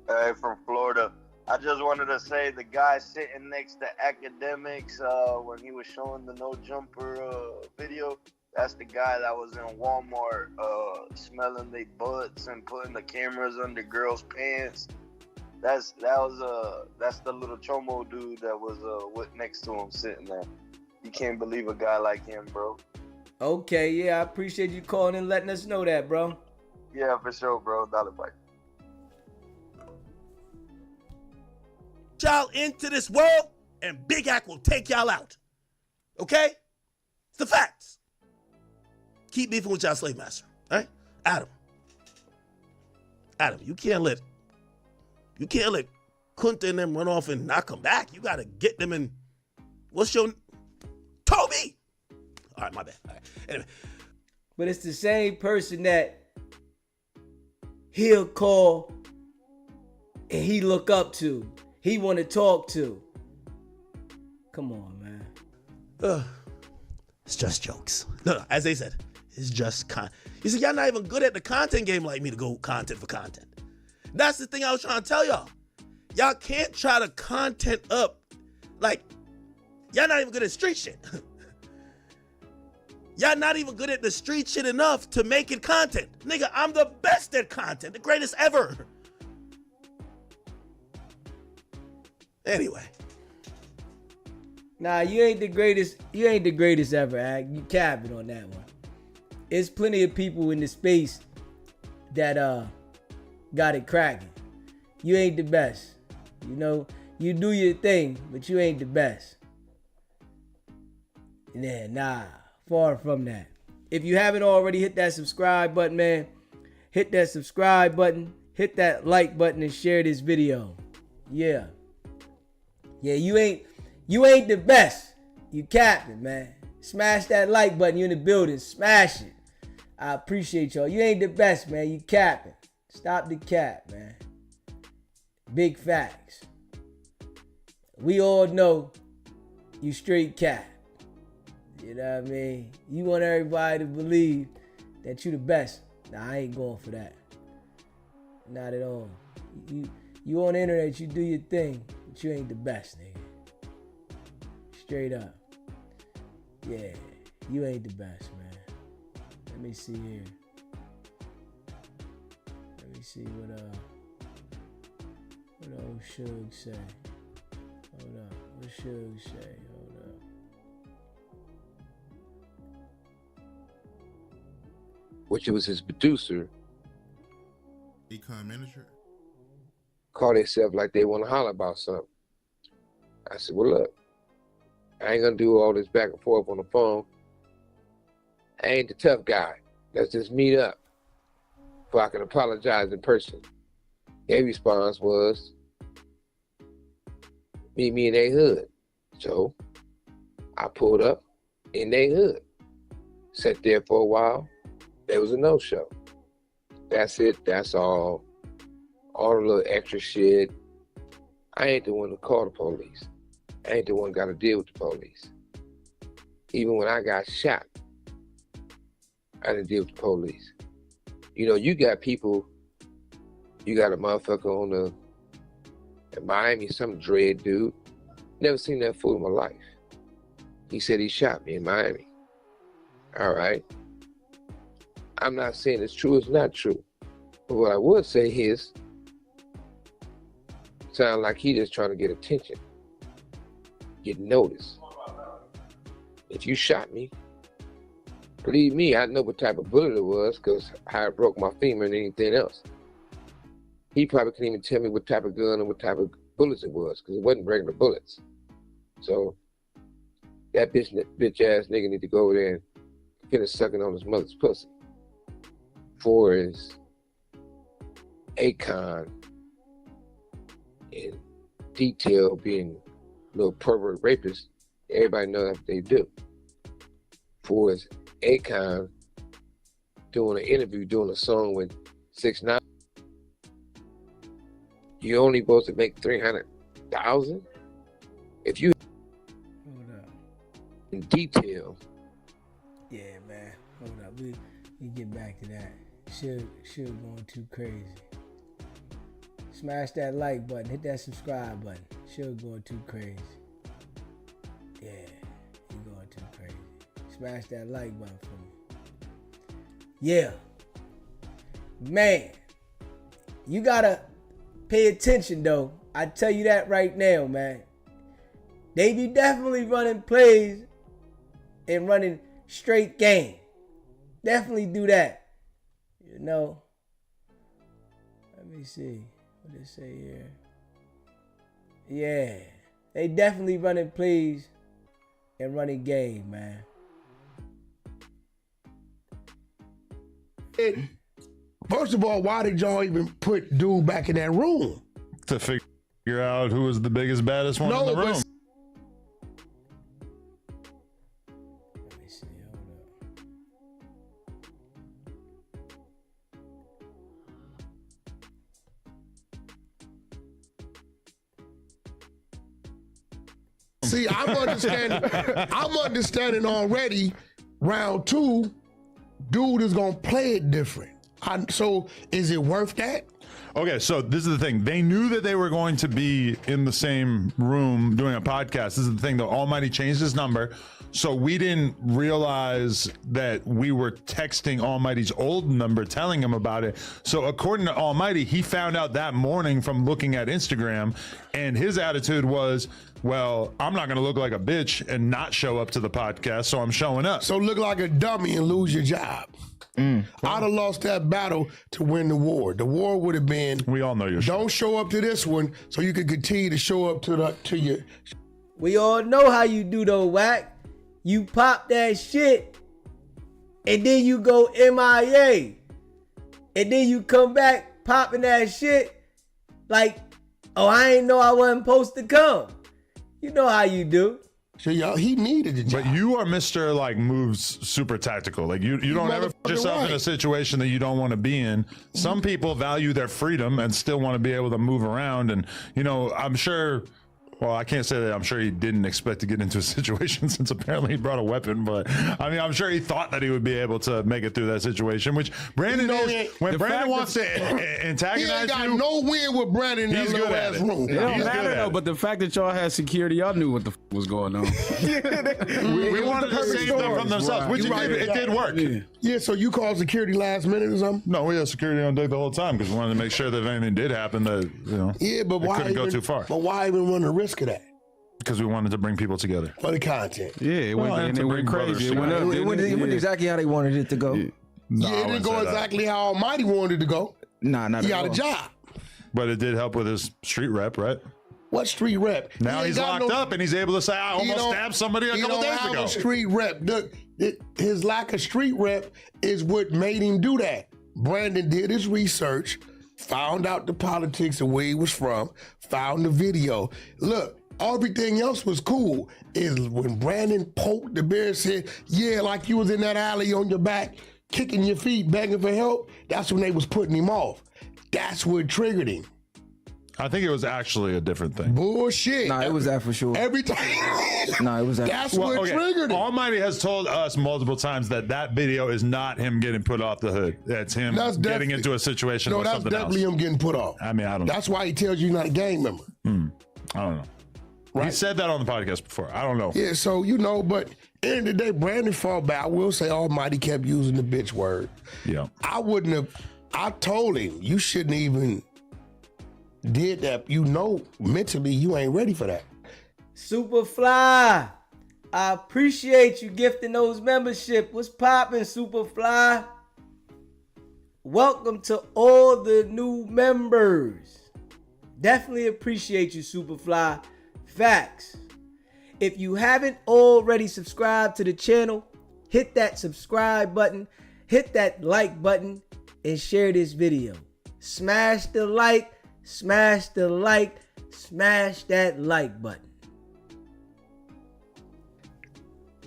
Hey, from Florida. I just wanted to say the guy sitting next to Academics when he was showing the no jumper video, that's the guy that was in Walmart smelling their butts and putting the cameras under girls' pants. That's the little chomo dude that was next to him sitting there. You can't believe a guy like him, bro. Okay, yeah, I appreciate you calling and letting us know that, bro. Yeah, for sure, bro. Dollar bite. Y'all into this world, and Big Act will take y'all out. Okay? It's the facts. Keep beefing with y'all slave master. All right? Adam, you can't let Kunta and them run off and not come back. You gotta get them in. What's your Toby? All right, my bad. All right. Anyway. But it's the same person that he'll call and he look up to. He want to talk to. Come on, man. It's just jokes. No, as they said, it's just You see, y'all not even good at the content game like me to go content for content. That's the thing I was trying to tell y'all. Y'all can't try to content up. Like, y'all not even good at street shit. Y'all not even good at the street shit enough to make it content. Nigga, I'm the best at content. The greatest ever. Anyway. Nah, you ain't the greatest. You ain't the greatest ever, Ag. You capping on that one. It's plenty of people in the space that got it cracking. You ain't the best. You know, you do your thing, but you ain't the best. Nah, far from that. If you haven't already, hit that subscribe button, man. Hit that subscribe button. Hit that like button and share this video. Yeah, you ain't the best. You capping, man. Smash that like button. You in the building. Smash it. I appreciate y'all. You ain't the best, man. You capping. Stop the cap, man. Big facts. We all know you straight cap. You know what I mean? You want everybody to believe that you the best. Nah, I ain't going for that. Not at all. You on the internet, you do your thing, but you ain't the best, nigga. Straight up. Yeah, you ain't the best, man. Let me see here. Let me see what old Suge say. Hold up. What Suge say? Hold up. Which was his producer. Econ manager. Call themselves like they want to holler about something. I said, well, look, I ain't gonna do all this back and forth on the phone. I ain't the tough guy. Let's just meet up so I can apologize in person. Their response was, meet me in their hood. So I pulled up in their hood. Sat there for a while. There was a no-show. That's it. That's all. All the little extra shit. I ain't the one who called the police. I ain't the one got to deal with the police. Even when I got shot, I didn't deal with the police. You know, you got people, you got a motherfucker in Miami, some dread dude. Never seen that fool in my life. He said he shot me in Miami. All right. I'm not saying it's true, it's not true. But what I would say is, sound like he just trying to get attention, get noticed. If you shot me, believe me, I know what type of bullet it was because how it broke my femur and anything else. He probably couldn't even tell me what type of gun and what type of bullets it was because it wasn't regular bullets. So that bitch ass nigga need to go over there and finish sucking on his mother's pussy. For his Akon in detail being little pervert rapists, everybody knows what they do. For his Akon doing an interview, doing a song with 6ix9ine, you only supposed to make $300,000 if you in detail. Yeah, man. Hold up. You get back to that. Suge going too crazy. Smash that like button. Hit that subscribe button. Suge going too crazy. Yeah, he going too crazy. Smash that like button for me. Yeah. Man, you gotta pay attention though. I tell you that right now, man. They be definitely running plays and running straight game. Definitely do that. You know. Let me see. What did it say here? Yeah. They definitely running plays and running game, man. First of all, why did y'all even put dude back in that room? To figure out who was the biggest, baddest one in the room. Let me see. Hold up. See, I'm understanding already. Round 2, dude is gonna play it different. So is it worth that? Okay, so this is the thing. They knew that they were going to be in the same room doing a podcast. This is the thing, though. Almighty changed his number, so we didn't realize that we were texting Almighty's old number telling him about it. So according to Almighty, he found out that morning from looking at Instagram, and his attitude was, well, I'm not going to look like a bitch and not show up to the podcast, so I'm showing up. So look like a dummy and lose your job. I'd have lost that battle to win the war. The war would have been, we all know your don't show up to this one so you can continue to show up to your. We all know how you do though, Wack. You pop that shit and then you go MIA. And then you come back popping that shit like, oh, I ain't know I wasn't supposed to come. You know how you do. So y'all, he needed the job. But you are Mr. like moves super tactical. Like you don't ever put yourself in a situation that you don't want to be in. Some people value their freedom and still want to be able to move around. And you know, I'm sure. Well, I can't say that I'm sure he didn't expect to get into a situation since apparently he brought a weapon, but I mean, I'm sure he thought that he would be able to make it through that situation, which Brandon is. When Brandon wants to antagonize he ain't got you, no win with Brandon in that little ass room. It don't matter though, but the fact that y'all had security, y'all knew what the was going on. we wanted to save them from themselves, which it did work. Yeah, so you called security last minute or something? No, we had security on deck the whole time because we wanted to make sure that if anything did happen, that but why couldn't go too far. But why even run the risk of that? Because we wanted to bring people together for the content. Yeah, it went crazy. It went exactly how they wanted it to go. It didn't go exactly how Almighty wanted it to go. Nah, not he at all. got a job. But it did help with his street rep, right? What street rep? Now he's locked up and he's able to say, I almost stabbed somebody a couple days ago. He don't have a street rep. His lack of street rep is what made him do that. Brandon did his research, found out the politics and where he was from, found the video. Look, everything else was cool. Is when Brandon poked the bear and said, yeah, like you was in that alley on your back, kicking your feet, begging for help, that's when they was putting him off. That's what triggered him. I think it was actually a different thing. Bullshit. Nah, it was that for sure. Every time. Nah, it was that. That's what triggered it. Almighty has told us multiple times that video is not him getting put off the hood. That's him getting into a situation with something else. No, that's definitely him getting put off. I mean, I don't know. That's why he tells you you're not a gang member. I don't know. Right. He said that on the podcast before. I don't know. Yeah, so, but end of the day, Brandon fought back. I will say Almighty kept using the bitch word. Yeah. I told him, you shouldn't even did that. Mentally, you ain't ready for that. Superfly, I appreciate you gifting those membership. What's poppin', Superfly? Welcome to all the new members. Definitely appreciate you, Superfly. Facts. If you haven't already subscribed to the channel, hit that subscribe button, hit that like button, and share this video. Smash the like, smash the like, smash that like button.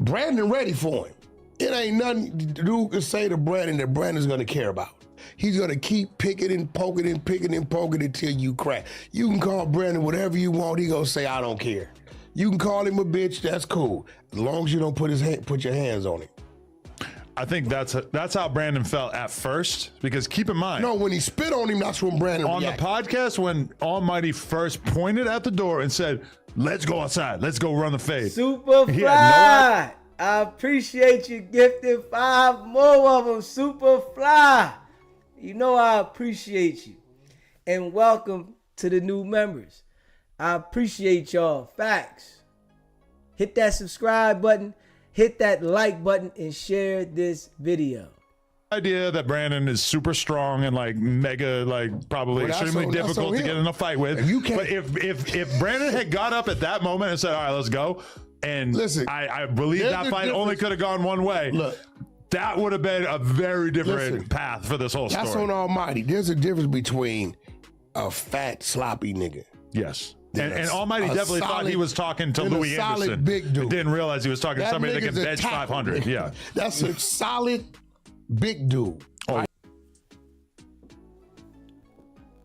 Brandon ready for him. It ain't nothing dude can say to Brandon that Brandon's gonna care about. He's gonna keep picking and poking and picking and poking until you crack. You can call Brandon whatever you want. He gonna say, I don't care. You can call him a bitch. That's cool. As long as you don't put your hands on him. I think that's how Brandon felt at first, because keep in mind. No, when he spit on him, that's when Brandon reacted. The podcast, when Almighty first pointed at the door and said, let's go outside, let's go run the fade. Superfly. I appreciate you gifting 5 more of them, Superfly. You know I appreciate you. And welcome to the new members. I appreciate y'all. Facts. Hit that subscribe button, hit that like button, and share this video. Idea that Brandon is super strong and like mega, like probably extremely difficult to get in a fight with. But if Brandon had got up at that moment and said, all right, let's go. And listen, I believe that fight only could have gone one way. Look, that would have been a very different path for this whole story. That's on Almighty. There's a difference between a fat, sloppy nigga. Yes. And Almighty definitely thought he was talking to Louis Anderson. Big dude. Didn't realize he was talking to somebody that can bench 500. Yeah. That's a solid big dude. Oh.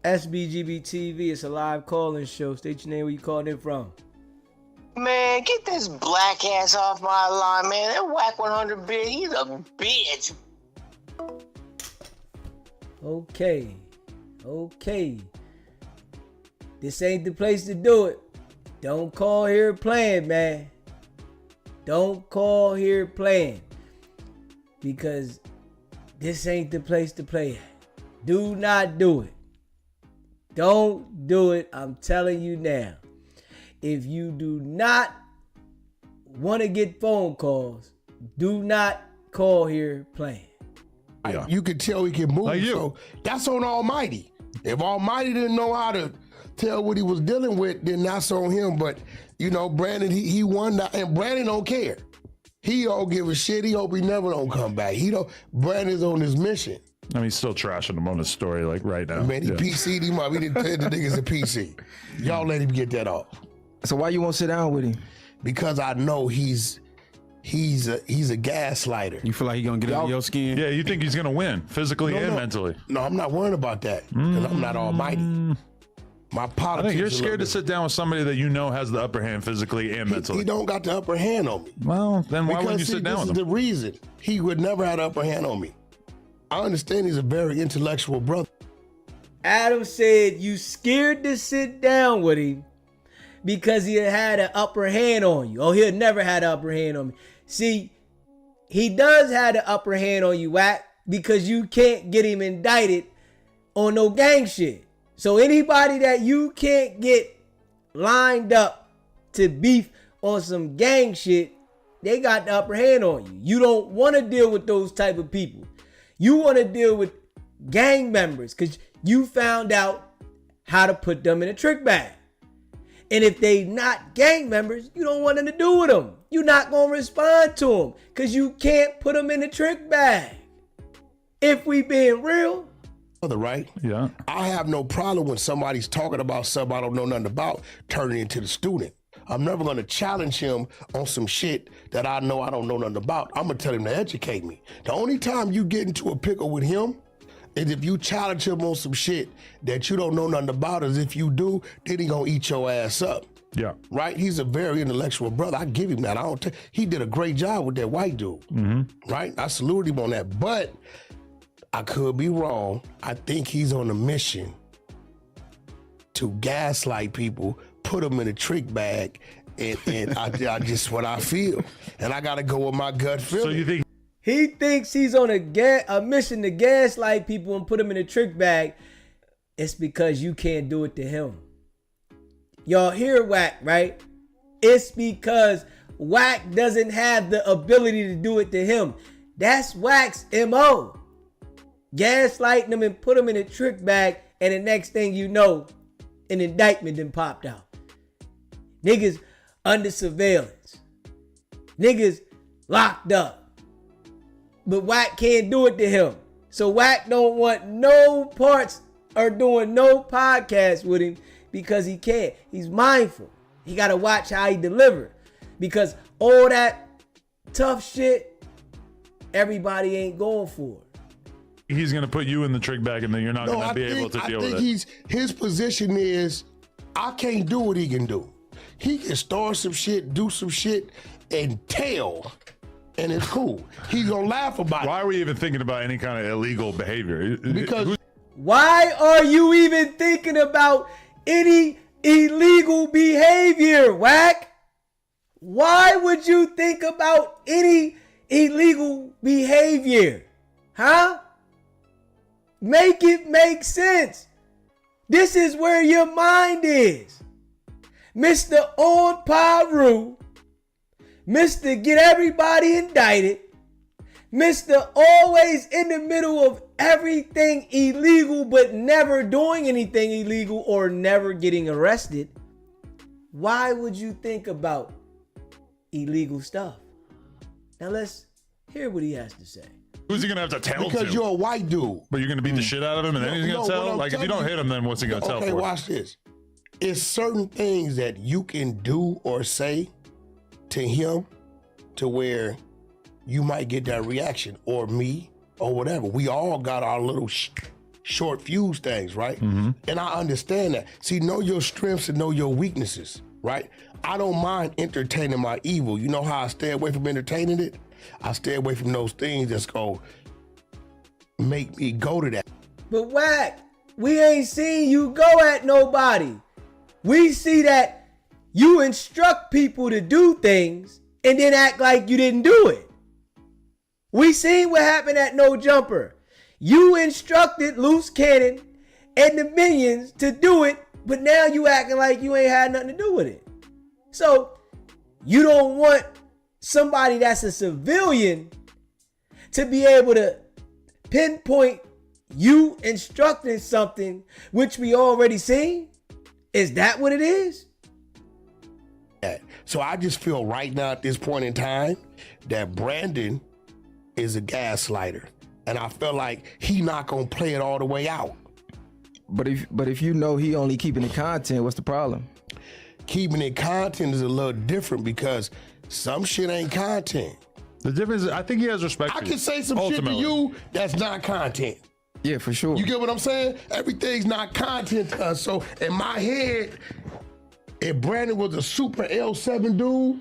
SBGB TV, it's a live call-in show. State your name, where you calling in from. Man, get this black ass off my line, man. That Wack 100 bit, he's a bitch. Okay. This ain't the place to do it. Don't call here playing, man. Don't call here playing. Because this ain't the place to play at. Do not do it. Don't do it. I'm telling you now. If you do not want to get phone calls, do not call here playing. Yeah. You could tell he can move. Like so that's on Almighty. If Almighty didn't know how to tell what he was dealing with, then that's on him. But you know, Brandon, he won that, and Brandon don't care. He don't give a shit. He hope he never don't come back. He don't. Brandon's on his mission. I mean, he's still trashing him on his story like right now. Man, he PC'd him up. He didn't tell the niggas a PC. Y'all let him get that off. So why you won't sit down with him? Because I know he's a gaslighter. You feel like he's gonna get under your skin? Yeah, you think he's gonna win physically and mentally? No, I'm not worried about that because I'm not Almighty. My politics. I think you're scared to sit down with somebody that you know has the upper hand physically and mentally. He don't got the upper hand on me. Well, then why wouldn't you sit down with him? This is the reason he would never have the upper hand on me. I understand he's a very intellectual brother. Adam said you scared to sit down with him because he had an upper hand on you. Oh, he'll never had an upper hand on me. See, he does have the upper hand on you, Wack, because you can't get him indicted on no gang shit. So anybody that you can't get lined up to beef on some gang shit, they got the upper hand on you. You don't want to deal with those type of people. You want to deal with gang members because you found out how to put them in a trick bag. And if they not gang members, you don't want nothing to do with them. You're not going to respond to them because you can't put them in a trick bag. If we being real. Right? Yeah. I have no problem when somebody's talking about something I don't know nothing about, turning into the student. I'm never going to challenge him on some shit that I know I don't know nothing about. I'm going to tell him to educate me. The only time you get into a pickle with him is if you challenge him on some shit that you don't know nothing about. As if you do, then he going to eat your ass up. Yeah. Right? He's a very intellectual brother. I give him that. He did a great job with that white dude. Mm-hmm. Right? I salute him on that. But I could be wrong. I think he's on a mission to gaslight people, put them in a trick bag, and I just what I feel. And I got to go with my gut feeling. So you think he thinks he's on a mission to gaslight people and put them in a trick bag? It's because you can't do it to him. Y'all hear Wack, right? It's because Wack doesn't have the ability to do it to him. That's Wack's MO. Gaslighting them and put them in a trick bag, and the next thing you know, an indictment then popped out. Niggas under surveillance. Niggas locked up. But Wack can't do it to him. So Wack don't want no parts or doing no podcast with him because he can't. He's mindful. He got to watch how he deliver. Because all that tough shit, everybody ain't going for it. He's going to put you in the trick bag and then you're not going to be able to deal with it. His position is, I can't do what he can do. He can start some shit, do some shit, and tell and it's cool. He's gonna laugh about it. Why are we even thinking about any kind of illegal behavior? Because why are you even thinking about any illegal behavior, Wack? Why would you think about any illegal behavior? Huh? Make it make sense. This is where your mind is. Mr. On Paru, Mr. Get Everybody Indicted, Mr. Always in the middle of everything illegal but never doing anything illegal or never getting arrested. Why would you think about illegal stuff? Now let's hear what he has to say. Who's he gonna have to tell to? Because you're a white dude. But you're gonna beat the shit out of him, and then he's gonna tell. Like if you don't hit him, then what's he gonna tell for? Okay, watch this. It's certain things that you can do or say to him to where you might get that reaction, or me, or whatever. We all got our little short fuse things, right? Mm-hmm. And I understand that. See, know your strengths and know your weaknesses, right? I don't mind entertaining my evil. You know how I stay away from entertaining it? I stay away from those things that's gonna make me go to that. But Wack, we ain't seen you go at nobody. We see that you instruct people to do things and then act like you didn't do it. We seen what happened at No Jumper. You instructed Loose Cannon and the minions to do it, but now you acting like you ain't had nothing to do with it. So you don't want somebody that's a civilian to be able to pinpoint you instructing something which we already seen? Is that what it is? So I just feel right now at this point in time that Brandon is a gaslighter. And I feel like he not gonna play it all the way out. But if you know he only keeping the content, what's the problem? Keeping it content is a little different because some shit ain't content. The difference is, I think he has respect I for you. can say some shit to you that's not content. Yeah, for sure. You get what I'm saying? Everything's not content to us. So in my head, if Brandon was a super L7 dude,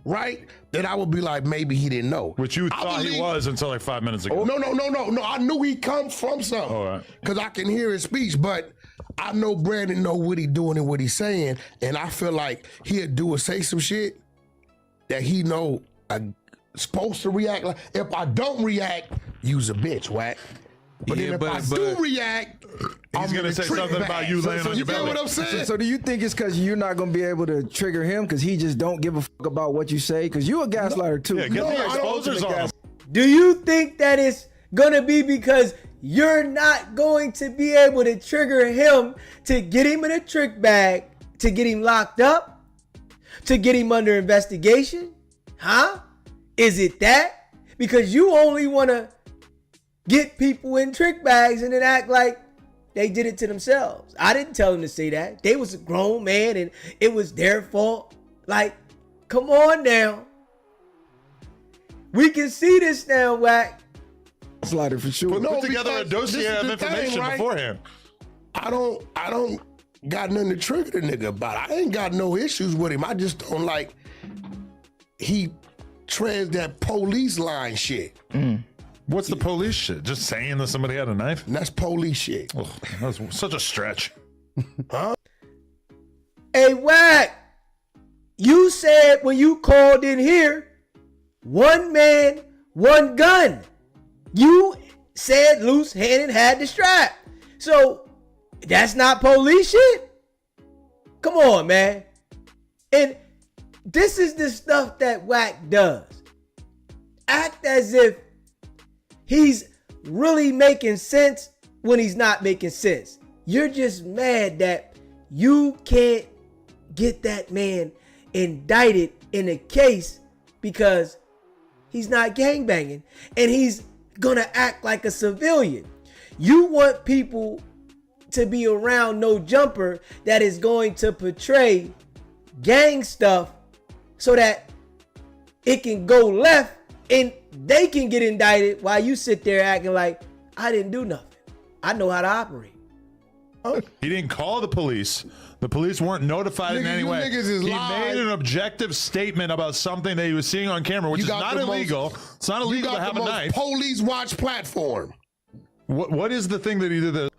right, then I would be like, maybe he didn't know. Which you thought he was until like 5 minutes ago. No. I knew he comes from something. All right. Because I can hear his speech, but I know Brandon know what he doing and what he's saying, and I feel like he'll do or say some shit that he know I'm supposed to react like. If I don't react, you's a bitch, Wack. But then if I do react, he's gonna say something about you laying on your belly. You get what I'm saying? So do you think it's because you're not gonna be able to trigger him because he just don't give a fuck about what you say? Because you a gaslighter too. Yeah, get the exposers on him. Do you think that it's gonna be because you're not going to be able to trigger him to get him in a trick bag, to get him locked up, to get him under investigation? Huh? Is it that? Because you only want to get people in trick bags and then act like they did it to themselves. I didn't tell them to say that. They was a grown man and it was their fault. Like, come on now. We can see this now, Wack. Slider for sure. But no, Put together a dossier of information beforehand. I don't got nothing to trigger the nigga about. I ain't got no issues with him. I just don't like he treads that police line shit. What's the police shit? Just saying that somebody had a knife? And that's police shit. Oh, that was such a stretch. Huh? Hey, Wack, you said when you called in here, one man, one gun. You said Loose Cannon had the strap. So that's not police shit? Come on, man. And this is the stuff that Wack does. Act as if he's really making sense when he's not making sense. You're just mad that you can't get that man indicted in a case because he's not gangbanging and he's gonna act like a civilian. You want people to be around No Jumper that is going to portray gang stuff so that it can go left and they can get indicted while you sit there acting like I didn't do nothing. I know how to operate. He didn't call the police. The police weren't notified in Nigga, any you way. niggas is He lying. made an objective statement about something that he was seeing on camera, which You is got not the illegal. It's not You illegal to got have the a most knife. police watch platform. What is the thing that he did that?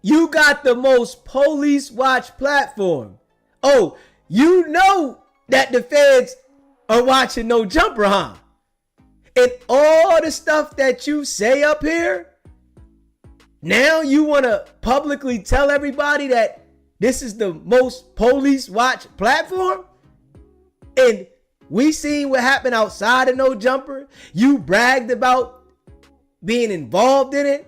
You got the most police watch platform. Oh, you know that the feds are watching No Jumper, huh? And all the stuff that you say up here, now you want to publicly tell everybody that this is the most police watch platform? And we seen what happened outside of No Jumper. You bragged about being involved in it.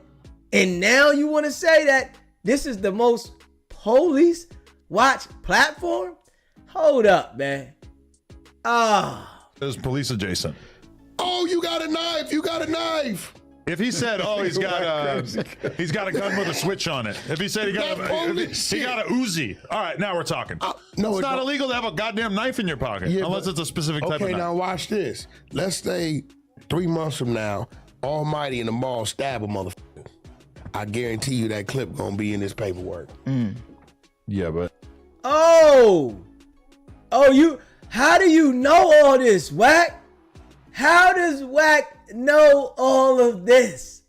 And now you want to say that this is the most police watch platform? Hold up, man. It was police adjacent. Oh, you got a knife. You got a knife. If he said, "Oh, he's got a gun with a switch on it," if he said he got a Uzi, all right, now we're talking. No, it's not illegal to have a goddamn knife in your pocket unless it's a specific type of Okay, knife. now watch this. Let's say 3 months from now, Almighty in the mall stab a motherfucker. I guarantee you that clip gonna be in this paperwork. Yeah, but Oh, how do you know all this, Wack? How does Wack know all of this?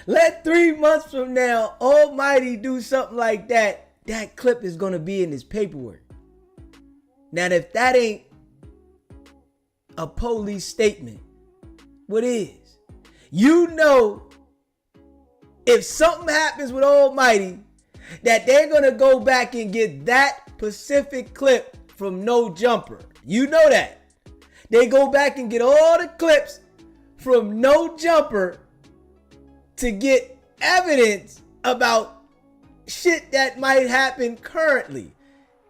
Let 3 months from now, Almighty do something like that. That clip is gonna be in his paperwork. Now, if that ain't a police statement, what is? You know, if something happens with Almighty, that they're gonna go back and get that specific clip from No Jumper. You know that. They go back and get all the clips from No Jumper to get evidence about shit that might happen currently.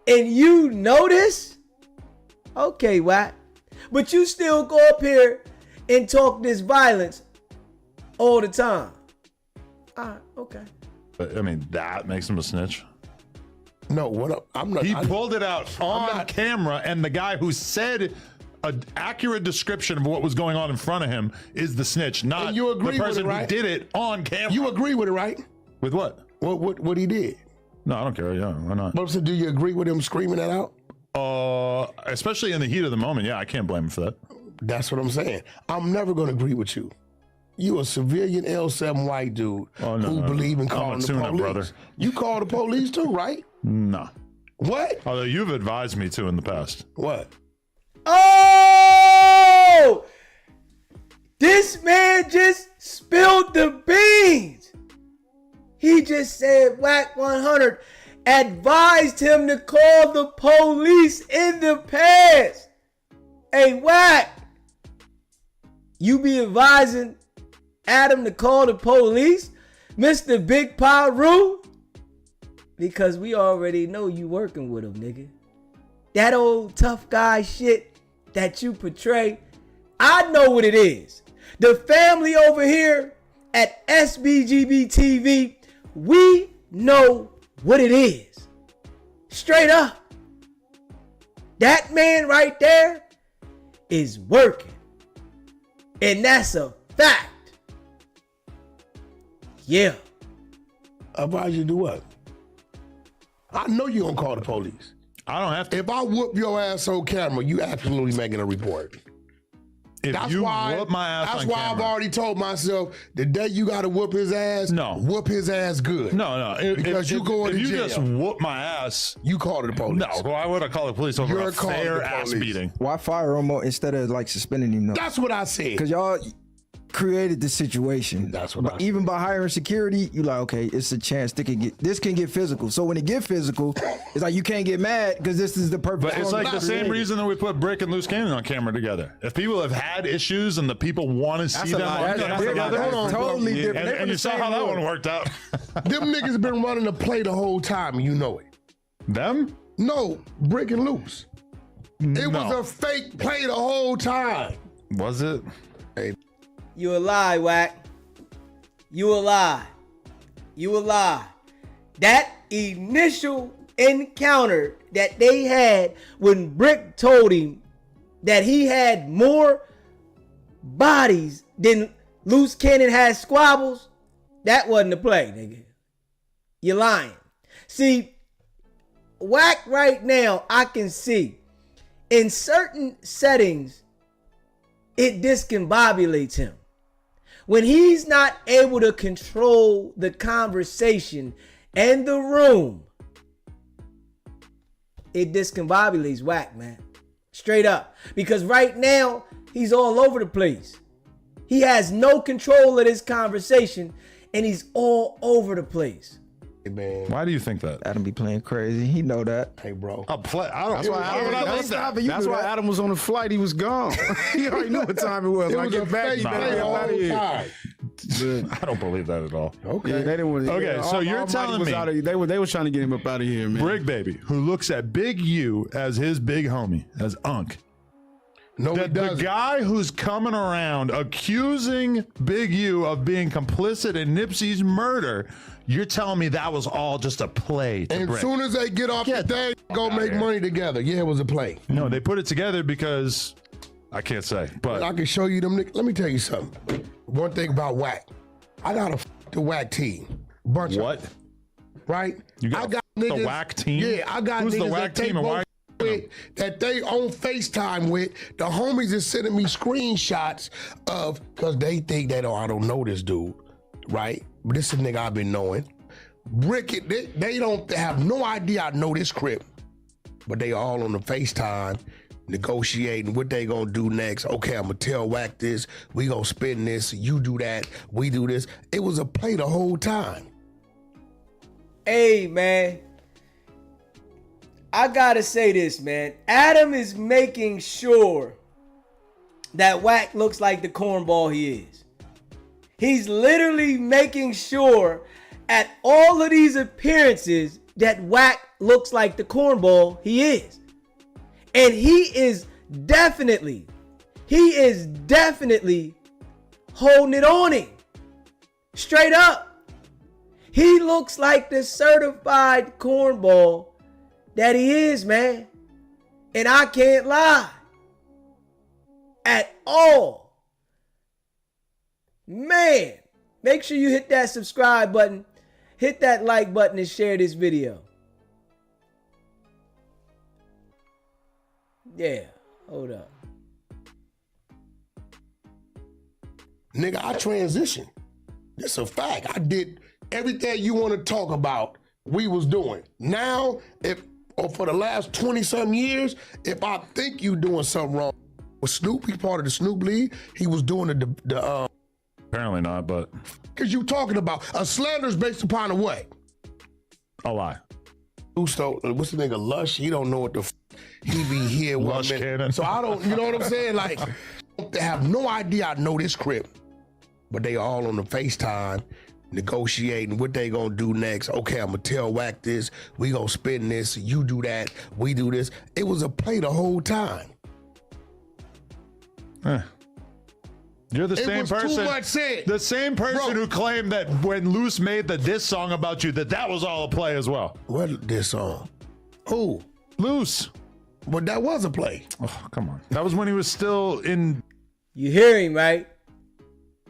And you know this? Okay, Wack. But you still go up here and talk this violence all the time. Okay. But I mean, that makes him a snitch. No, I'm not. He pulled it out on camera, and the guy who said an accurate description of what was going on in front of him is the snitch, not And you agree the person with it, right? who did it on camera. You agree with it, right? With what? What he did? No, I don't care. Yeah, why not? But so do you agree with him screaming that out? Especially in the heat of the moment. Yeah, I can't blame him for that. That's what I'm saying. I'm never going to agree with you. You a civilian L7 white dude who believe in calling the police. Brother. You call the police too, right? No. What? Although you've advised me to in the past. What? Oh! This man just spilled the beans. He just said Wack 100 advised him to call the police in the past. Hey, Wack, you be advising Adam to call the police, Mr. Big Paru? Because we already know you working with him, nigga. That old tough guy shit that you portray, I know what it is. The family over here at SBGB TV, we know what it is. Straight up. That man right there is working. And that's a fact. Yeah. Advise you to do what? I know you gonna call the police. I don't have to. If I whoop your ass on camera, you absolutely making a report. If you whoop my ass That's on why camera. I've already told myself the day you gotta whoop his ass, whoop his ass good. No. Because you going to if you jail. just whoop my ass, you call the police. No, why would I call the police over You're a calling fair the ass police. beating? Why fire him instead of like suspending him? That's what I said. Because y'all created the situation. That's what but even by hiring security, you like, okay, it's a chance this can get physical. So when it get physical, it's like you can't get mad because this is the perfect. But it's like the same reason that we put Brick and Loose Cannon on camera together. If people have had issues and the people want to see them on camera together, totally different. And you saw how that one worked out. Them niggas been running the play the whole time, and you know it. Them? No, Brick and Loose. It was a fake play the whole time. Was it? Hey. You a lie, Wack. You a lie. You a lie. That initial encounter that they had when Brick told him that he had more bodies than Loose Cannon had squabbles, that wasn't the play, nigga. You're lying. See, Wack right now, I can see in certain settings, it discombobulates him. When he's not able to control the conversation and the room, it discombobulates Wack, man. Straight up. Because right now, he's all over the place. He has no control of this conversation, and he's all over the place. Hey, man. Why do you think that? Adam be playing crazy. He know that. Hey, bro. That's why Adam was on the flight. He was gone. He already knew what time it was. It When I was a get back, fake you better play get all out of the here. time. I don't believe that at all. Okay. Yeah, they didn't want Okay, so you're Almighty telling was me- out of, they were trying to get him up out of here, man. Brick Baby, who looks at Big U as his big homie, as Unc. No, he The doesn't. guy who's coming around accusing Big U of being complicit in Nipsey's murder, you're telling me that was all just a play to And Brick? as soon as they get off the thing, go make money together. Yeah, it was a play. No, they put it together because I can't say, but I can show you them. Let me tell you something. One thing about Wack. I got the Wack team. Bunch what? Of right? You got I got the niggas, Wack team? Yeah, I got Who's the niggas Wack that they team and why? with, that they on FaceTime with. The homies is sending me screenshots of, because they think that, I don't know this dude, right? But this is a nigga I've been knowing. Brick, they don't have no idea I know this crip, but they all on the FaceTime negotiating what they gonna do next. Okay, I'm gonna tell Wack this, we gonna spin this, you do that, we do this. It was a play the whole time. Hey, man. I gotta say this, man. Adam is making sure that Wack looks like the cornball he is. He's literally making sure at all of these appearances that Wack looks like the cornball he is. And he is definitely holding it on him. Straight up. He looks like the certified cornball that he is, man. And I can't lie. At all. Man, make sure you hit that subscribe button, hit that like button, and share this video. Yeah, hold up. Nigga, I transitioned. That's a fact. I did everything you want to talk about, we was doing. Now, for the last 20-something years, if I think you doing something wrong with Snoop, he's part of the Snoop League, he was doing the apparently not, but because you talking about a slander is based upon a what? A lie. What's the nigga Lush? He don't know what the he be here one Lush minute. Cannon. So I don't, you know what I'm saying? Like, they have no idea I know this crip, but they all on the FaceTime negotiating what they gonna do next. Okay, I'm gonna tell Wack this, we gonna spin this, you do that, we do this. It was a play the whole time. You're the It same was too person. much said. The same person who claimed that when Loose made the diss song about you, that was all a play as well. What diss song? Who? Loose. But that was a play. Oh, come on. That was when he was still in. You hear him, right?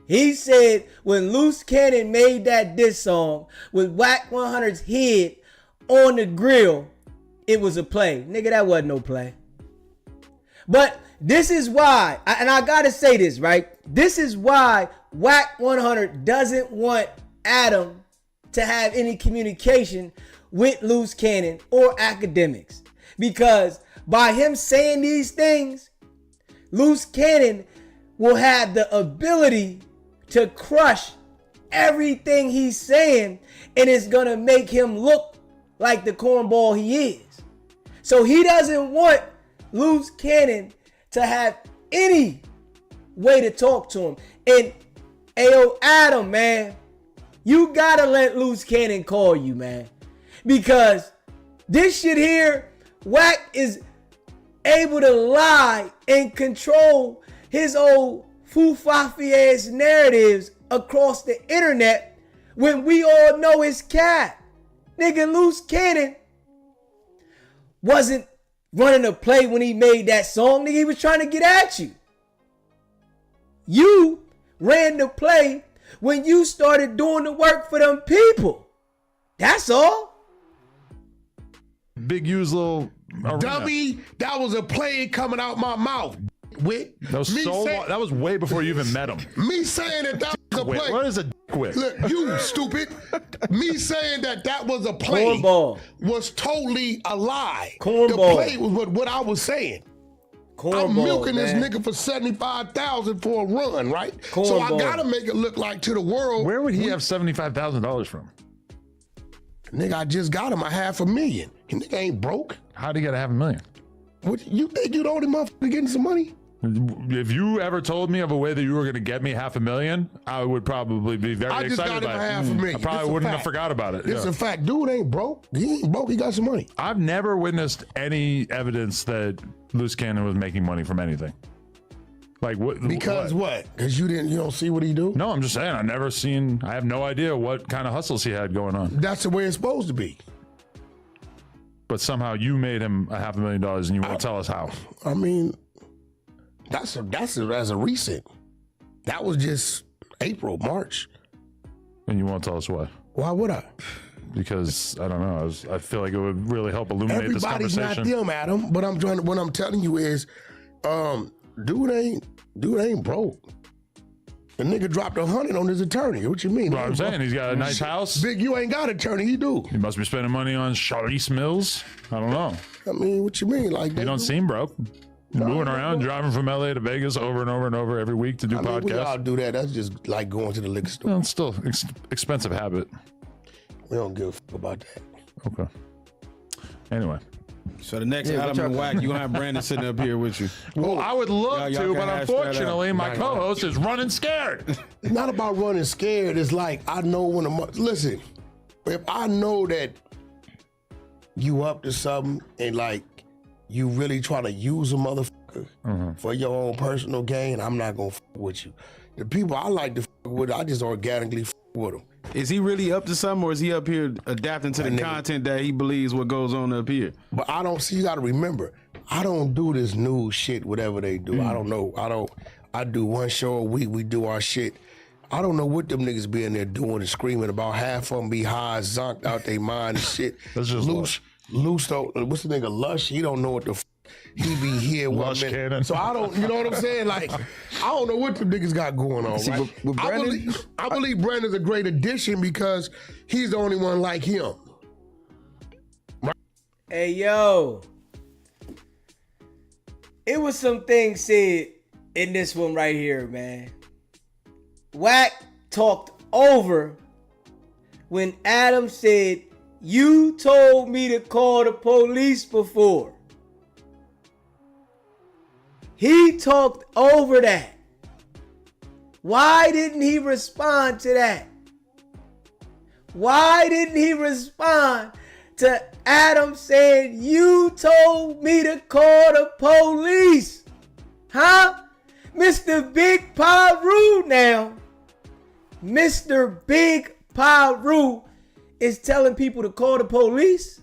He said when Loose Cannon made that diss song with Wack 100's head on the grill, it was a play. Nigga, that wasn't no play. But this is why, and I gotta say this, right? This is why Wack 100 doesn't want Adam to have any communication with Loose Cannon or academics. Because by him saying these things, Loose Cannon will have the ability to crush everything he's saying, and it's gonna make him look like the cornball he is. So he doesn't want Loose Cannon to have any way to talk to him. And ayo, Adam, man, you gotta let Loose Cannon call you, man. Because this shit here, Wack is able to lie and control his old foo-faffy ass narratives across the internet when we all know it's cap. Nigga, Loose Cannon wasn't running a play when he made that song. Nigga, he was trying to get at you. You ran the play when you started doing the work for them people. That's all. Big U's little arena. Dummy, that was a play coming out my mouth. Wick. That was that was way before you even met him. Me saying that was a play. What is a wick? Look, you stupid. Me saying that was a play was totally a lie. The play was what I was saying. I'm milking this nigga for $75,000 for a run, right? So I gotta make it look like to the world. Where would he have $75,000 from? Nigga, I just got him a $500,000. Nigga ain't broke. How'd he get $500,000? What, you think you the only motherfucker getting some money? If you ever told me of a way that you were going to get me $500,000, I would probably be very excited about it. I just got him $500,000. I probably wouldn't have forgot about it. It's a fact. Dude ain't broke. He ain't broke. He got some money. I've never witnessed any evidence that Loose Cannon was making money from anything. Like what? Because what? Because you don't see what he do? No, I'm just saying. I have no idea what kind of hustles he had going on. That's the way it's supposed to be. But somehow you made him $500,000 and you won't tell us how. I mean, that's as a recent. That was just April, March. And you won't tell us why? Why would I? Because I don't know. I feel like it would really help illuminate this conversation. Everybody's not them, Adam. But what I'm telling you is, dude ain't broke. The nigga dropped $100 on his attorney. What you mean? Well, I'm saying he's got a nice house. Big, you ain't got an attorney. You do. He must be spending money on Charlize Mills. I don't know. I mean, what you mean? Like you don't seem broke. Moving around, driving from LA to Vegas over and over and over every week to do podcasts. We all do that. That's just like going to the liquor store. Well, it's still expensive habit. We don't give a fuck about that. Okay. Anyway. So the next Adam and Wack, you gonna have Brandon sitting up here with you. Well, I would love to, but unfortunately, my co-host is running scared. It's not about running scared. It's like I know when listen. If I know that you up to something and like you really try to use a motherfucker for your own personal gain, I'm not gonna fuck with you. The people I like to fuck with, I just organically fuck with them. Is he really up to something, or is he up here adapting to the content that he believes what goes on up here? But I don't see. You got to remember, I don't do this news shit. Whatever they do, I don't know. I do one show a week. We do our shit. I don't know what them niggas be in there doing and screaming about. Half of them be high, zonked out their mind and shit. That's just loose. Though, what's the nigga Lush? He don't know what the. He be here Lush Cannon. So I don't, you know what I'm saying? Like, I don't know what the niggas got going on. See, right? with Brandon, I believe Brandon's a great addition because he's the only one like him. Right? Hey, yo. It was some things said in this one right here, man. Wack talked over when Adam said, "You told me to call the police before." He talked over that. Why didn't he respond to that? Why didn't he respond to Adam saying, "You told me to call the police"? Huh? Mr. Big Paru now. Mr. Big Paru is telling people to call the police.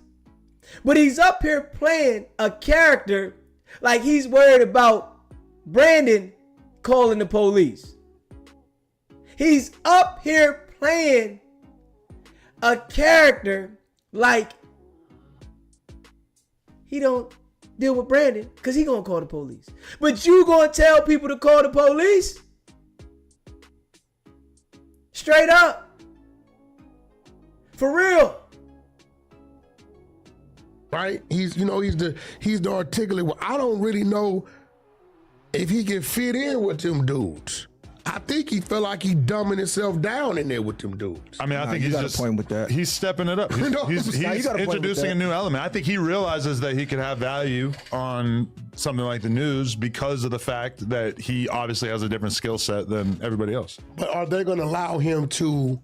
But he's up here playing a character like he's worried about Brandon calling the police. He's up here playing a character like he don't deal with Brandon because he gonna call the police. But you gonna tell people to call the police? Straight up. For real. Right? He's the articulate one. I don't really know if he can fit in with them dudes. I think he felt like he dumbing himself down in there with them dudes. I mean, I think he's just point with that. He's stepping it up. He's introducing a new element. I think he realizes that he could have value on something like the news because of the fact that he obviously has a different skill set than everybody else. But are they going to allow him to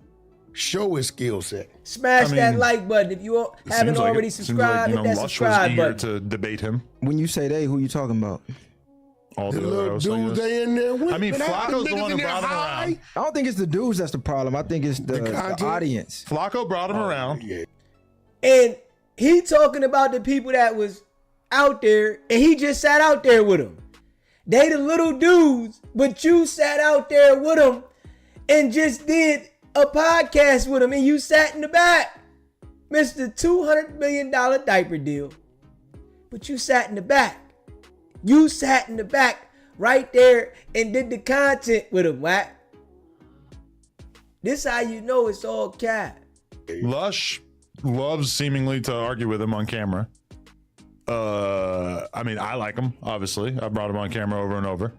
show his skill set? Smash that like button if you haven't already subscribed. Hit that subscribe button. To debate him. When you say they, who you talking about? All the little dudes they in there with. I mean, Flacco's the one who brought him around. I don't think it's the dudes that's the problem. I think it's the audience. Flacco brought him around. Yeah. And he talking about the people that was out there, and he just sat out there with them. They the little dudes, but you sat out there with them and just did a podcast with them, and you sat in the back. Mr. $200 million diaper deal. But you sat in the back. You sat in the back right there and did the content with him, Wack. This how you know it's all cap. Lush loves seemingly to argue with him on camera. I mean, I like him, obviously. I brought him on camera over and over.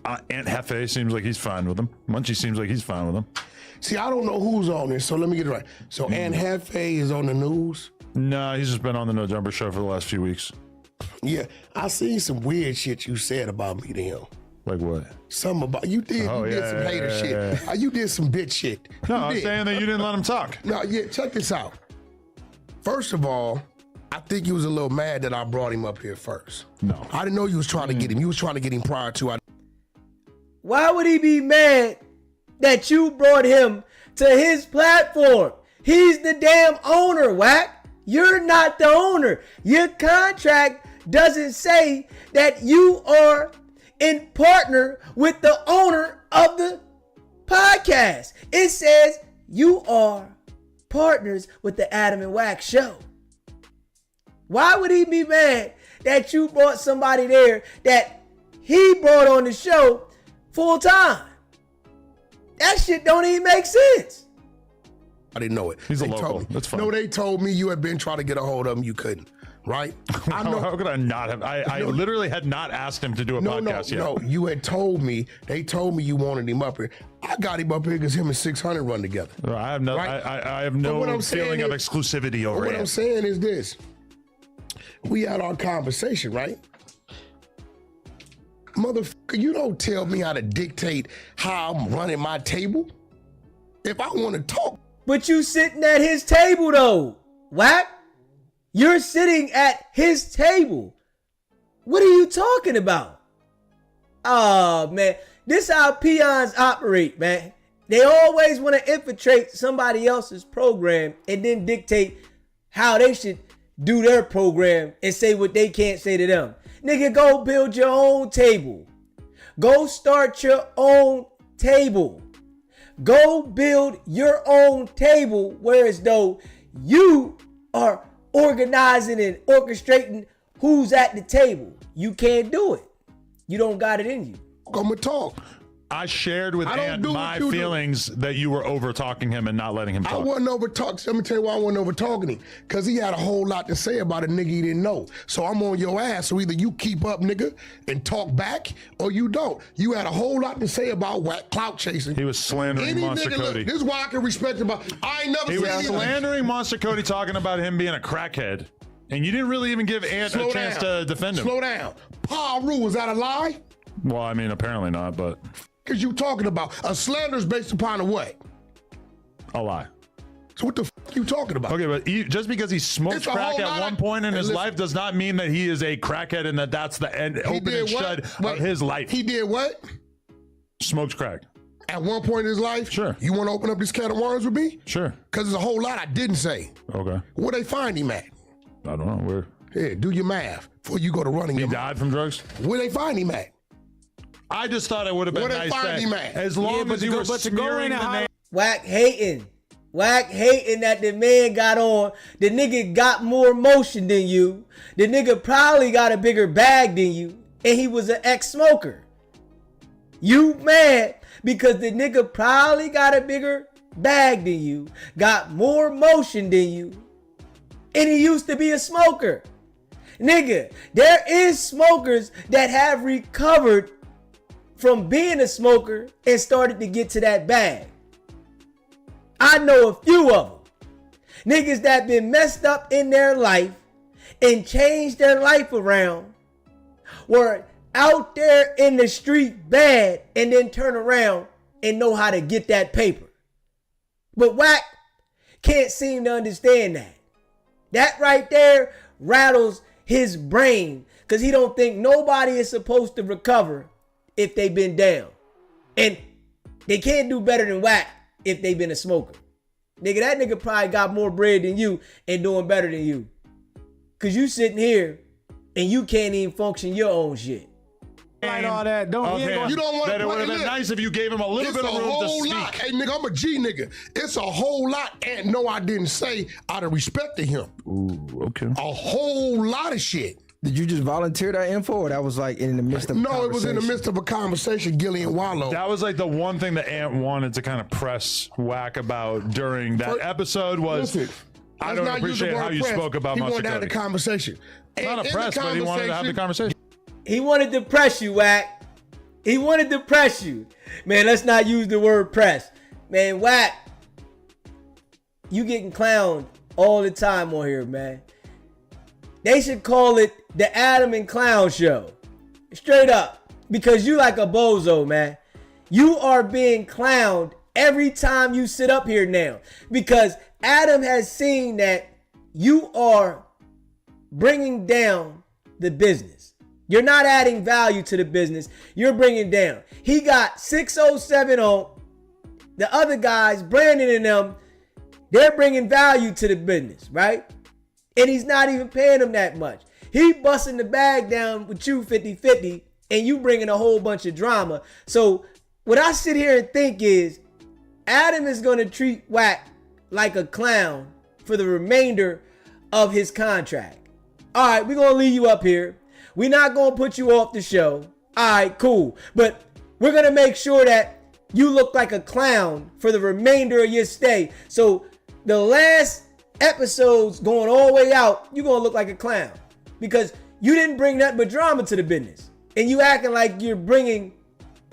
Aunt Hefe seems like he's fine with him. Munchie seems like he's fine with him. See, I don't know who's on this, so let me get it right. So Aunt Hefe is on the news? No, he's just been on the No Jumper show for the last few weeks. Yeah, I seen some weird shit you said about me to him. Like what? Something about you did some hater shit. You did some bitch shit. No, I'm saying that you didn't let him talk. No, yeah, check this out. First of all, I think you was a little mad that I brought him up here first. No. I didn't know you was trying to get him. You was trying to get him prior to. Why would he be mad that you brought him to his platform? He's the damn owner, Wack. You're not the owner. Your contract doesn't say that you are in partner with the owner of the podcast. It says you are partners with the Adam and Wack show. Why would he be mad that you brought somebody there that he brought on the show full time? That shit don't even make sense. I didn't know it. He's a local. That's fine. No, they told me you had been trying to get a hold of him. You couldn't, right? I know. How could I not have? I literally had not asked him to do a podcast yet. No, you had told me. They told me you wanted him up here. I got him up here because him and 600 run together. I have no. Right? I have no feeling of exclusivity over it. What I'm saying is this: we had our conversation, right? Motherfucker, you don't tell me how to dictate how I'm running my table. If I want to talk. But you sitting at his table though, Wack. You're sitting at his table. What are you talking about? Oh man, this how peons operate, man. They always want to infiltrate somebody else's program and then dictate how they should do their program and say what they can't say to them. Nigga, go build your own table. Go start your own table. Go build your own table, whereas though you are organizing and orchestrating who's at the table. You can't do it. You don't got it in you. I'm gonna talk. I shared with Ant my feelings that you were over talking him and not letting him talk. I wasn't over talking. Let me tell you why I wasn't over talking him. Because he had a whole lot to say about a nigga he didn't know. So I'm on your ass. So either you keep up, nigga, and talk back, or you don't. You had a whole lot to say about Wack clout chasing. He was slandering Monster Cody. This is why I can respect him. I ain't never He was seen slandering Monster Cody, talking about him being a crackhead. And you didn't really even give Ant a chance to defend him. Slow down. Paul Rue, is that a lie? Well, I mean, apparently not, but... Because you talking about a slander is based upon a what? A lie. So what the f you talking about? Okay, but just because he smoked crack at one point in his life does not mean that he is a crackhead and that's the end, open and shut of his life. He did what? Smoked crack. At one point in his life? Sure. You want to open up this can of worms with me? Sure. Because there's a whole lot I didn't say. Okay. Where they find him at? I don't know. Where? Here, do your math before you go to running. He died from drugs? Where they find him at? I just thought it would have been nice that as long as you were smearing the name. Wack hating that the man got on. The nigga got more motion than you. The nigga probably got a bigger bag than you. And he was an ex-smoker. You mad because the nigga probably got a bigger bag than you. Got more motion than you. And he used to be a smoker. Nigga, there is smokers that have recovered from being a smoker and started to get to that bag. I know a few of them. Niggas that been messed up in their life and changed their life around were out there in the street bad and then turn around and know how to get that paper. But Wack can't seem to understand that. That right there rattles his brain because he don't think nobody is supposed to recover if they been down. And they can't do better than Wack if they been a smoker. Nigga, that nigga probably got more bread than you and doing better than you. Cause you sitting here and you can't even function your own shit. Like all that. You don't want that to it would have been nice if you gave him a little bit of room to speak. Lot. Hey, nigga, I'm a G nigga. It's a whole lot. And no, I didn't say out of respect to him. Ooh, okay. A whole lot of shit. Did you just volunteer that info, or that was like in the midst of a conversation? No, it was in the midst of a conversation, Gilly and Wallow. That was like the one thing that Ant wanted to kind of press Wack about during that episode was, I don't appreciate how you spoke about He Monster wanted to have the Cody. conversation. Not a press, but he wanted to have the conversation. He wanted to press you, Wack. He wanted to press you. Man, let's not use the word press. Man, Wack, you getting clowned all the time on here, man. They should call it the Adam and Clown Show. Straight up. Because you like a bozo, man. You are being clowned every time you sit up here now. Because Adam has seen that you are bringing down the business. You're not adding value to the business. You're bringing down. He got 607 on. The other guys, Brandon and them, they're bringing value to the business, right? And he's not even paying them that much. He busting the bag down with you 50-50 and you bringing a whole bunch of drama. So what I sit here and think is Adam is going to treat Wack like a clown for the remainder of his contract. All right, we're going to leave you up here. We're not going to put you off the show. All right, cool. But we're going to make sure that you look like a clown for the remainder of your stay. So the last episodes going all the way out, you're going to look like a clown. Because you didn't bring nothing but drama to the business. And you acting like you're bringing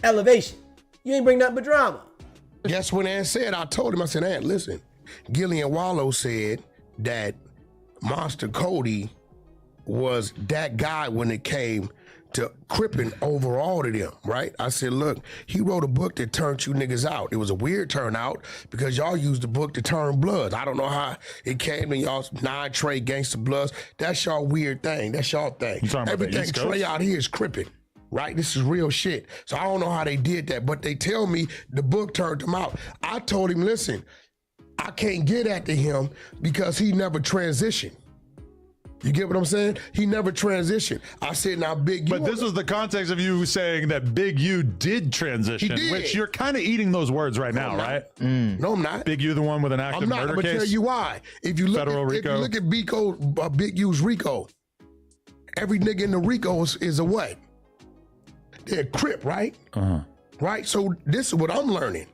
elevation. You ain't bring nothing but drama. Guess what Ant said? I told him, I said, Ant, listen. Gilly and Wallow said that Monster Cody was that guy when it came to cripping over all of them, right? I said, look, he wrote a book that turned you niggas out. It was a weird turnout because y'all used the book to turn bloods. I don't know how it came in y'all's 9 Trey gangster bloods. That's y'all weird thing. That's y'all thing. Everything Trey out here is cripping, right? This is real shit. So I don't know how they did that, but they tell me the book turned them out. I told him, listen, I can't get at to him because he never transitioned. You get what I'm saying? He never transitioned. I said, now Big U. But this was the context of you saying that Big U did transition, which you're kind of eating those words right now, right? No, I'm not. Big U, the one with an active murder case? I'm going to tell you why. If you look at Big U's RICO, every nigga in the RICO is a what? They're a Crip, right? Right? So this is what I'm learning.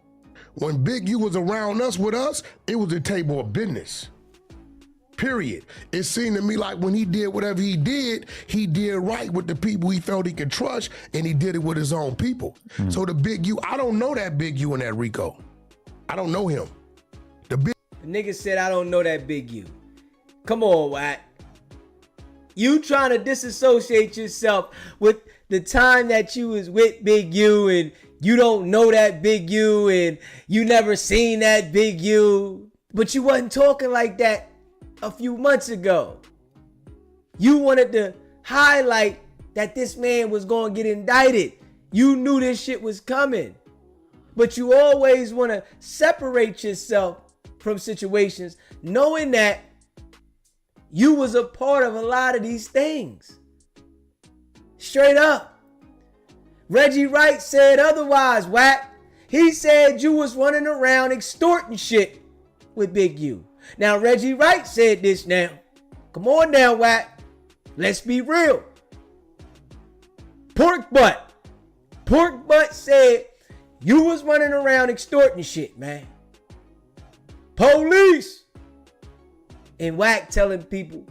When Big U was around us with us, it was a table of business. Period. It seemed to me like when he did whatever he did right with the people he felt he could trust, and he did it with his own people. So the Big U, I don't know that Big U in that RICO. I don't know him. The nigga said, I don't know that Big U. Come on, Wack. You trying to disassociate yourself with the time that you was with Big U and you don't know that Big U and you never seen that Big U. But you wasn't talking like that a few months ago. You wanted to highlight that this man was going to get indicted. You knew this shit was coming. But you always want to separate yourself from situations knowing that you was a part of a lot of these things. Straight up. Reggie Wright said otherwise, Wack. He said you was running around extorting shit with Big U. Now, Reggie Wright said this now. Come on now, Wack. Let's be real. Pork Butt said you was running around extorting shit, man. Police. And Wack telling people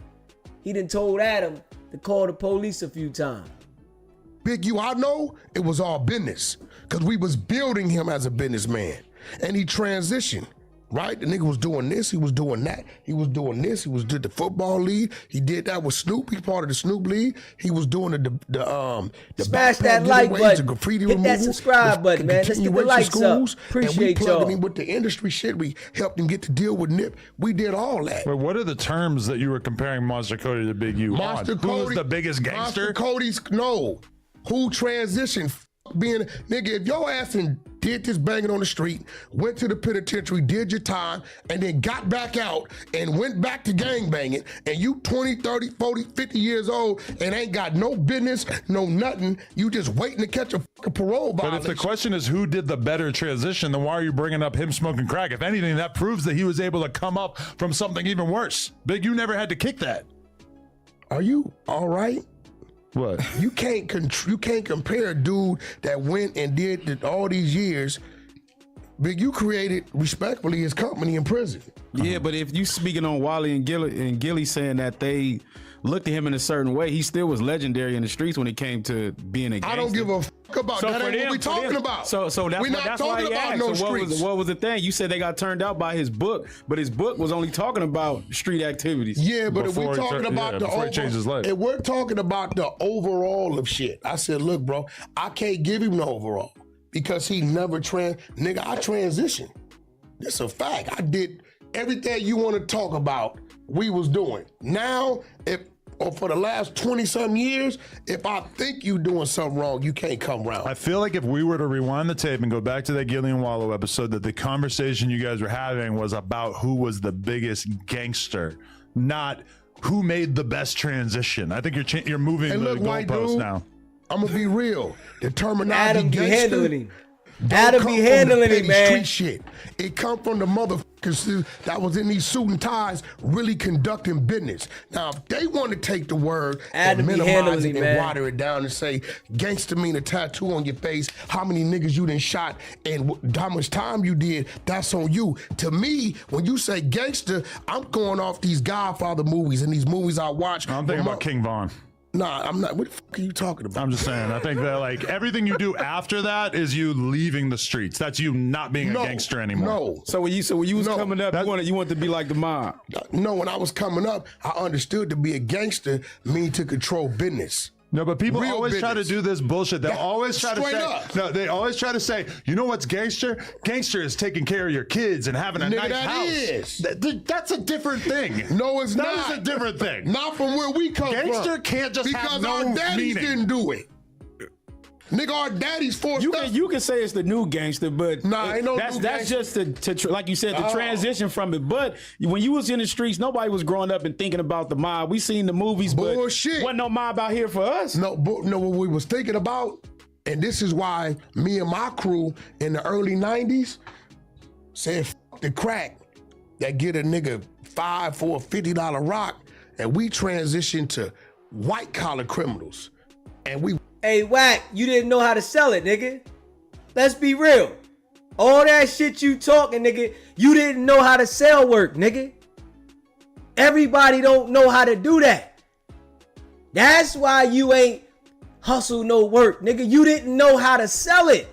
he done told Adam to call the police a few times. Big U, I know it was all business because we was building him as a businessman. And he transitioned. Right? The nigga was doing this, he was doing that, he was doing this, did the football league, he did that with Snoop, he's part of the Snoop league, he was doing the smash that like button, hit that subscribe button, man, let's get the likes up, appreciate y'all. And we plugged him with the industry shit, we helped him get to deal with Nip, we did all that. But what are the terms that you were comparing Monster Cody to Big U on? Who was the biggest gangster? Monster Cody's, no, who transitioned being, nigga, if your ass and did this banging on the street, went to the penitentiary, did your time, and then got back out and went back to gang banging, and you 20, 30, 40, 50 years old and ain't got no business, no nothing, you just waiting to catch a fucking parole violation. But if the question is who did the better transition, then why are you bringing up him smoking crack? If anything, that proves that he was able to come up from something even worse. Big, you never had to kick that. Are you all right? What? You can't compare a dude that went and did all these years. Big, you created respectfully his company in prison. Yeah, but if you speaking on Wally and Gilly saying that they looked at him in a certain way, he still was legendary in the streets when it came to being a gangster. I don't give a fuck about that. Ain't what we talking about. So that's we not that's talking why he about asked. no So streets. what was the thing? You said they got turned out by his book, but his book was only talking about street activities. Yeah, but if we're talking about if we're talking about the overall of shit, I said, look, bro, I can't give him the overall because he never nigga, I transitioned. It's a fact. I did everything you want to talk about, we was doing. Now, or for the last 20-something years, if I think you doing something wrong, you can't come around. I feel like if we were to rewind the tape and go back to that Gillian Wallow episode, that the conversation you guys were having was about who was the biggest gangster, not who made the best transition. I think you're moving the goalposts now. I'm gonna be real. The terminology Adam be gangster handling him. don't Adam come be from the handling petty it, man. Street shit. It come from the motherfuckers that was in these suit and ties really conducting business. Now, if they want to take the word Adam and be minimize handling it it, and man. water it down and say, gangster mean a tattoo on your face, how many niggas you done shot and how much time you did, that's on you. To me, when you say gangster, I'm going off these Godfather movies and these movies I watch. I'm thinking about King Von. Nah, I'm not. What the fuck are you talking about? I'm just saying. I think that like everything you do after that is you leaving the streets. That's you not being a gangster anymore. No. So when you was coming up, you wanted to be like the mob. No, when I was coming up, I understood to be a gangster mean to control business. No, but people Real always try to business. do this bullshit. They'll always try to Straight say, up. no, they always try to say, you know what's gangster? Gangster is taking care of your kids and having a Nigga, nice that house. is. That's a different thing. No, it's not. That is a different thing. Not from where we come from. Gangster can't just because have no our daddies meaning. didn't do it. Nigga, our daddies forced us. You can say it's the new gangster, but Nah, ain't no that's new that's gangster. just to like you said, the transition from it. But when you was in the streets, nobody was growing up and thinking about the mob. We seen the movies, Bullshit. but wasn't no mob out here for us. No, what we was thinking about, and this is why me and my crew in the early 90s said, fuck the crack that get a nigga $5 for a $50 rock, and we transitioned to white collar criminals. And we Hey, Wack, you didn't know how to sell it, nigga. Let's be real. All that shit you talking, nigga, you didn't know how to sell work, nigga. Everybody don't know how to do that. That's why you ain't hustle no work, nigga. You didn't know how to sell it.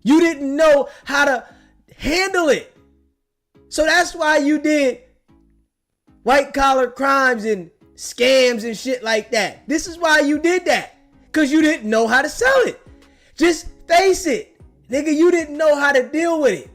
You didn't know how to handle it. So that's why you did white collar crimes and scams and shit like that. This is why you did that. Because you didn't know how to sell it. Just face it. Nigga, you didn't know how to deal with it.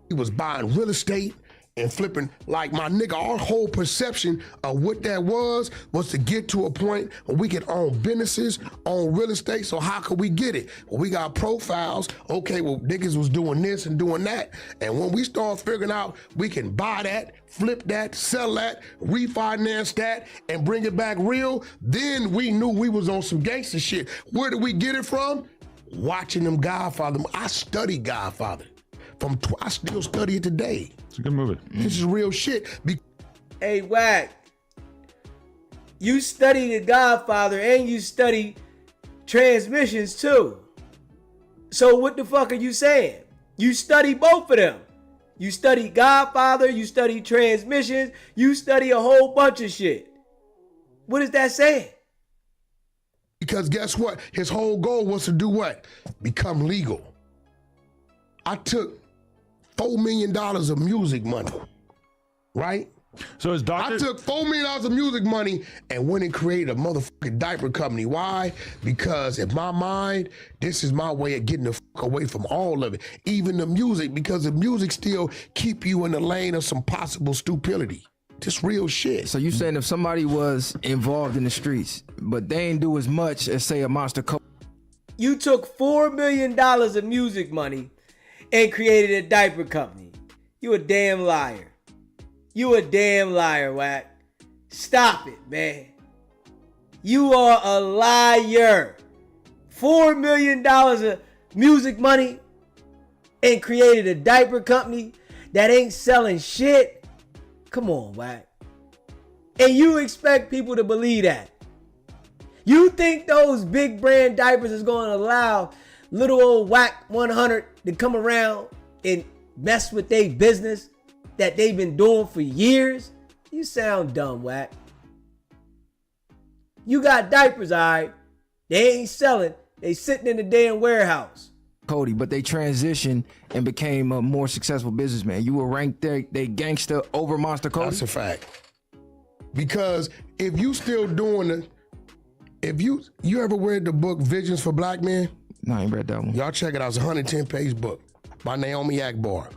He was buying real estate and flipping. Like, my nigga, our whole perception of what that was to get to a point where we could own businesses, own real estate. So how could we get it? Well, we got profiles. Okay, well, niggas was doing this and doing that. And when we start figuring out we can buy that, flip that, sell that, refinance that, and bring it back real, then we knew we was on some gangster shit. Where did we get it from? Watching them Godfather. I studied Godfather. I still study it today. It's a good movie. This is real shit. Hey, Wack, you study The Godfather and you study transmissions too. So what the fuck are you saying? You study both of them. You study Godfather, you study transmissions, you study a whole bunch of shit. What is that saying? Because guess what? His whole goal was to do what? Become legal. I took $4 million of music money, right? So his doctor... I took $4 million of music money and went and created a motherfucking diaper company. Why? Because in my mind, this is my way of getting the fuck away from all of it. Even the music, because the music still keep you in the lane of some possible stupidity. Just real shit. So you saying if somebody was involved in the streets, but they ain't do as much as say a Monster Cody? You took $4 million of music money and created a diaper company. You a damn liar. You a damn liar, Wack. Stop it, man. You are a liar. $4 million of music money and created a diaper company that ain't selling shit. Come on, Wack. And you expect people to believe that? You think those big brand diapers is going to allow little old Wack 100 to come around and mess with their business that they've been doing for years? You sound dumb, Wack. You got diapers, all right. They ain't selling. They sitting in the damn warehouse. Cody, but they transitioned and became a more successful businessman. You will rank they gangster over Monster Cody? That's a fact. Because if you still doing it, if you ever read the book Visions for Black Men? No, I ain't read that one. Y'all check it out. It's a 110-page book by Naomi Akbar.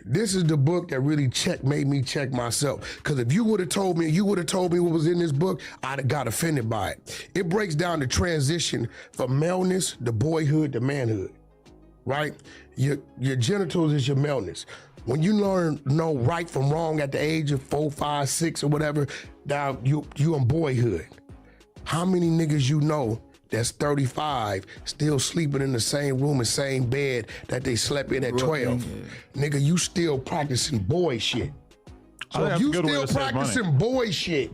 This is the book that really made me check myself. Because if you would have told me what was in this book, I'd have got offended by it. It breaks down the transition from maleness to boyhood to manhood, right? Your genitals is your maleness. When you know right from wrong at the age of 4, 5, 6 or whatever, now you in boyhood. How many niggas you know that's 35 still sleeping in the same room and same bed that they slept in at 12? Nigga, you still practicing boy shit. So if you still practicing boy shit,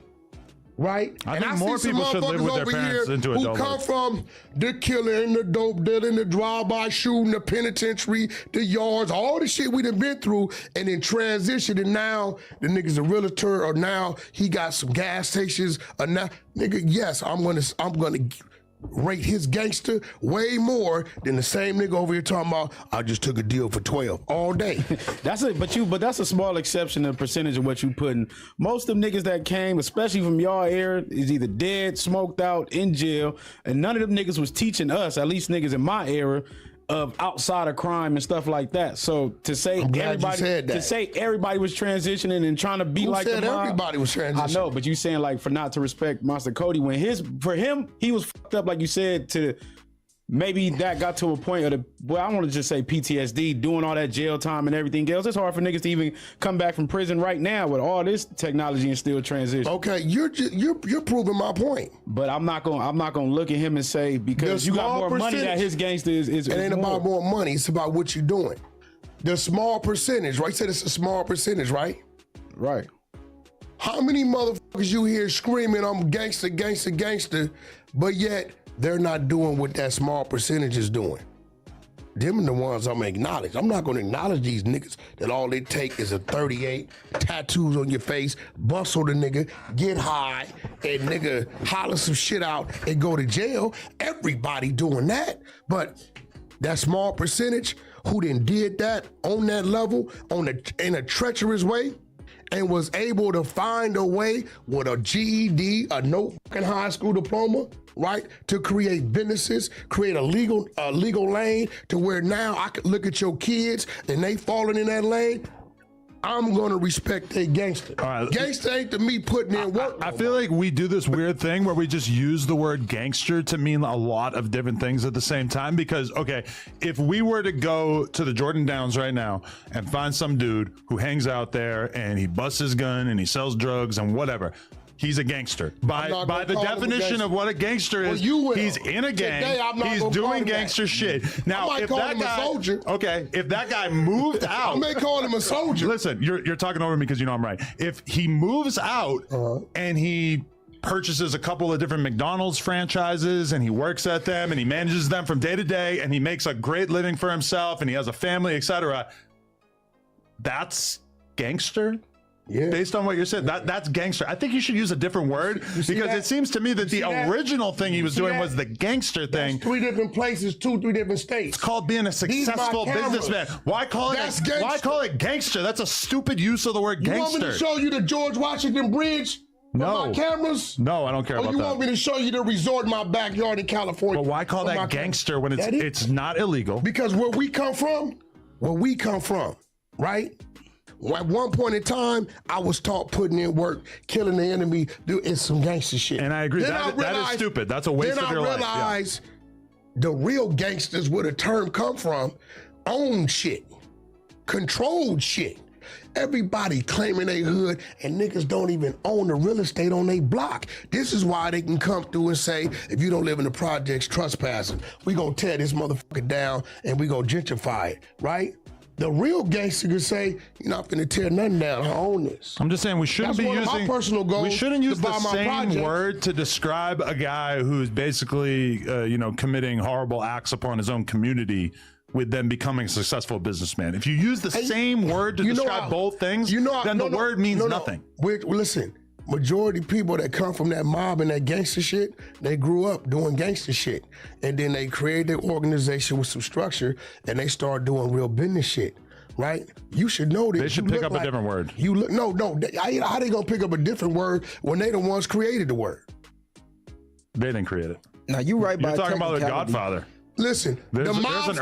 right? I think more people should live with their parents into adulthood. Who come from the killing, the dope dealing, the drive-by shooting, the penitentiary, the yards, all the shit we done been through, and then transition, and now the nigga's a realtor, or now he got some gas stations, or now, nigga, yes, I'm gonna rate his gangster way more than the same nigga over here talking about, I just took a deal for 12 all day. But that's a small exception of percentage of what you putting. Most of them niggas that came, especially from y'all era, is either dead, smoked out, in jail, and none of them niggas was teaching us, at least niggas in my era, of outside of crime and stuff like that. So to say everybody was transitioning and trying to be like the mob, everybody was transitioning? I know, but you saying like for not to respect Monster Cody when for him he was fucked up, like you said, to maybe that got to a point of I want to just say PTSD, doing all that jail time and everything else. It's hard for niggas to even come back from prison right now with all this technology and still transition. Okay, you're proving my point. But I'm not gonna look at him and say because you got more money that his gangster is. It ain't about more money. It's about what you're doing. The small percentage, right? Said it's a small percentage, right? Right. How many motherfuckers you hear screaming, I'm gangster, gangster, gangster, but yet they're not doing what that small percentage is doing? Them are the ones I'm gonna acknowledge. I'm not gonna acknowledge these niggas that all they take is a 38, tattoos on your face, bustle the nigga, get high, and nigga holler some shit out and go to jail. Everybody doing that, but that small percentage who then did that on that level, in a treacherous way, and was able to find a way with a GED, a no fucking high school diploma, right, to create businesses, create a legal lane to where now I can look at your kids and they falling in that lane. I'm gonna respect their gangster. All right. Gangster ain't to me putting in work. I feel like we do this weird thing where we just use the word gangster to mean a lot of different things at the same time. Because, okay, if we were to go to the Jordan Downs right now and find some dude who hangs out there and he busts his gun and he sells drugs and whatever, he's a gangster. By the definition of what a gangster is, he's in a gang, he's doing gangster shit. Now, if that guy, okay, if that guy moved out, I may call him a soldier. Listen, you're talking over me because you know I'm right. If he moves out and he purchases a couple of different McDonald's franchises and he works at them and he manages them from day to day and he makes a great living for himself and he has a family, etc., that's gangster. Yeah. Based on what you said, that's gangster. I think you should use a different word because it seems to me that the original thing he was doing was the gangster thing. That's 3 different places, 3 different states. It's called being a successful businessman. Why call it gangster? That's a stupid use of the word gangster. You want me to show you the George Washington Bridge? No. My cameras? No, I don't care about that. You want me to show you the resort in my backyard in California? But why call that gangster when it's not illegal? Because where we come from, right? At one point in time, I was taught putting in work, killing the enemy, doing some gangster shit. And I agree. That is stupid. That's a waste of your life. Then I realized the real gangsters, where the term come from, own shit, controlled shit. Everybody claiming they hood, and niggas don't even own the real estate on their block. This is why they can come through and say, if you don't live in the projects, trespassing. We gonna tear this motherfucker down and we gonna gentrify it, right? The real gangster can say, you're not finna tear nothing down, I own this. I'm just saying we shouldn't be using my personal goals. We shouldn't use to the buy my same projects. word to describe a guy who's basically, committing horrible acts upon his own community with them becoming a successful businessman. If you use the same word to describe both things, then the word means nothing. Listen, majority of people that come from that mob and that gangster shit, they grew up doing gangster shit. And then they created their organization with some structure and they start doing real business shit, right? You should know that. They should pick up a different word. You look, no. How they gonna pick up a different word when they the ones created the word? They didn't create it. Now you right by You're talking about the technicality. Godfather. Listen, the mob,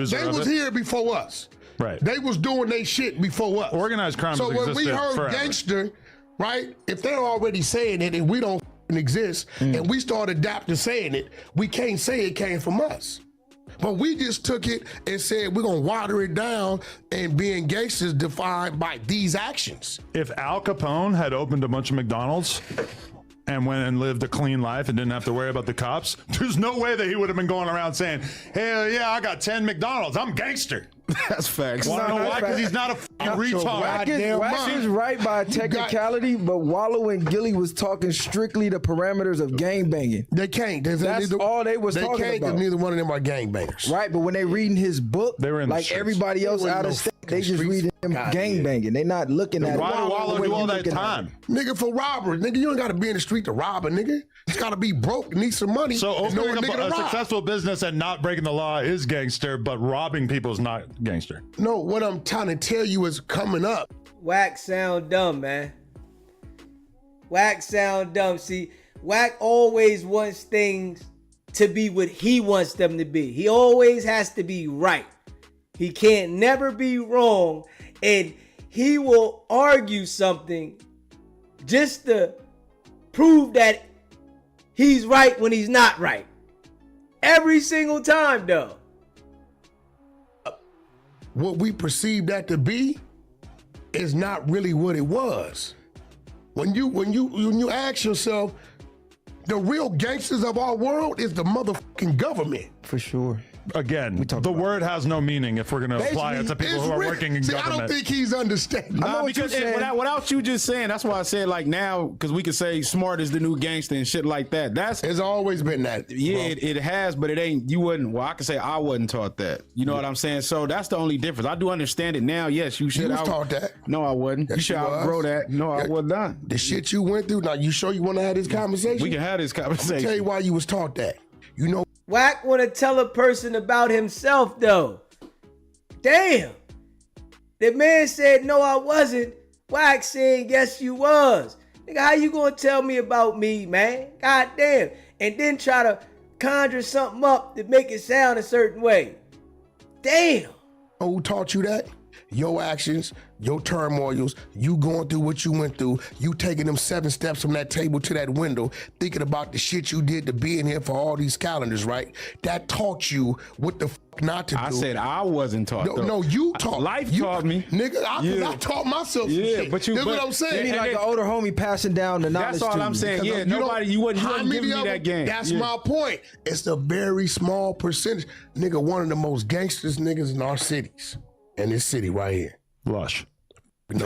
they was here before us. Right. They was doing their shit before us. Organized crime So has when we existed heard forever. gangster, right? If they're already saying it and we don't exist, and we start adapting saying it, we can't say it came from us. But we just took it and said we're gonna water it down, and being gangsters defined by these actions. If Al Capone had opened a bunch of McDonald's and went and lived a clean life and didn't have to worry about the cops, there's no way that he would have been going around saying, hell yeah, I got 10 McDonald's, I'm gangster. That's facts. Wanna know why? Because he's not a retard. Wack is right by technicality, but Wallow and Gilly was talking strictly the parameters of gang banging. They can't. That's all they was they talking can't, about. Neither one of them are gangbangers. Right, but when they reading his book, they were in like everybody else out of state, they just streets. reading him gang banging. They not looking at Why it. do Wallow do all that time? Nigga, for robbers. Nigga, you don't gotta be in the street to rob a nigga. It's gotta be broke, need some money. So and know opening nigga to a rob. successful business and not breaking the law is gangster, but robbing people is not gangster. No, what I'm trying to tell you is coming up. Wack sound dumb, man. Wack sound dumb. See, Wack always wants things to be what he wants them to be. He always has to be right. He can't never be wrong, and he will argue something just to prove that he's right when he's not right. Every single time, though. What we perceive that to be is not really what it was. When you ask yourself, the real gangsters of our world is the motherfucking government. For sure. Again, the word has no meaning if we're going to apply it to people who are working in government. I don't think he's understanding. Because without you just saying, that's why I said like now, because we could say smart is the new gangster and shit like that. It's always been that. Yeah, it has, but it ain't. You wouldn't. Well, I can say I wasn't taught that. You know what I'm saying? So that's the only difference. I do understand it now. Yes, you should. You was taught that. No, I wasn't. Yes, you should outgrow that. No, I was not. The shit you went through. Now you sure you want to have this conversation? We can have this conversation. I'll tell you why you was taught that. You know. Wack want to tell a person about himself, though. Damn. The man said, no, I wasn't. Wack saying, yes, you was. Nigga, how you gonna tell me about me, man? God damn. And then try to conjure something up to make it sound a certain way. Damn. Who taught you that? Your actions, your turmoils, you going through what you went through, you taking them 7 steps from that table to that window, thinking about the shit you did to be in here for all these calendars, right? That taught you what the fuck not to do. I said I wasn't taught. No, you taught. Life taught me. Nigga, I taught myself some shit. But that's what I'm saying. You need like an older homie passing down the knowledge. That's all to I'm you. saying. Yeah, you wouldn't give me that game. That's my point. It's a very small percentage. Nigga, one of the most gangsters niggas in our cities. In this city right here. Lush. No.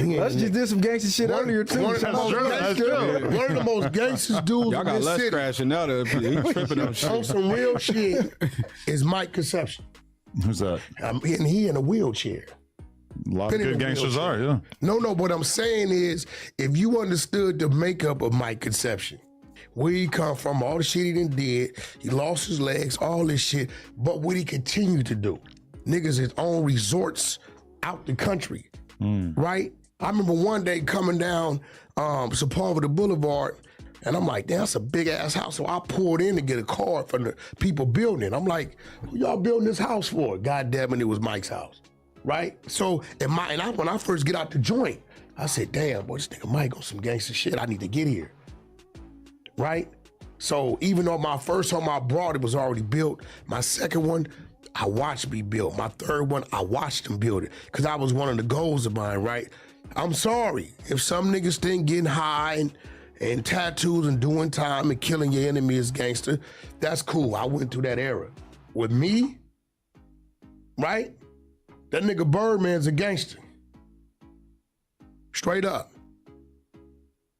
Let's just did some gangster shit earlier too. One of the most gangsters dudes Y'all in got this less city. crashing out of he tripping on shit. On some real shit is Mike Conception. Who's that? And he in a wheelchair. A lot of good gangsters are, yeah. No, what I'm saying is, if you understood the makeup of Mike Conception, where he come from, all the shit he done did, he lost his legs, all this shit, but what he continued to do. Niggas his own resorts out the country, right? I remember one day coming down Sepulveda Boulevard, And I'm like, damn, that's a big ass house. So I pulled in to get a card from the people building it. I'm like, who y'all building this house for? God damn it, it was Mike's house, right? So, when I first get out the joint, I said, damn, boy, this nigga Mike on some gangster shit. I need to get here, right? So even though my first home I brought, it was already built. My second one, I watched be built. My third one, I watched them build it because I was one of the goals of mine, right? I'm sorry if some niggas think getting high and tattoos and doing time and killing your enemy is gangster. That's cool. I went through that era. With me, right? That nigga Birdman's a gangster. Straight up.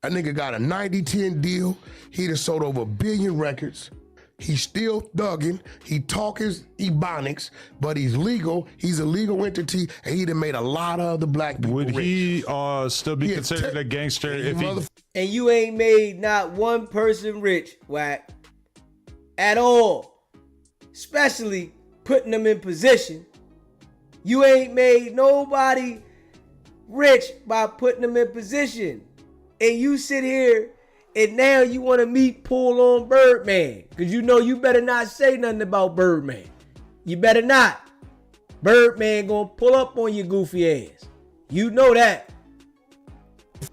That nigga got a 90-10 deal. He done sold over 1 billion records. He's still thugging. He talk his ebonics, but he's legal. He's a legal entity, and he done made a lot of other black people Would rich. he still be considered a gangster if he... And you ain't made not one person rich, Wack, at all. Especially putting them in position. You ain't made nobody rich by putting them in position. And you sit here and now you want to meet pull on Birdman. Because you know you better not say nothing about Birdman. You better not. Birdman gonna pull up on your goofy ass. You know that.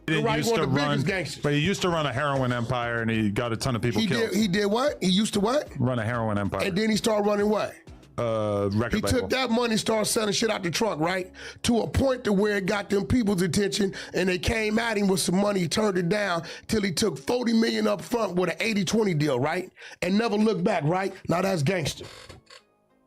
He used to run, but he used to run a heroin empire and he got a ton of people killed. He did what? He used to what? Run a heroin empire. And then he started running what? Record he label. took that money and started selling shit out the trunk, right? To a point to where it got them people's attention and they came at him with some money. He turned it down till he took 40 million up front with an 80-20 deal, right? And never looked back, right? Now that's gangster.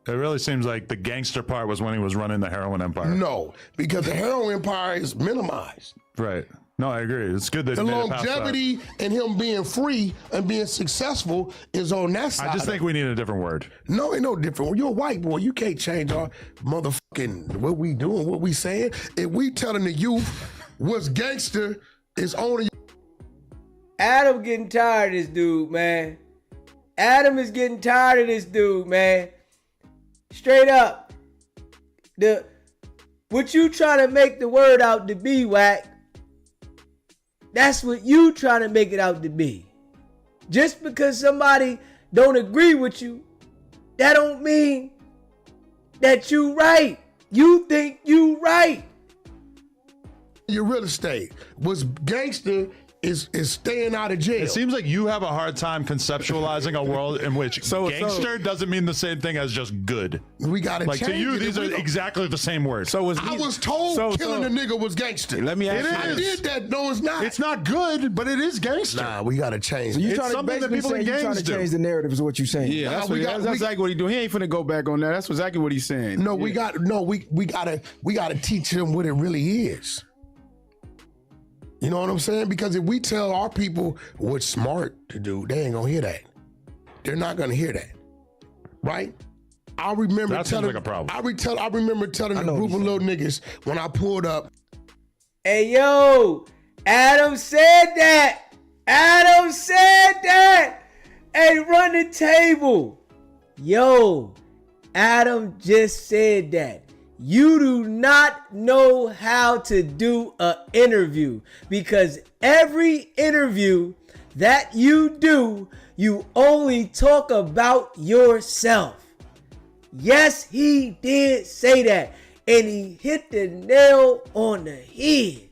It really seems like the gangster part was when he was running the heroin empire. No, because the heroin empire is minimized. Right. No, I agree. It's good that the he made it past longevity that. and him being free and being successful is on that side. I just think we need a different word. No, ain't no different. You're a white boy. You can't change our motherfucking what we doing, what we saying. If we telling the youth what's gangster is only. Adam getting tired of this dude, man. Adam is getting tired of this dude, man. Straight up. What you trying to make the word out to be, Wack? That's what you trying to make it out to be. Just because somebody don't agree with you, that don't mean that you right. You think you right. Your real estate was gangster is staying out of jail. It seems like you have a hard time conceptualizing a world in which gangster doesn't mean the same thing as just good. We gotta like change to you, it. these are exactly the same word. I was told killing a nigga was gangster. Let me ask you. I did that. No, it's not. It's not good, but it is gangster. Nah, we gotta change. So you it. trying to basically say you trying to change the narrative is what you're saying. Yeah, that's exactly what he doing. He ain't finna go back on that. That's exactly what he's saying. No, we gotta teach him what it really is. You know what I'm saying? Because if we tell our people what's smart to do, they ain't gonna hear that. They're not gonna hear that, right? I remember that telling. Seems like a problem. I remember telling a group of little niggas when I pulled up. Hey yo, Adam said that. Adam said that. Hey, run the table. Yo, Adam just said that. You do not know how to do an interview because every interview that you do, you only talk about yourself. Yes, he did say that. And he hit the nail on the head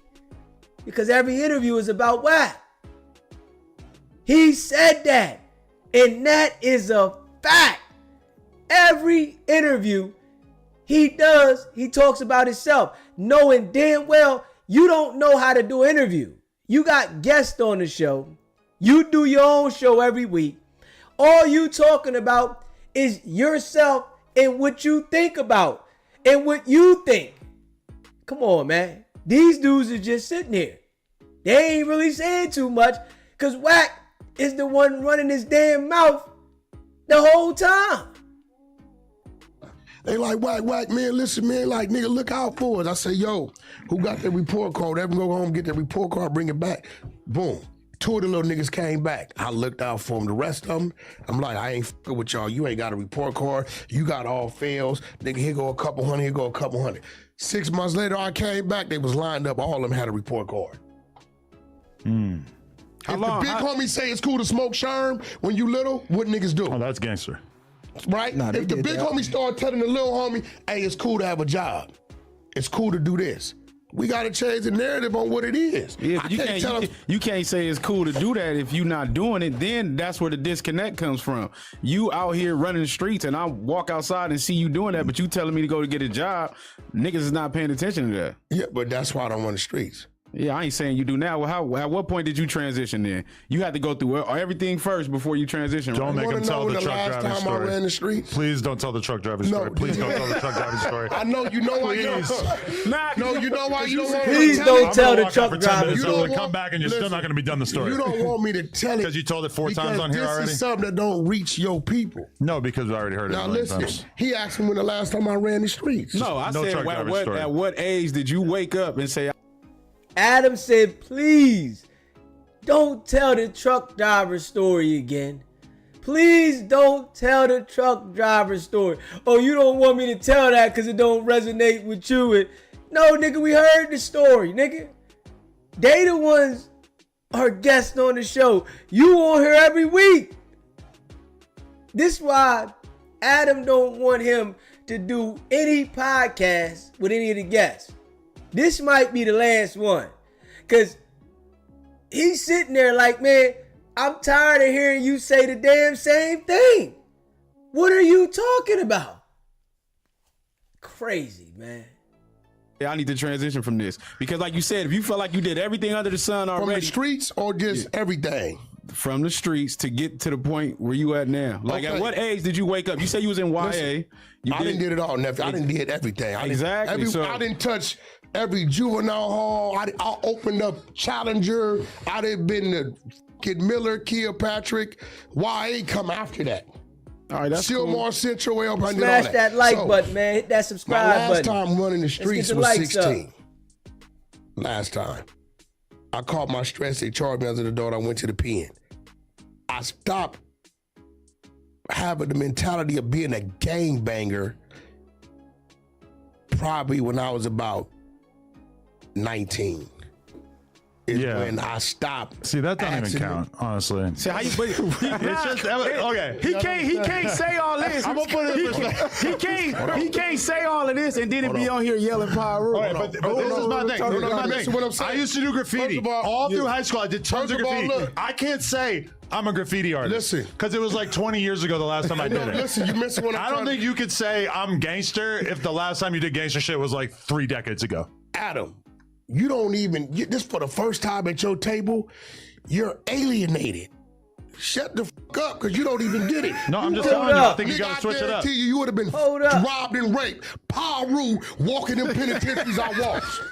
because every interview is about Wack. He said that. And that is a fact. Every interview he talks about himself, knowing damn well you don't know how to do an interview. You got guests on the show. You do your own show every week. All you talking about is yourself and what you think about and what you think. Come on, man. These dudes are just sitting here. They ain't really saying too much because Wack is the one running his damn mouth the whole time. They like, Wack, man, listen, man, like, nigga, look out for us. I say, yo, who got that report card? Everyone go home, get that report card, bring it back. Boom. 2 of the little niggas came back. I looked out for them. The rest of them, I'm like, I ain't fucking with y'all. You ain't got a report card. You got all fails. Nigga, here go a couple hundred, here go a couple hundred. 6 months later, I came back. They was lined up. All of them had a report card. If the big homie say it's cool to smoke sherm when you little, what niggas do? Oh, that's gangster. Right? Nah, they if the did big that. homie start telling the little homie, hey, it's cool to have a job. It's cool to do this. We got to change the narrative on what it is. Yeah, I but can't you can't say it's cool to do that if you're not doing it. Then that's where the disconnect comes from. You out here running the streets, and I walk outside and see you doing that, but you telling me to go to get a job. Niggas is not paying attention to that. Yeah, but that's why I don't run the streets. Yeah, I ain't saying you do now. Well, at what point did you transition then? You had to go through everything first before you transition. Don't make him tell the truck driving time story. I ran the streets? Please don't tell the truck driving story. Please don't tell the truck driving story. I know you know why you No, you know why you don't want Please me to don't tell it? the truck driver. You don't come back and you're still not going to be done the story. You don't want me to tell it because you told it 4 times on here this already. This is something that don't reach your people. No, because we already heard it. Now listen, times. he asked me when the last time I ran the streets. No, I said at what age did you wake up and say? Adam said, please don't tell the truck driver story again. Please don't tell the truck driver story. Oh, you don't want me to tell that because it don't resonate with you. No, nigga, we heard the story, nigga. They the ones are guests on the show. You on here every week. This why Adam don't want him to do any podcast with any of the guests. This might be the last one. Because he's sitting there like, man, I'm tired of hearing you say the damn same thing. What are you talking about? Crazy, man. Yeah, I need to transition from this. Because like you said, if you felt like you did everything under the sun already. From the streets or just everything? From the streets to get to the point where you at now. Like at what age did you wake up? You say you was in YA. Listen, I didn't did it all. I didn't did everything. I didn't touch every juvenile hall. I opened up Challenger. I didn't been to Kid Miller, Kilpatrick. YA come after that. All right, that's Silmar cool. Central way up. I did all Smash that like button, man. Hit that subscribe button. My last time running the streets was likes 16. Last time. I caught my stress. They charged me under the door. I went to the pen. I stopped having the mentality of being a gangbanger probably when I was about 19. Is when I stopped. See, that doesn't even count, honestly. See how you put it? Okay. He can't say all this. I'm gonna put it in perspective. He can't say all of this and then be on here yelling Pyro. Okay, but this is my thing. I used to do graffiti all through high school. I did tons of graffiti. I can't say I'm a graffiti artist. Listen, because it was like 20 years ago the last time I did it. Listen, you missing what I don't think you could say I'm gangster if the last time you did gangster shit was like 3 decades ago. Adam, you don't even, this for the first time at your table, you're alienated. Shut the fuck up, because you don't even get it. No, I'm just telling you, I think you gotta switch it up. You would have been robbed and raped. Paru walking in penitentiaries I watched.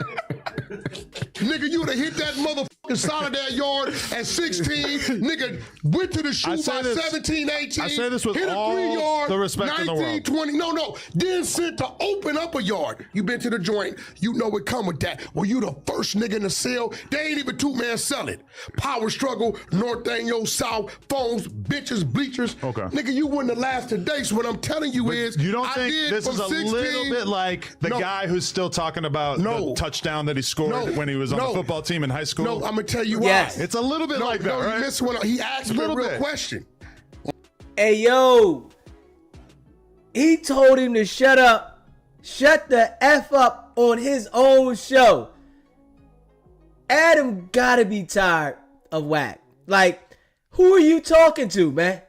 Nigga, you would have hit that motherfucking solitaire yard at 16. Nigga, went to the shoe by 17, 18. I say this with hit a all 3-yard, the respect in the 19, world. 20. No. Then sent to open up a yard. You been to the joint. You know it come with that. Well, you the first nigga in the cell. They ain't even 2-man selling. Power struggle, North Daniel, South, phones, bitches, bleachers. Okay. Nigga, you wouldn't have lasted today. So what I'm telling you is, you don't I think did this is from a 16, little bit like the guy who's still talking about the touchdown that he scored when he was on the football team in high school? No, I'm gonna tell you why. Yes. It's a little bit like that, no, right? You missed one. He asked me a real question. Hey, yo. He told him to shut up. Shut the F up on his own show. Adam gotta be tired of Wack. Like, who are you talking to, man?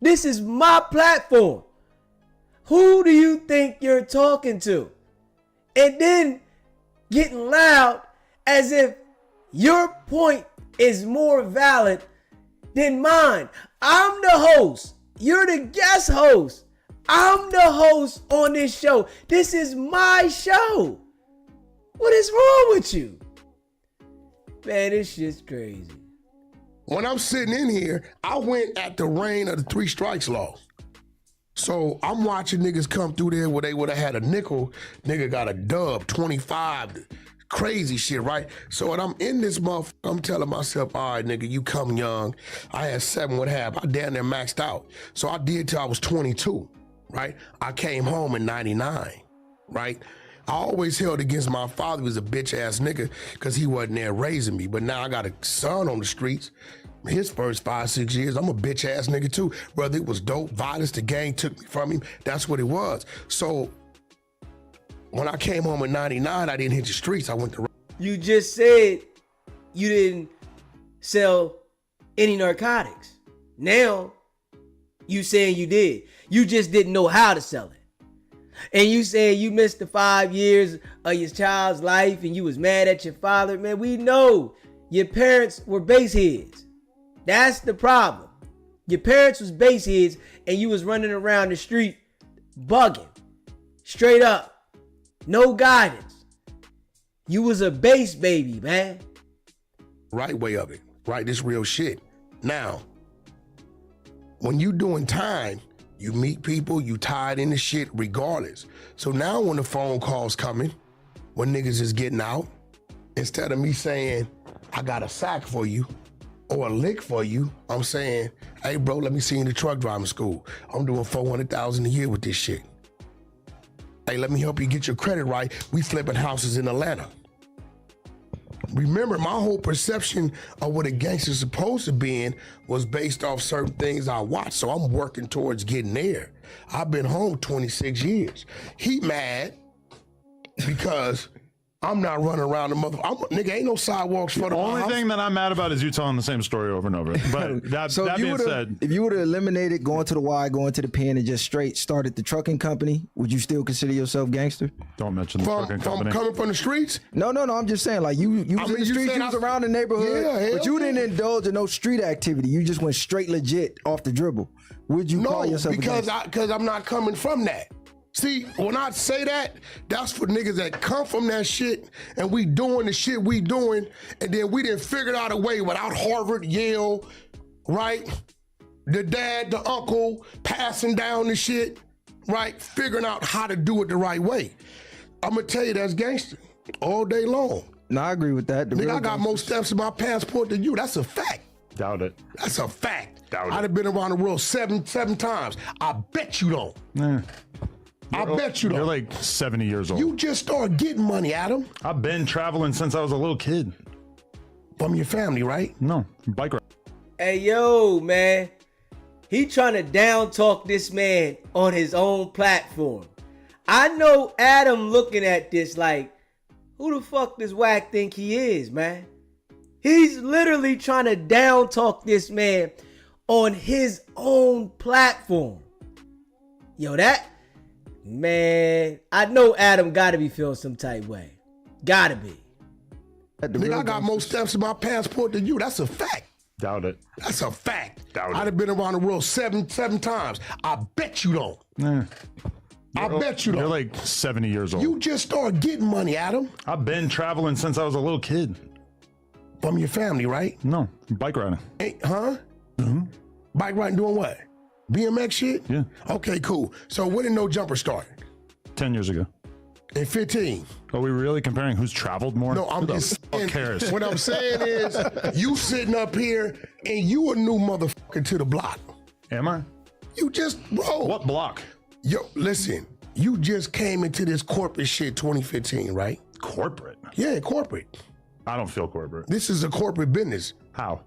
This is my platform. Who do you think you're talking to? And then getting loud as if your point is more valid than mine. I'm the host. You're the guest host. I'm the host on this show. This is my show. What is wrong with you? Man, this shit's crazy. When I'm sitting in here, I went at the reign of the 3 strikes law. So I'm watching niggas come through there where they would have had a nickel. Nigga got a dub, 25, crazy shit, right? So when I'm in this motherfucker, I'm telling myself, all right, nigga, you come young. I had 7 what have. I damn near maxed out. So I did till I was 22, right? I came home in 99, right? I always held against my father. He was a bitch ass nigga because he wasn't there raising me. But now I got a son on the streets. His first 5-6 years, I'm a bitch ass nigga too. Brother, it was dope. Violence, the gang took me from him. That's what it was. So when I came home in 99, I didn't hit the streets. I went to... You just said you didn't sell any narcotics. Now you saying you did. You just didn't know how to sell it. And you saying you missed the 5 years of your child's life and you was mad at your father. Man, we know your parents were baseheads. That's the problem. Your parents was baseheads and you was running around the street bugging. Straight up. No guidance. You was a base baby, man. Right way of it. Right, this real shit. Now, when you doing time, you meet people, you tied into shit regardless. So now when the phone calls coming, when niggas is getting out, instead of me saying, I got a sack for you or a lick for you, I'm saying, hey bro, let me see you in the truck driving school. I'm doing $400,000 a year with this shit. Hey, let me help you get your credit right. We flipping houses in Atlanta. Remember, my whole perception of what a gangster's supposed to be in was based off certain things I watched. So I'm working towards getting there. I've been home 26 years. He mad because I'm not running around the nigga, ain't no sidewalks for the only thing that I'm mad about is you telling the same story over and over. But that being said, if you would have eliminated going to the Y, going to the pen, and just straight started the trucking company, would you still consider yourself gangster? Don't mention the trucking company. Coming from the streets? No. I'm just saying, like you was in the streets, you was around the neighborhood, but you didn't indulge in no street activity. You just went straight legit off the dribble. Would you call yourself a gangster? Because I'm not coming from that. See, when I say that, that's for niggas that come from that shit and we doing the shit we doing, and then we didn't figure out a way without Harvard, Yale, right? The dad, the uncle, passing down the shit, right? Figuring out how to do it the right way. I'm gonna tell you that's gangster all day long. No, I agree with that. Nigga, I got more steps in my passport than you. That's a fact. Doubt it. That's a fact. Doubt it. I'd have been around the world seven times. I bet you don't. I bet you don't. You're like 70 years old. You just started getting money, Adam. I've been traveling since I was a little kid. From your family, right? No, bike ride. Hey, yo, man. He trying to down talk this man on his own platform. I know Adam looking at this like, who the fuck does Wack think he is, man? He's literally trying to down talk this man on his own platform. Yo, man, I know Adam gotta be feeling some type way. Gotta be. Nigga, I got more steps in my passport than you. That's a fact. Doubt it. That's a fact. Doubt it. I'd have been around the world seven times. I bet you don't. I bet you don't. You're like 70 years old. You just started getting money, Adam. I've been traveling since I was a little kid. From your family, right? No, bike riding. Hey, huh? Mm-hmm. Bike riding doing what? BMX shit? Yeah. Okay, cool. So when did No Jumper start? 10 years ago. In 15. Are we really comparing who's traveled more? No, I'm just saying, cares? What I'm saying is, you sitting up here and you a new motherfucker to the block. Am I? You just, bro. What block? Yo, listen, you just came into this corporate shit 2015, right? Corporate? Yeah, corporate. I don't feel corporate. This is a corporate business. How?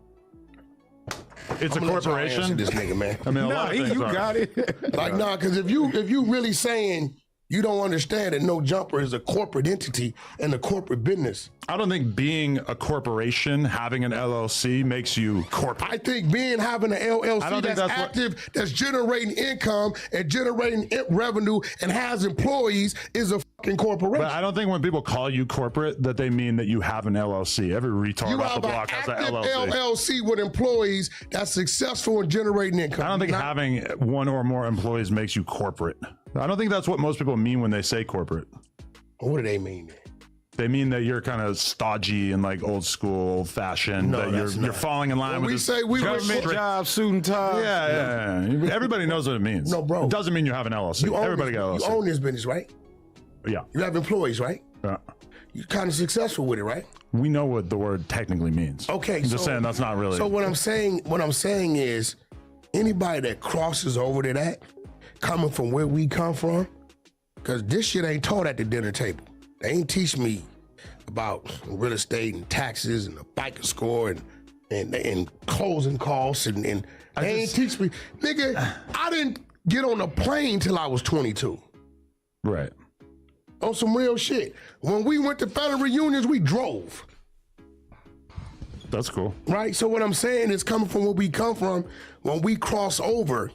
It's a corporation. This nigga, man. I mean, a lot of things you are. got it. Like, nah, because if you really saying you don't understand that No Jumper is a corporate entity and a corporate business. I don't think being a corporation, having an LLC makes you corporate. I think having an LLC that's active, that's generating income and generating revenue and has employees is a fucking corporation. But I don't think when people call you corporate that they mean that you have an LLC. Every retard off the block has an LLC. LLC with employees that's successful in generating income. I don't think having one or more employees makes you corporate. I don't think that's what most people mean when they say corporate. What do they mean? They mean that you're kind of stodgy and like old school, old fashioned. No, that you're falling in line with. We say we government job, suit and tie. Yeah. Everybody knows what it means. No, bro. It doesn't mean you have an LLC. Everybody got LLC. You own this business, right? Yeah. You have employees, right? Yeah. You're kind of successful with it, right? We know what the word technically means. Okay. I'm just saying that's not really. So what I'm saying is, anybody that crosses over to that, coming from where we come from, because this shit ain't taught at the dinner table. They ain't teach me about real estate and taxes and the biker score and closing costs and they ain't teach me. Nigga, I didn't get on a plane till I was 22. Right. On some real shit. When we went to family reunions, we drove. That's cool. Right? So what I'm saying is coming from where we come from, when we cross over,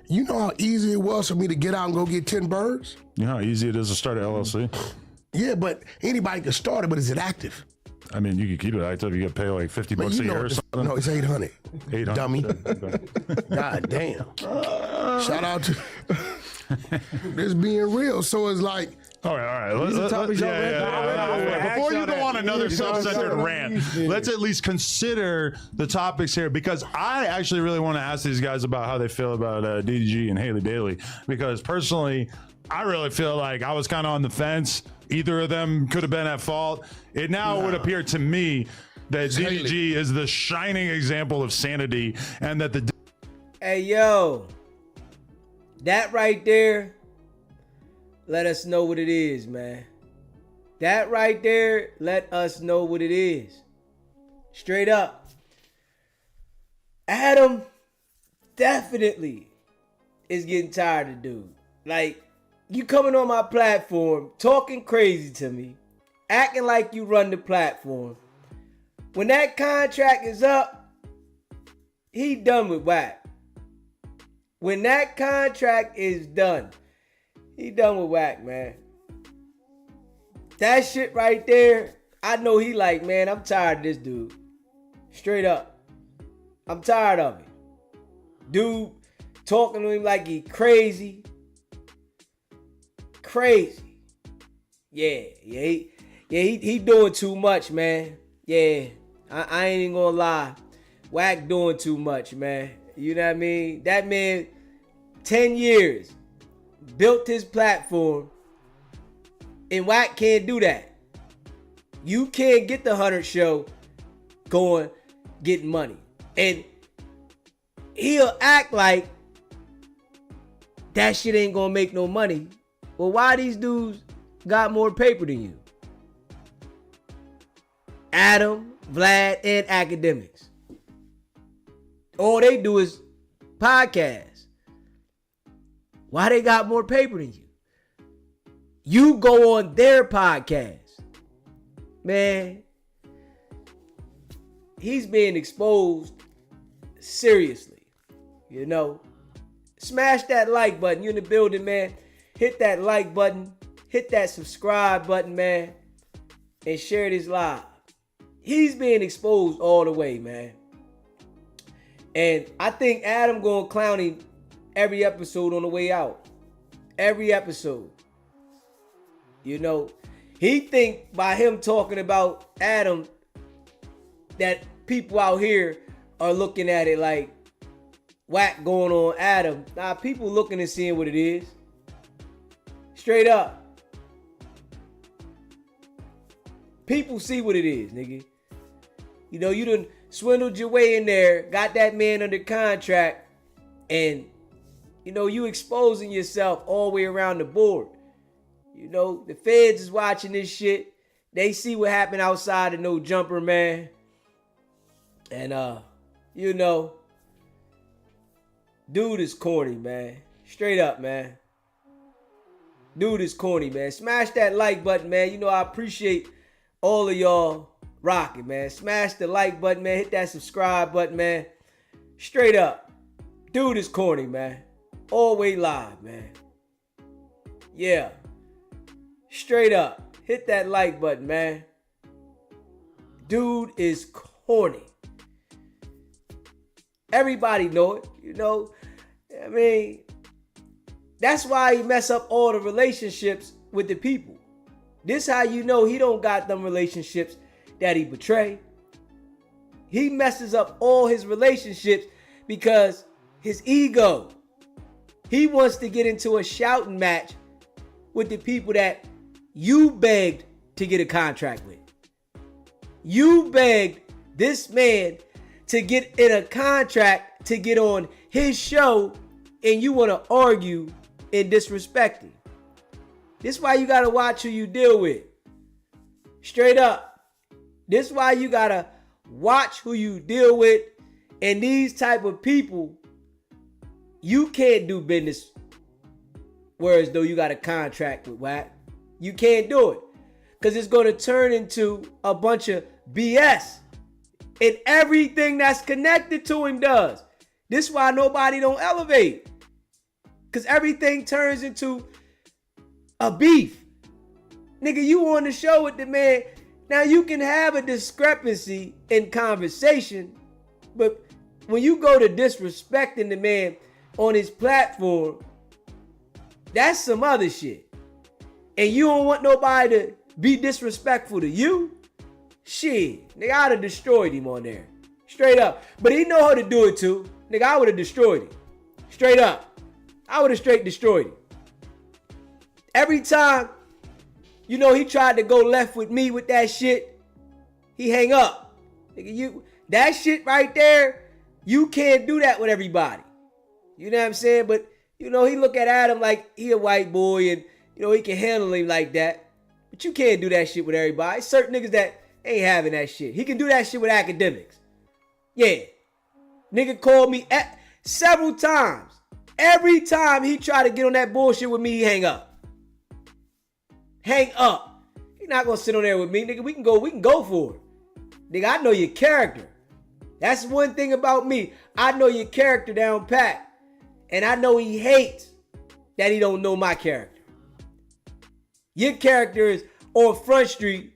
you know how easy it was for me to get out and go get 10 birds? You know how easy it is to start an LLC? Yeah, but anybody can start it, but is it active? I mean, you can keep it active. You get paid like $50 a year or something. No, it's 800. 800. Dummy. God damn. Shout out to this being real. So it's like, all right. Before you go on another self-centered rant, let's at least consider the topics here, because I actually really want to ask these guys about how they feel about DDG and Haley Bailey, because personally, I really feel like I was kind of on the fence. Either of them could have been at fault. It now would appear to me that DDG is the shining example of sanity, and that the... Hey, yo. That right there, let us know what it is, man. That right there, let us know what it is. Straight up. Adam definitely is getting tired of dude. Like, you coming on my platform, talking crazy to me, acting like you run the platform. When that contract is up, he done with Wack. When that contract is done, he done with Wack, man. That shit right there, I know he like, man, I'm tired of this dude. Straight up. I'm tired of it. Dude talking to him like he crazy. Crazy. Yeah, he doing too much, man. Yeah, I ain't even gonna lie. Wack doing too much, man. You know what I mean? That man, 10 years, built his platform, and Wack can't do that. You can't get the 100 show going, getting money. And he'll act like that shit ain't gonna make no money. Well, why these dudes got more paper than you? Adam, Vlad, and Academics. All they do is podcasts. Why they got more paper than you? You go on their podcast. Man, he's being exposed seriously. You know, smash that like button. You in the building, man. Hit that like button. Hit that subscribe button, man. And share this live. He's being exposed all the way, man. And I think Adam gonna clown him every episode on the way out. Every episode. You know, he think by him talking about Adam that people out here are looking at it like Wack going on Adam. Nah, people looking and seeing what it is. Straight up. People see what it is, nigga. You know, you done swindled your way in there, got that man under contract, and, you know, you exposing yourself all the way around the board. You know, the feds is watching this shit. They see what happened outside of No Jumper, man. And, you know, dude is corny, man. Straight up, man. Dude is corny, man. Smash that like button, man. You know, I appreciate all of y'all rocking, man. Smash the like button, man. Hit that subscribe button, man. Straight up. Dude is corny, man. Always live, man. Yeah. Straight up. Hit that like button, man. Dude is corny. Everybody know it, you know. I mean, that's why he mess up all the relationships with the people. This how you know he don't got them relationships that he betray. He messes up all his relationships because his ego. He wants to get into a shouting match with the people that you begged to get a contract with. You begged this man to get in a contract to get on his show, and you want to argue and disrespect him. This is why you got to watch who you deal with. Straight up. This is why you gotta watch who you deal with. And these type of people, you can't do business whereas though you got a contract with Wack. You can't do it. Because it's going to turn into a bunch of BS. And everything that's connected to him does. This is why nobody don't elevate. Because everything turns into a beef. Nigga, you on the show with the man. Now you can have a discrepancy in conversation. But when you go to disrespecting the man on his platform, that's some other shit. And you don't want nobody to be disrespectful to you? Shit, nigga, I'd have destroyed him on there. Straight up. But he know how to do it too. Nigga, I would have destroyed him. Straight up. I would have straight destroyed him. Every time, you know, he tried to go left with me with that shit, he hang up. Nigga, that shit right there, you can't do that with everybody. You know what I'm saying? But, you know, he look at Adam like he a white boy and, you know, he can handle him like that. But you can't do that shit with everybody. Certain niggas that ain't having that shit. He can do that shit with academics. Yeah. Nigga called me several times. Every time he tried to get on that bullshit with me, he hang up. Hang up. He not gonna sit on there with me. Nigga, we can go for it. Nigga, I know your character. That's one thing about me. I know your character down pat. And I know he hates that he don't know my character. Your character is on Front Street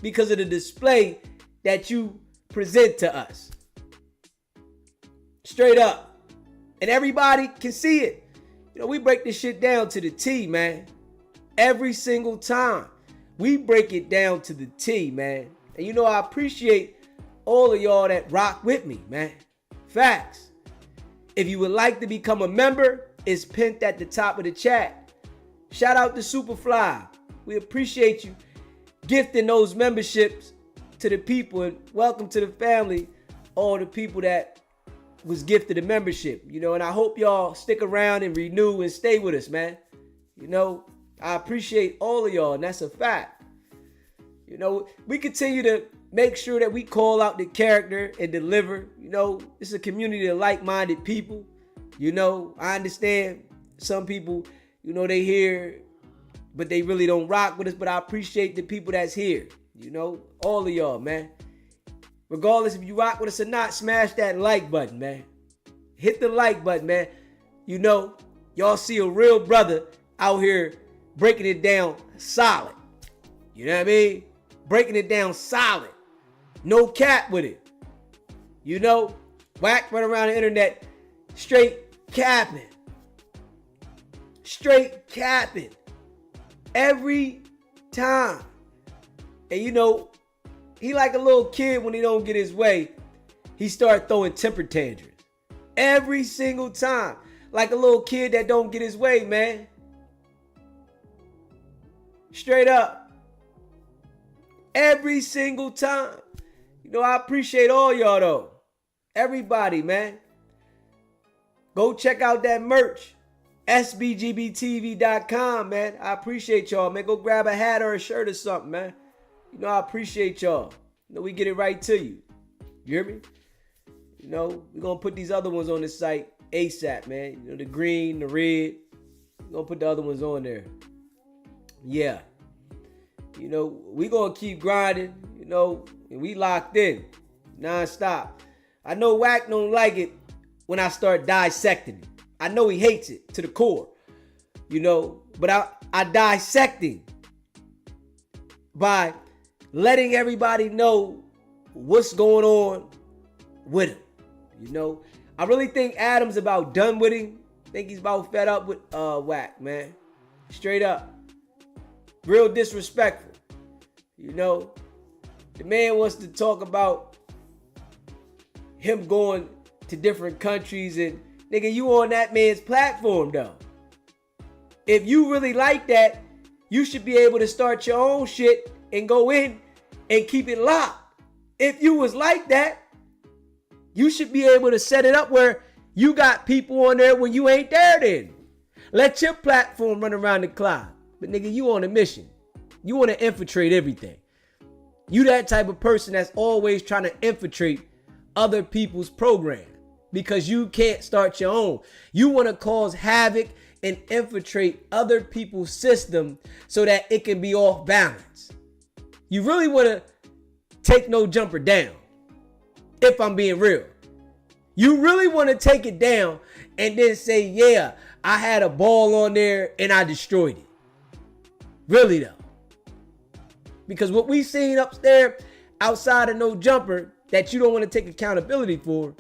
because of the display that you present to us. Straight up. And everybody can see it. You know, we break this shit down to the T, man. Every single time. We break it down to the T, man. And you know, I appreciate all of y'all that rock with me, man. Facts. If you would like to become a member, it's pinned at the top of the chat. Shout out to Superfly. We appreciate you gifting those memberships to the people, and welcome to the family, all the people that was gifted a membership, you know, and I hope y'all stick around and renew and stay with us, man. You know, I appreciate all of y'all, and that's a fact. You know, we continue to make sure that we call out the character and deliver. You know, it's a community of like-minded people. You know, I understand some people, you know, they hear, but they really don't rock with us. But I appreciate the people that's here. You know, all of y'all, man. Regardless if you rock with us or not, smash that like button, man. Hit the like button, man. You know, y'all see a real brother out here breaking it down solid. You know what I mean? Breaking it down solid. No cap with it. You know, Wack run around the internet straight capping. Straight capping. Every time. And you know, he like a little kid when he don't get his way. He start throwing temper tantrums. Every single time. Like a little kid that don't get his way, man. Straight up. Every single time. You know, I appreciate all y'all though. Everybody, man. Go check out that merch. SBGBTV.com, man. I appreciate y'all, man. Go grab a hat or a shirt or something, man. You know, I appreciate y'all. You know, we get it right to you. You hear me? You know, we're going to put these other ones on the site ASAP, man. You know, the green, the red. We're going to put the other ones on there. Yeah. You know, we going to keep grinding, you know, and we locked in non-stop. I know Wack don't like it when I start dissecting it. I know he hates it to the core, you know, but I dissect him by letting everybody know what's going on with him. You know, I really think Adam's about done with him. I think he's about fed up with Wack, man. Straight up. Real disrespectful. You know, the man wants to talk about him going to different countries, and nigga, you on that man's platform though. If you really like that, you should be able to start your own shit and go in and keep it locked. If you was like that, you should be able to set it up where you got people on there when you ain't there then. Let your platform run around the clock. But nigga, you on a mission. You want to infiltrate everything. You that type of person that's always trying to infiltrate other people's program because you can't start your own. You want to cause havoc and infiltrate other people's system so that it can be off balance. You really want to take No Jumper down, if I'm being real. You really want to take it down and then say, yeah, I had a ball on there and I destroyed it. Really though. Because what we seen upstairs outside of No Jumper that you don't want to take accountability for,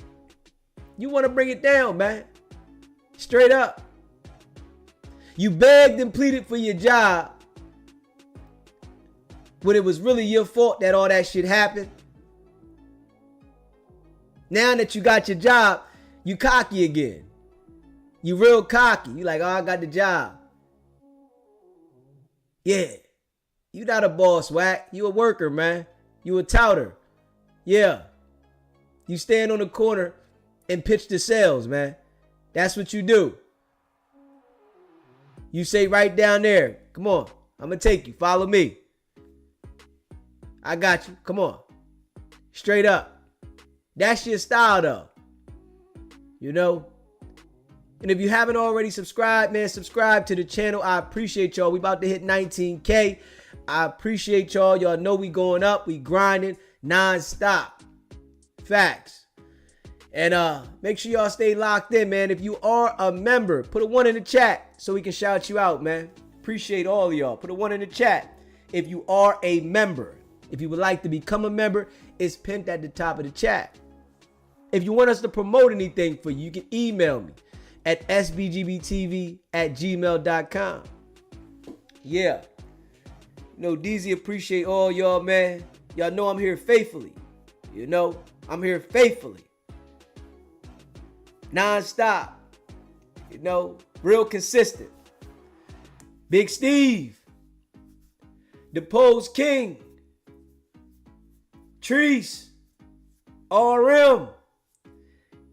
you want to bring it down, man. Straight up. You begged and pleaded for your job when it was really your fault that all that shit happened. Now that you got your job, you cocky again. You real cocky. You like, oh, I got the job. Yeah. You not a boss, Wack. You a worker, man. You a touter. Yeah. You stand on the corner and pitch the sales, man. That's what you do. You say right down there, come on, I'm going to take you. Follow me. I got you. Come on. Straight up. That's your style, though. You know? And if you haven't already subscribed, man, subscribe to the channel. I appreciate y'all. We about to hit 19K. I appreciate y'all. Y'all know we going up. We grinding non-stop. Facts. And make sure y'all stay locked in, man. If you are a member, put a 1 in the chat so we can shout you out, man. Appreciate all of y'all. Put a 1 in the chat if you are a member. If you would like to become a member, it's pinned at the top of the chat. If you want us to promote anything for you, you can email me at sbgbtv@gmail.com. Yeah. You know, DZ appreciate all y'all, man. Y'all know I'm here faithfully. You know, I'm here faithfully. Non-stop. You know, real consistent. Big Steve. Deposed King. Treese. RM.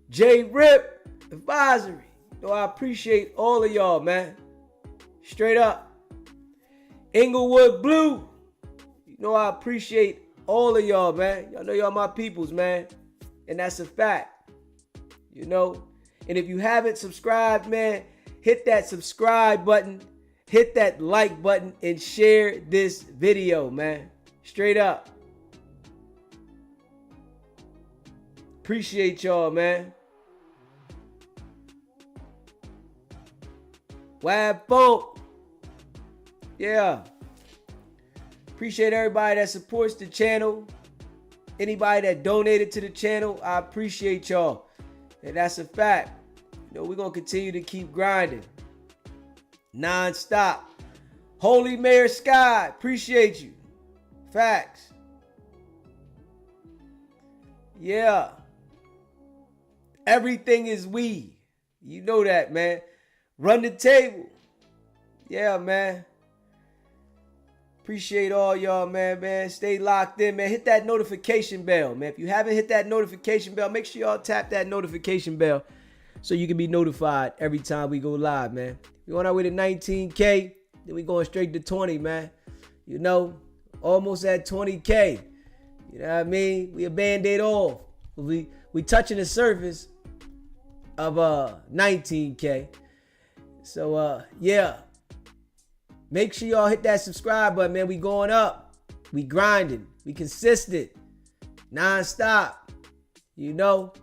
J Rip. Advisory. So I appreciate all of y'all, man. Straight up. Inglewood Blue. You know I appreciate all of y'all, man. Y'all know y'all my peoples, man. And that's a fact. You know. And if you haven't subscribed, man, hit that subscribe button. Hit that like button and share this video, man. Straight up. Appreciate y'all, man. Wab Funk. Yeah. Appreciate everybody that supports the channel. Anybody that donated to the channel, I appreciate y'all. And that's a fact. You know, we're going to continue to keep grinding. Non-stop. Holy Mayor Sky, appreciate you. Facts. Yeah. Everything is we. You know that, man. Run the table. Yeah, man. Appreciate all y'all, man. Stay locked in, man. Hit that notification bell, man. If you haven't hit that notification bell, make sure y'all tap that notification bell so you can be notified every time we go live, man. We're on our way to 19K. Then we going straight to 20, man. You know, almost at 20K. You know what I mean? We a Band-Aid off. We touching the surface of 19K. So, yeah. Make sure y'all hit that subscribe button, man. We going up. We grinding. We consistent. Non-stop. You know?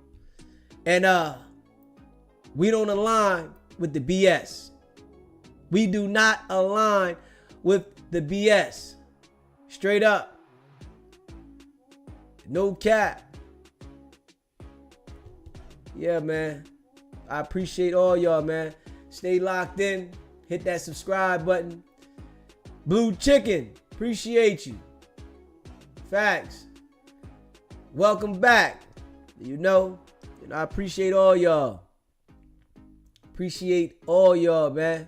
And we don't align with the BS. We do not align with the BS. Straight up. No cap. Yeah, man. I appreciate all y'all, man. Stay locked in. Hit that subscribe button. Blue Chicken, appreciate you. Facts. Welcome back. You know, and I appreciate all y'all. Appreciate all y'all, man.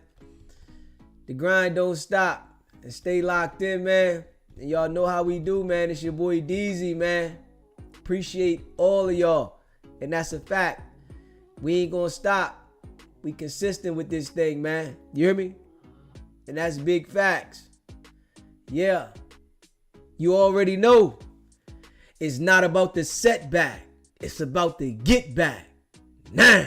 The grind don't stop. And stay locked in, man. And y'all know how we do, man. It's your boy DZ, man. Appreciate all of y'all. And that's a fact. We ain't gonna stop. We consistent with this thing, man. You hear me? And that's big facts. Yeah. You already know. It's not about the setback. It's about the get back. Nah.